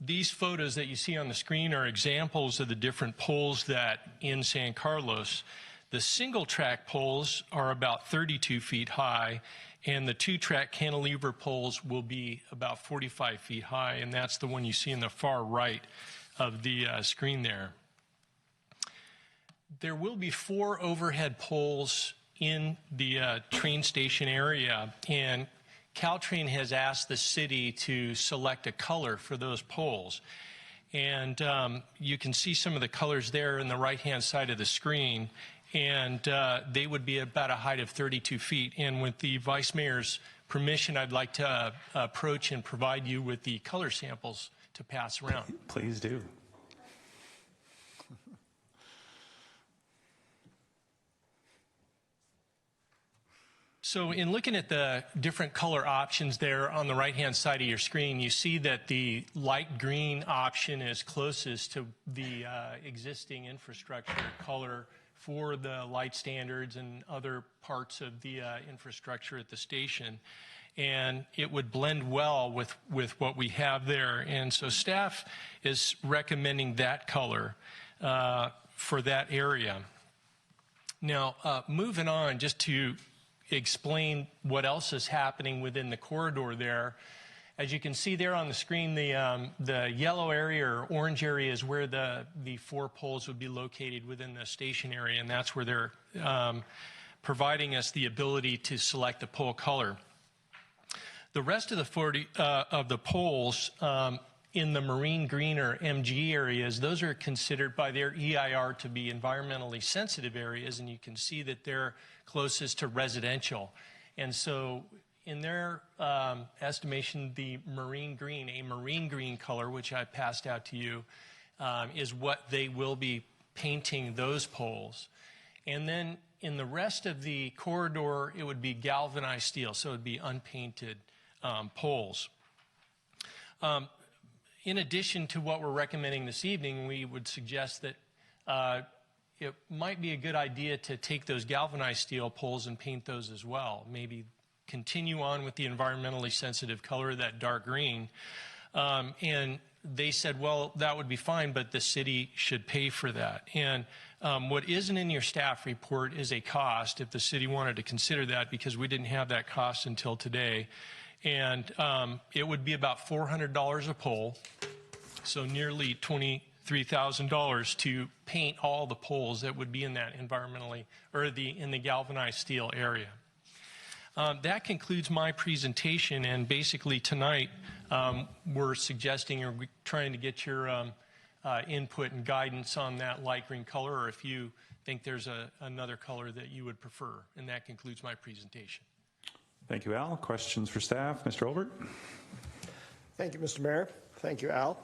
These photos that you see on the screen are examples of the different poles that in San Carlos. The single-track poles are about 32 feet high, and the two-track cantilever poles will be about 45 feet high, and that's the one you see in the far right of the screen there. There will be 4 overhead poles in the train station area, and Caltrain has asked the city to select a color for those poles. And you can see some of the colors there in the right-hand side of the screen. And they would be about a height of 32 feet. And with the Vice Mayor's permission, I'd like to approach and provide you with the color samples to pass around. Please do. So in looking at the different color options there on the right-hand side of your screen, you see that the light green option is closest to the existing infrastructure color for the light standards and other parts of the infrastructure at the station. And it would blend well with what we have there. And so staff is recommending that color for that area. Now, moving on, just to explain what else is happening within the corridor there. As you can see there on the screen, the yellow area or orange area is where the 4 poles would be located within the station area, and that's where they're providing us the ability to select the pole color. The rest of the poles in the marine green or MG areas, those are considered by their EIR to be environmentally sensitive areas, and you can see that they're closest to residential. And so in their estimation, a marine green color, which I passed out to you, is what they will be painting those poles. And then in the rest of the corridor, it would be galvanized steel, so it would be unpainted poles. In addition to what we're recommending this evening, we would suggest that it might be a good idea to take those galvanized steel poles and paint those as well. Maybe continue on with the environmentally sensitive color, that dark green. And they said, well, that would be fine, but the city should pay for that. And what isn't in your staff report is a cost, if the city wanted to consider that, because we didn't have that cost until today. And it would be about $400 a pole, so nearly $23,000 to paint all the poles that would be in that environmentally, or in the galvanized steel area. That concludes my presentation, and basically tonight we're suggesting or trying to get your input and guidance on that light green color, or if you think there's another color that you would prefer. And that concludes my presentation. Thank you, Al. Questions for staff? Mr. Olbert? Thank you, Mr. Mayor. Thank you, Al.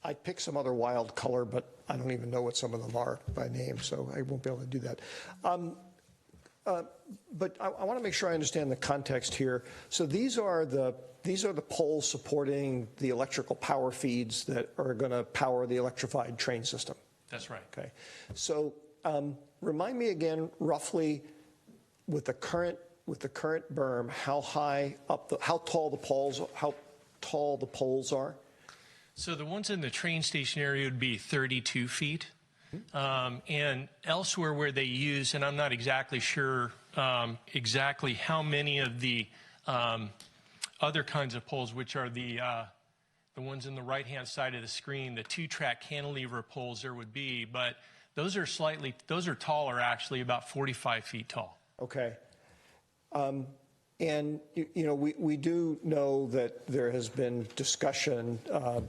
I picked some other wild color, but I don't even know what some of them are by name, so I won't be able to do that. But I want to make sure I understand the context here. So these are the poles supporting the electrical power feeds that are going to power the electrified train system. That's right. Okay. So remind me again, roughly, with the current berm, how tall the poles are? So the ones in the train station area would be 32 feet. And elsewhere where they use, and I'm not exactly sure exactly how many of the other kinds of poles, which are the ones in the right-hand side of the screen, the 2-track cantilever poles there would be, but those are taller actually, about 45 feet tall. Okay. And, you know, we do know that there has been discussion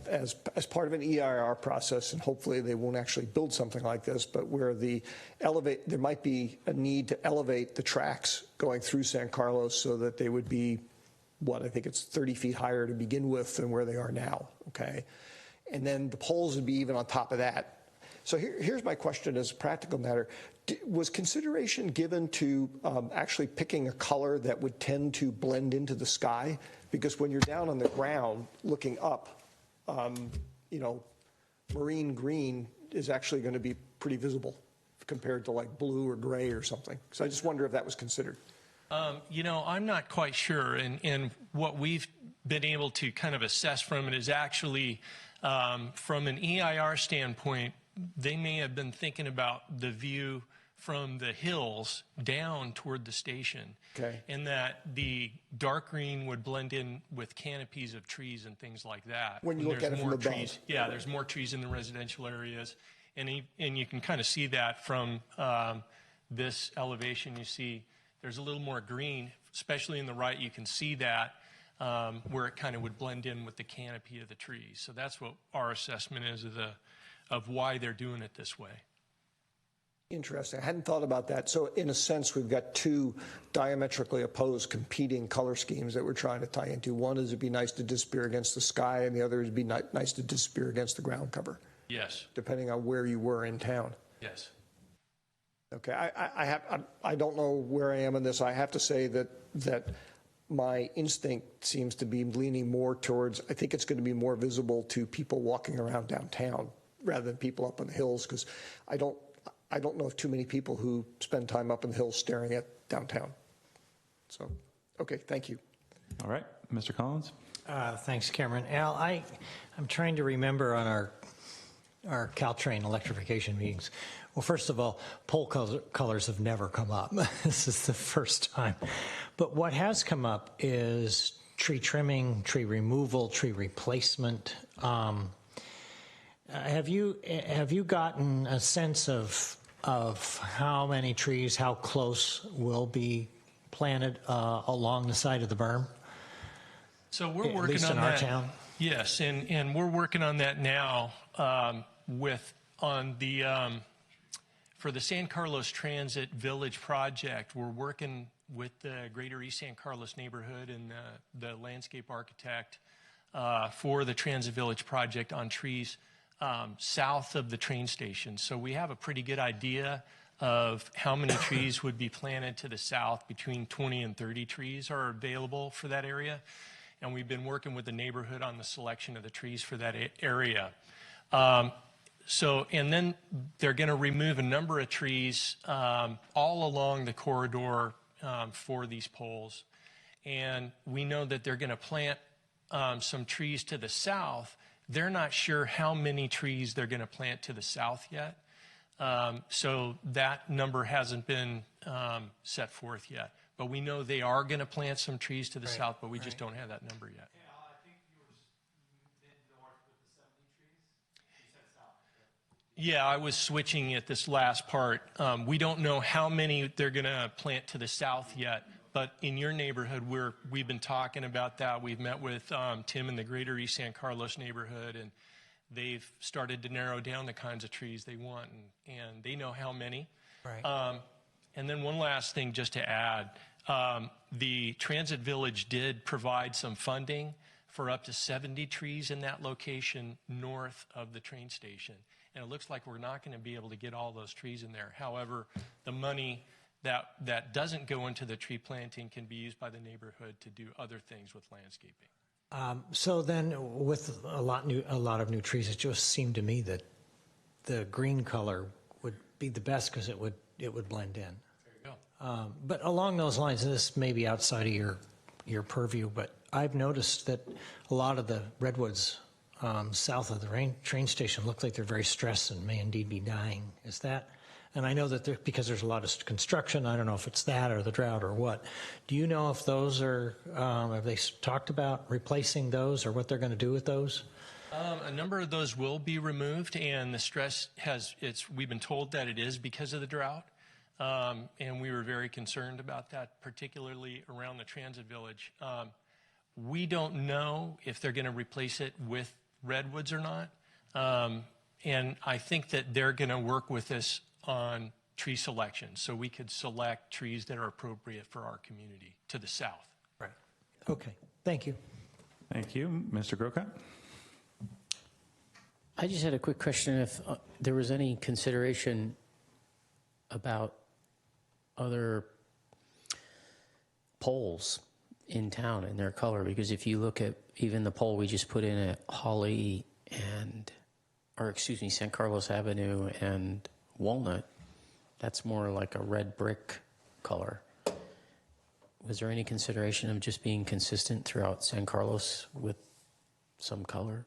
as part of an EIR process, and hopefully they won't actually build something like this, but where there might be a need to elevate the tracks going through San Carlos so that they would be, I think it's 30 feet higher to begin with than where they are now, okay? And then the poles would be even on top of that. So here's my question as a practical matter. Was consideration given to actually picking a color that would tend to blend into the sky? Because when you're down on the ground looking up, you know, marine green is actually going to be pretty visible compared to like blue or gray or something. So I just wonder if that was considered. You know, I'm not quite sure. And what we've been able to kind of assess from it is actually from an EIR standpoint, they may have been thinking about the view from the hills down toward the station. Okay. And that the dark green would blend in with canopies of trees and things like that. When you look at it from above. Yeah, there's more trees in the residential areas. And you can kind of see that from this elevation. You see there's a little more green, especially in the right. You can see that where it kind of would blend in with the canopy of the trees. So that's what our assessment is of why they're doing it this way. Interesting. I hadn't thought about that. So in a sense, we've got two diametrically opposed competing color schemes that we're trying to tie into. One is it'd be nice to disappear against the sky, and the other is it'd be nice to disappear against the ground cover. Yes. Depending on where you were in town. Yes. Okay. I don't know where I am in this. I have to say that my instinct seems to be leaning more towards, I think it's going to be more visible to people walking around downtown rather than people up on the hills, because I don't know of too many people who spend time up in the hills staring at downtown. So, okay, thank you. All right, Mr. Collins. Thanks, Cameron. Al, I'm trying to remember on our Caltrain electrification meetings. Well, first of all, pole colors have never come up. This is the first time. But what has come up is tree trimming, tree removal, tree replacement. Have you gotten a sense of how many trees, how close will be planted along the side of the berm? So we're working on that. At least in our town? Yes, and we're working on that now for the San Carlos Transit Village project. We're working with the Greater East San Carlos neighborhood and the landscape architect for the Transit Village project on trees south of the train station. So we have a pretty good idea of how many trees would be planted to the south. Between 20 and 30 trees are available for that area. And we've been working with the neighborhood on the selection of the trees for that area. And then they're going to remove a number of trees all along the corridor for these poles. And we know that they're going to plant some trees to the south. They're not sure how many trees they're going to plant to the south yet. So that number hasn't been set forth yet. But we know they are going to plant some trees to the south, but we just don't have that number yet. Yeah, I was switching at this last part. We don't know how many they're going to plant to the south yet, but in your neighborhood, we've been talking about that. We've met with Tim in the Greater East San Carlos neighborhood, and they've started to narrow down the kinds of trees they want, and they know how many. Right. And then one last thing just to add, the Transit Village did provide some funding for up to 70 trees in that location north of the train station. And it looks like we're not going to be able to get all those trees in there. However, the money that doesn't go into the tree planting can be used by the neighborhood to do other things with landscaping. So then with a lot of new trees, it just seemed to me that the green color would be the best because it would blend in. There you go. But along those lines, and this may be outside of your purview, but I've noticed that a lot of the redwoods south of the train station look like they're very stressed and may indeed be dying. Is that? And I know that because there's a lot of construction, I don't know if it's that or the drought or what. Do you know if those are, have they talked about replacing those or what they're going to do with those? A number of those will be removed, and the stress we've been told that it is because of the drought. And we were very concerned about that, particularly around the Transit Village. We don't know if they're going to replace it with redwoods or not. And I think that they're going to work with us on tree selection, so we could select trees that are appropriate for our community to the south. Right. Okay. Thank you. Thank you. Mr. Grocott? I just had a quick question if there was any consideration about other poles in town and their color, because if you look at even the pole we just put in at San Carlos Avenue and Walnut, that's more like a red brick color. Was there any consideration of just being consistent throughout San Carlos with some color?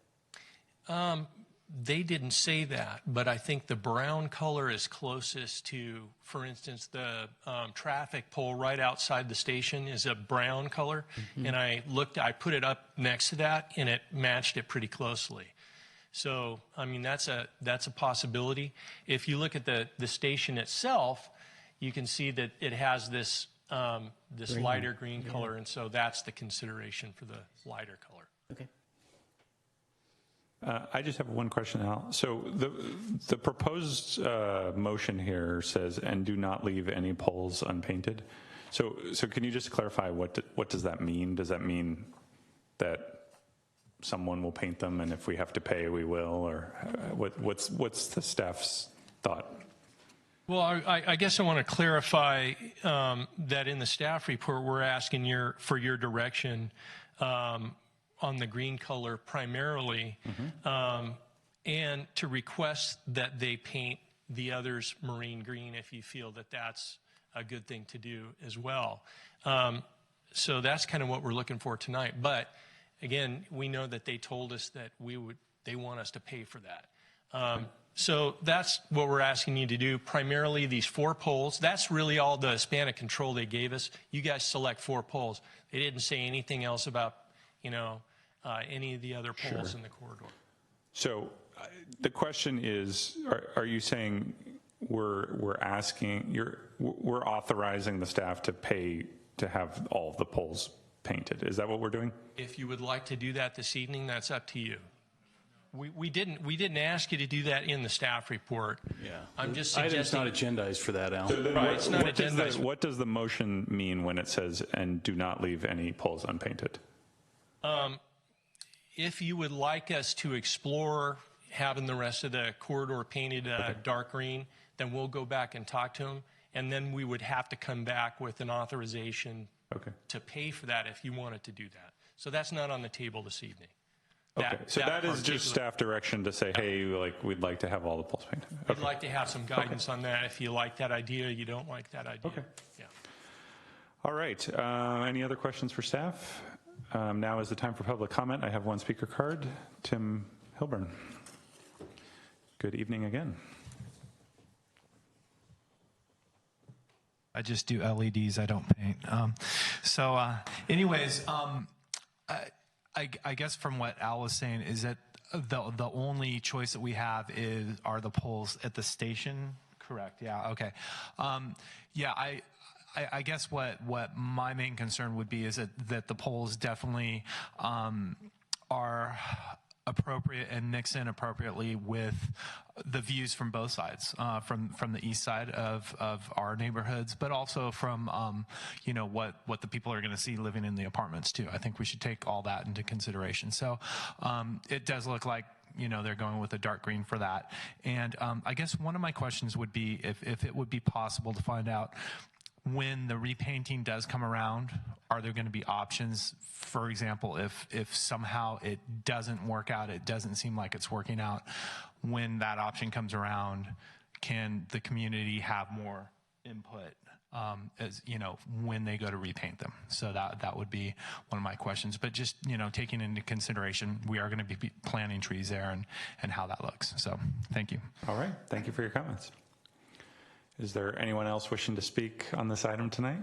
They didn't say that, but I think the brown color is closest to, for instance, the traffic pole right outside the station is a brown color. Mm-hmm. And I put it up next to that, and it matched it pretty closely. So, I mean, that's a possibility. If you look at the station itself, you can see that it has this this Green. lighter green Yeah. color, and so that's the consideration for the lighter color. Okay. I just have one question, Al. So the proposed motion here says, "and do not leave any poles unpainted." So can you just clarify what does that mean? Does that mean that someone will paint them, and if we have to pay, we will, or what's the staff's thought? Well, I guess I want to clarify that in the staff report, we're asking for your direction on the green color primarily, and to request that they paint the others marine green if you feel that that's a good thing to do as well. So that's kind of what we're looking for tonight. But again, we know that they told us that they want us to pay for that. So that's what we're asking you to do. Primarily these 4 poles. That's really all the span of control they gave us. You guys select 4 poles. They didn't say anything else about, any of the other poles in the corridor. So the question is, are you saying we're authorizing the staff to pay to have all of the poles painted? Is that what we're doing? If you would like to do that this evening, that's up to you. We didn't ask you to do that in the staff report. Yeah. I'm just Item's suggesting. not agendized for that, Al. Right, it's not agendized. What does the motion mean when it says, "and do not leave any poles unpainted"? If you would like us to explore having the rest of the corridor painted dark green, then we'll go back and talk to them, and then we would have to come back with an authorization to pay for that if you wanted to do that. So that's not on the table this evening. Okay, so that is just staff direction to say, hey, we'd like to have all the poles painted. We'd like to have some guidance on that. If you like that idea, you don't like that idea. Okay. Yeah. All right. Any other questions for staff? Now is the time for public comment. I have one speaker card. Tim Hilburn. Good evening again. I just do LEDs. I don't paint. Anyways, I guess from what Al was saying is that the only choice that we have are the poles at the station. Correct. Yeah. Okay. I guess what my main concern would be is that the poles definitely are appropriate and mix in appropriately with the views from both sides, from the east side of our neighborhoods, but also from what the people are going to see living in the apartments too. I think we should take all that into consideration. So it does look like they're going with a dark green for that. And I guess one of my questions would be if it would be possible to find out when the repainting does come around, are there going to be options? For example, if somehow it doesn't work out, it doesn't seem like it's working out, when that option comes around, can the community have more input when they go to repaint them? So that would be one of my questions. But just, taking into consideration, we are going to be planting trees there and how that looks. So thank you. All right. Thank you for your comments. Is there anyone else wishing to speak on this item tonight?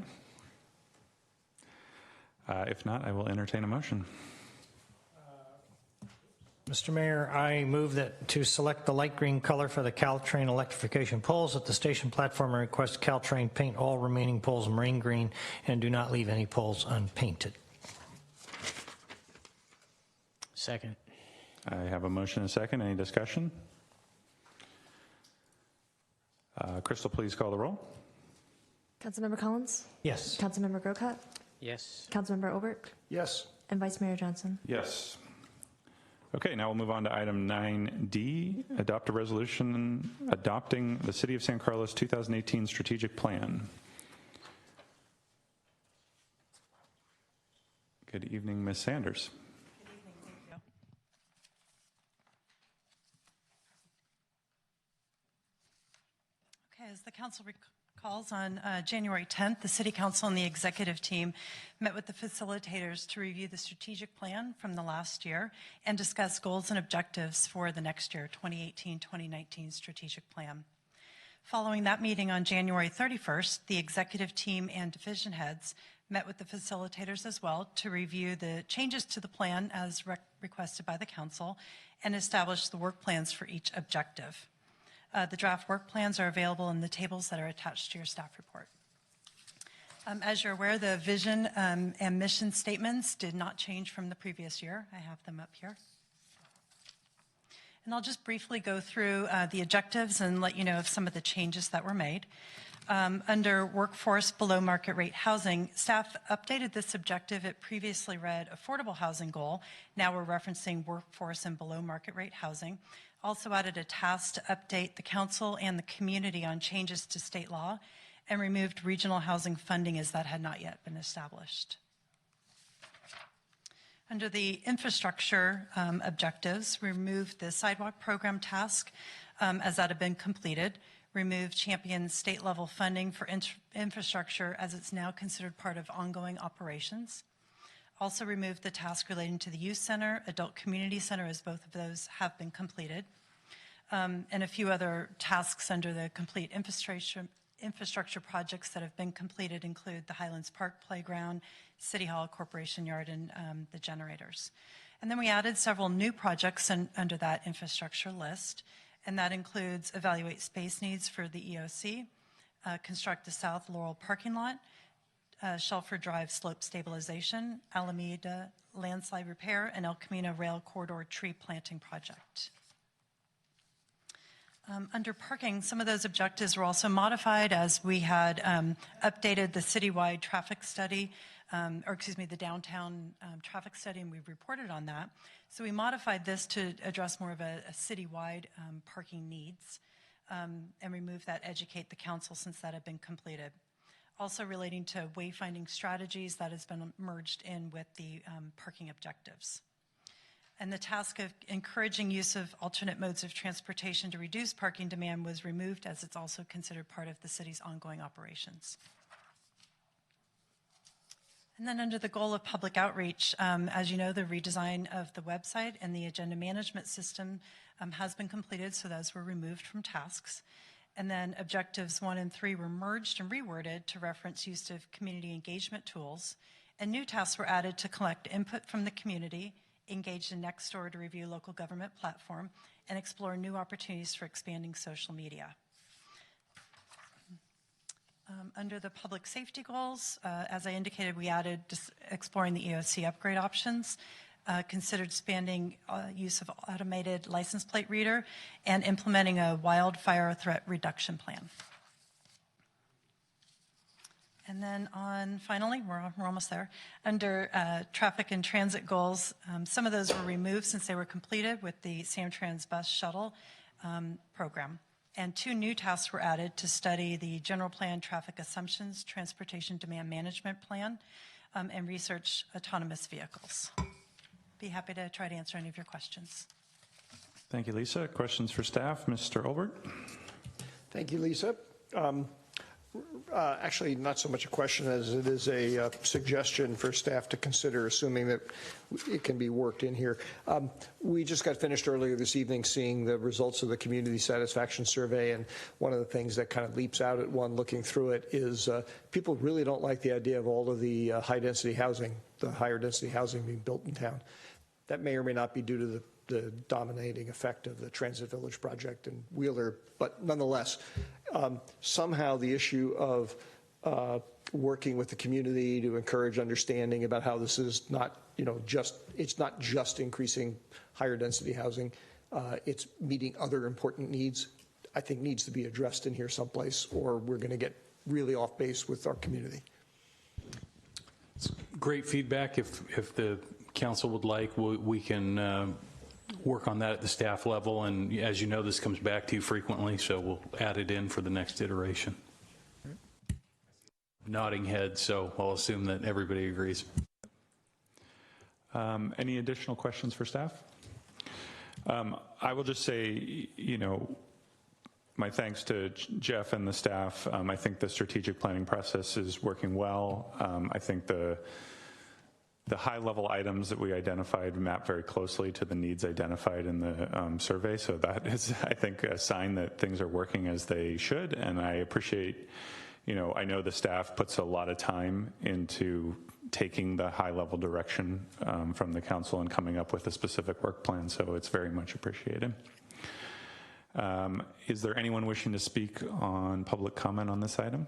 If not, I will entertain a motion. Mr. Mayor, I move that to select the light green color for the Caltrain electrification poles at the station platform and request Caltrain paint all remaining poles marine green and do not leave any poles unpainted. Second. I have a motion and a second. Any discussion? Crystal, please call the roll. Councilmember Collins? Yes. Councilmember Grocott? Yes. Councilmember Obert? Yes. And Vice Mayor Johnson? Yes. Okay, now we'll move on to item 9D, adopt a resolution adopting the City of San Carlos 2018 strategic plan. Good evening, Ms. Sanders. As the council recalls, on January 10th, the City Council and the executive team met with the facilitators to review the strategic plan from the last year and discuss goals and objectives for the next year, 2018-2019 strategic plan. Following that meeting on January 31st, the executive team and division heads met with the facilitators as well to review the changes to the plan as requested by the council and establish the work plans for each objective. The draft work plans are available in the tables that are attached to your staff report. As you're aware, the vision and mission statements did not change from the previous year. I have them up here. And I'll just briefly go through the objectives and let you know of some of the changes that were made. Under workforce below market rate housing, staff updated this objective. It previously read affordable housing goal. Now we're referencing workforce and below market rate housing. Also added a task to update the council and the community on changes to state law, and removed regional housing funding as that had not yet been established. Under the infrastructure objectives, we removed the sidewalk program task as that had been completed, removed champion state level funding for infrastructure as it's now considered part of ongoing operations. Also removed the task relating to the youth center, adult community center, as both of those have been completed. And a few other tasks under the complete infrastructure projects that have been completed include the Highlands Park Playground, City Hall, Corporation Yard, and the generators. And then we added several new projects under that infrastructure list, and that includes evaluate space needs for the EOC, construct the South Laurel parking lot, Shelford Drive slope stabilization, Alameda landslide repair, and El Camino rail corridor tree planting project. Under parking, some of those objectives were also modified as we had updated the citywide traffic study, the downtown traffic study, and we reported on that. So we modified this to address more of a citywide parking needs and remove that educate the council since that had been completed. Also relating to wayfinding strategies, that has been merged in with the parking objectives. And the task of encouraging use of alternate modes of transportation to reduce parking demand was removed, as it's also considered part of the city's ongoing operations. And then under the goal of public outreach, as you know, the redesign of the website and the agenda management system has been completed, so those were removed from tasks. And then objectives 1 and 3 were merged and reworded to reference use of community engagement tools. And new tasks were added to collect input from the community, engage in Nextdoor to review local government platform, and explore new opportunities for expanding social media. Under the public safety goals, as I indicated, we added exploring the EOC upgrade options, considered expanding use of automated license plate reader, and implementing a wildfire threat reduction plan. And then finally, we're almost there. Under traffic and transit goals, some of those were removed since they were completed with the Samtrans bus shuttle program. And 2 new tasks were added to study the general plan traffic assumptions, transportation demand management plan, and research autonomous vehicles. Be happy to try to answer any of your questions. Thank you, Lisa. Questions for staff? Mr. Olbert? Thank you, Lisa. Actually, not so much a question as it is a suggestion for staff to consider, assuming that it can be worked in here. We just got finished earlier this evening seeing the results of the community satisfaction survey, and one of the things that kind of leaps out at one looking through it is people really don't like the idea of all of the high-density housing, the higher density housing being built in town. That may or may not be due to the dominating effect of the Transit Village project and Wheeler, but nonetheless, somehow the issue of working with the community to encourage understanding about how this is not, it's not just increasing higher density housing, it's meeting other important needs, I think needs to be addressed in here someplace, or we're going to get really off base with our community. It's great feedback. If the council would like, we can work on that at the staff level, and as you know, this comes back to you frequently, so we'll add it in for the next iteration. Nodding head, so I'll assume that everybody agrees. Any additional questions for staff? I will just say, my thanks to Jeff and the staff. I think the strategic planning process is working well. I think the high-level items that we identified map very closely to the needs identified in the survey. So that is, I think, a sign that things are working as they should. And I appreciate, I know the staff puts a lot of time into taking the high-level direction from the council and coming up with a specific work plan. So it's very much appreciated. Is there anyone wishing to speak on public comment on this item?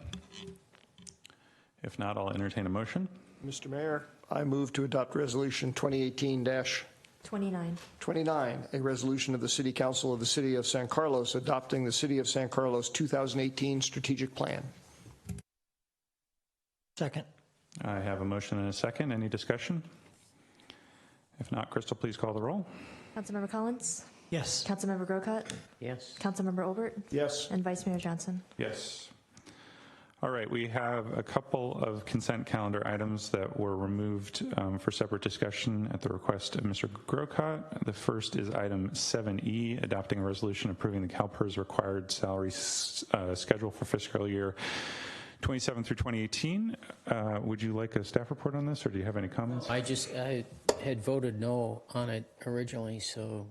If not, I'll entertain a motion. Mr. Mayor, I move to adopt Resolution 2018-29, a resolution of the City Council of the City of San Carlos adopting the City of San Carlos 2018 strategic plan. Second. I have a motion and a second. Any discussion? If not, Crystal, please call the roll. Councilmember Collins? Yes. Councilmember Grocott? Yes. Councilmember Obert? Yes. And Vice Mayor Johnson? Yes. All right, we have a couple of consent calendar items that were removed for separate discussion at the request of Mr. Grocott. The first is item 7E, adopting a resolution approving the CalPERS required salary schedule for fiscal year 27 through 2018. Would you like a staff report on this, or do you have any comments? I had voted no on it originally, so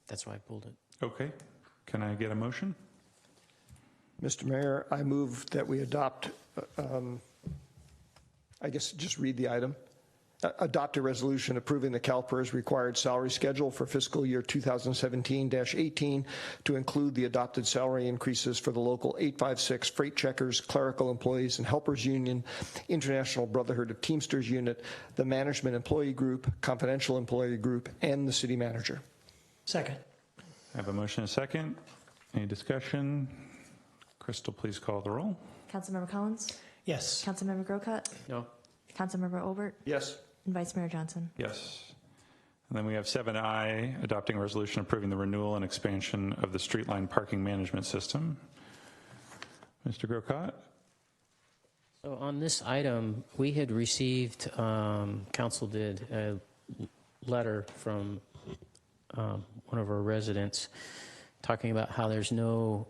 that's why I pulled it. Okay. Can I get a motion? Mr. Mayor, I move that we adopt, I guess just read the item. Adopt a resolution approving the CalPERS required salary schedule for fiscal year 2017-18 to include the adopted salary increases for the local 856 freight checkers, clerical employees and helpers union, International Brotherhood of Teamsters unit, the management employee group, confidential employee group, and the city manager. Second. I have a motion and a second. Any discussion? Crystal, please call the roll. Councilmember Collins? Yes. Councilmember Grocott? No. Councilmember Obert? Yes. And Vice Mayor Johnson? Yes. And then we have 7I, adopting a resolution approving the renewal and expansion of the street line parking management system. Mr. Grocott? So on this item, we had received, council did, a letter from one of our residents talking about how there's no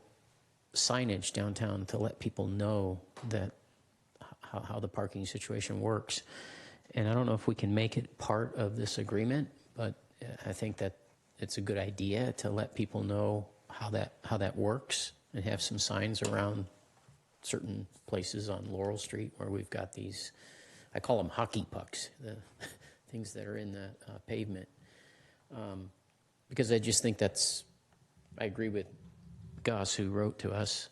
signage downtown to let people know that how the parking situation works. And I don't know if we can make it part of this agreement, but I think that it's a good idea to let people know how that works and have some signs around certain places on Laurel Street where we've got these, I call them hockey pucks, the things that are in the pavement. Because I just think I agree with Goss, who wrote to us.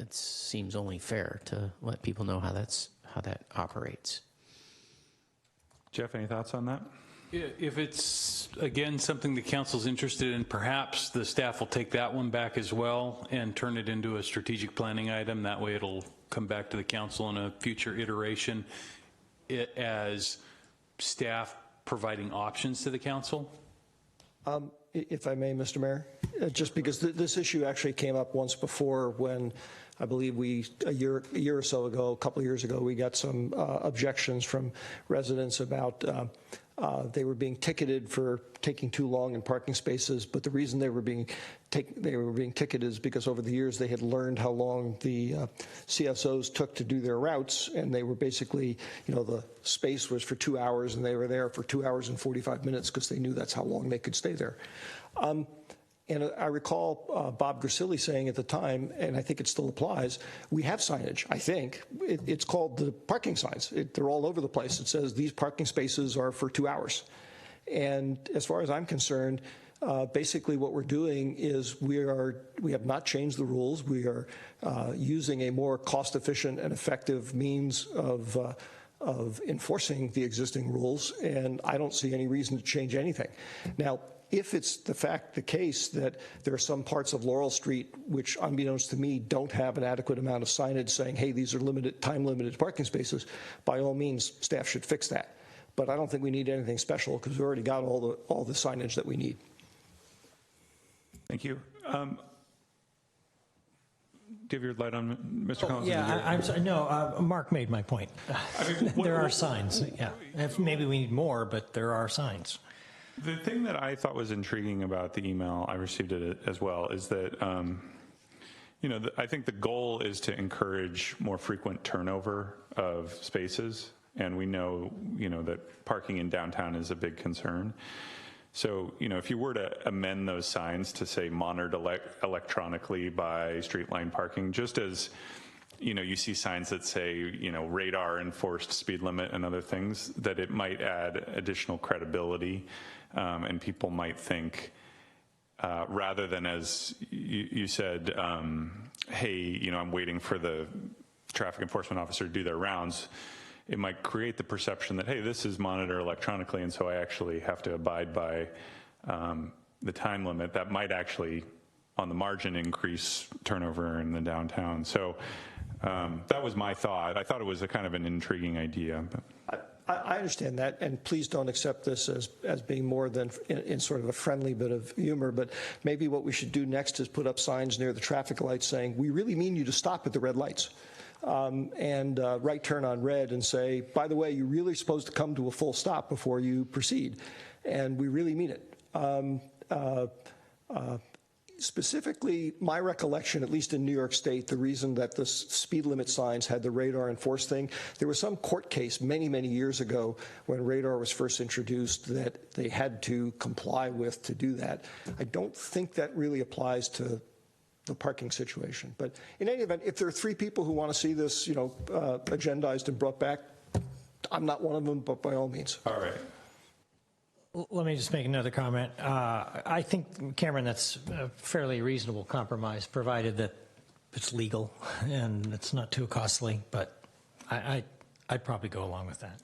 It seems only fair to let people know how that operates. Jeff, any thoughts on that? If it's, again, something the council's interested in, perhaps the staff will take that one back as well and turn it into a strategic planning item. That way it'll come back to the council in a future iteration as staff providing options to the council. If I may, Mr. Mayor, just because this issue actually came up once before when I believe a year or so ago, a couple of years ago, we got some objections from residents about they were being ticketed for taking too long in parking spaces, but the reason they were being ticketed is because over the years they had learned how long the CSOs took to do their routes, and they were basically, the space was for 2 hours, and they were there for 2 hours and 45 minutes because they knew that's how long they could stay there. And I recall Bob Grisilli saying at the time, and I think it still applies, we have signage, I think. It's called the parking signs. They're all over the place. It says these parking spaces are for 2 hours. And as far as I'm concerned, basically what we're doing is we have not changed the rules. We are using a more cost-efficient and effective means of enforcing the existing rules, and I don't see any reason to change anything. Now, if it's the case that there are some parts of Laurel Street which, unbeknownst to me, don't have an adequate amount of signage saying, hey, these are time-limited parking spaces, by all means, staff should fix that. But I don't think we need anything special because we've already got all the signage that we need. Thank you. Give your light on, Mr. Collins. Yeah, I'm sorry. No, Mark made my point. There are signs. Yeah, maybe we need more, but there are signs. The thing that I thought was intriguing about the email, I received it as well, is that, I think the goal is to encourage more frequent turnover of spaces. And we know, that parking in downtown is a big concern. So, if you were to amend those signs to say monitored electronically by street line parking, just as, you see signs that say, radar enforced speed limit and other things, that it might add additional credibility. And people might think, rather than as you said, hey, I'm waiting for the traffic enforcement officer do their rounds, it might create the perception that, hey, this is monitored electronically, and so I actually have to abide by the time limit. That might actually, on the margin, increase turnover in the downtown. So that was my thought. I thought it was a kind of an intriguing idea. But I understand that, and please don't accept this as being more than in sort of a friendly bit of humor, but maybe what we should do next is put up signs near the traffic lights saying, we really mean you to stop at the red lights. And right turn on red and say, by the way, you're really supposed to come to a full stop before you proceed. And we really mean it. Specifically, my recollection, at least in New York State, the reason that the speed limit signs had the radar enforced thing, there was some court case many, many years ago when radar was first introduced that they had to comply with to do that. I don't think that really applies to the parking situation. But in any event, if there are 3 people who want to see this, agendized and brought back, I'm not one of them, but by all means. All right. Let me just make another comment. I think, Cameron, that's a fairly reasonable compromise, provided that it's legal and it's not too costly, but I'd probably go along with that.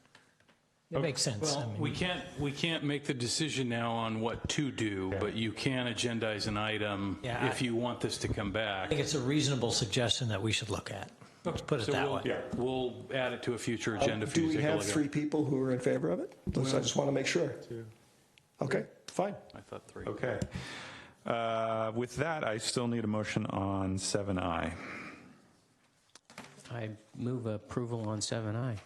It makes sense. Well, we can't make the decision now on what to do, but you can agendize an item if you want this to come back. I think it's a reasonable suggestion that we should look at. Let's put it that way. We'll add it to a future agenda for Do you to we take a have look at. 3 people who are in favor of it? I just want to make sure. 2. Okay, fine. I thought 3. Okay. With that, I still need a motion on 7I. I move approval on 7I.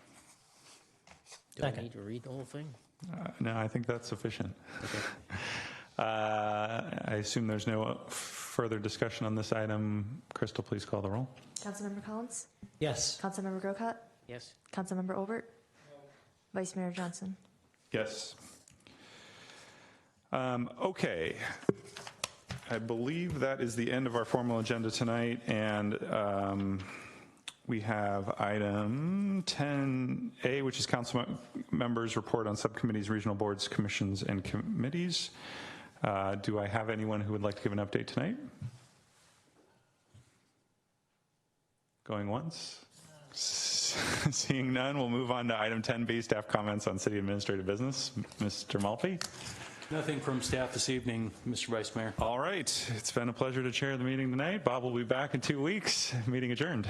Do Second. I need to read the whole thing? No, I think that's sufficient. I assume there's no further discussion on this item. Crystal, please call the roll. Councilmember Collins? Yes. Councilmember Grocott? Yes. Councilmember Obert? Vice Mayor Johnson? Yes. Okay. I believe that is the end of our formal agenda tonight, and we have item 10A, which is council members' report on subcommittees, regional boards, commissions, and committees. Do I have anyone who would like to give an update tonight? Going once? Seeing none, we'll move on to item 10B, staff comments on city administrative business. Mr. Malfi? Nothing from staff this evening, Mr. Vice Mayor. All right. It's been a pleasure to chair the meeting tonight. Bob will be back in 2 weeks. Meeting adjourned.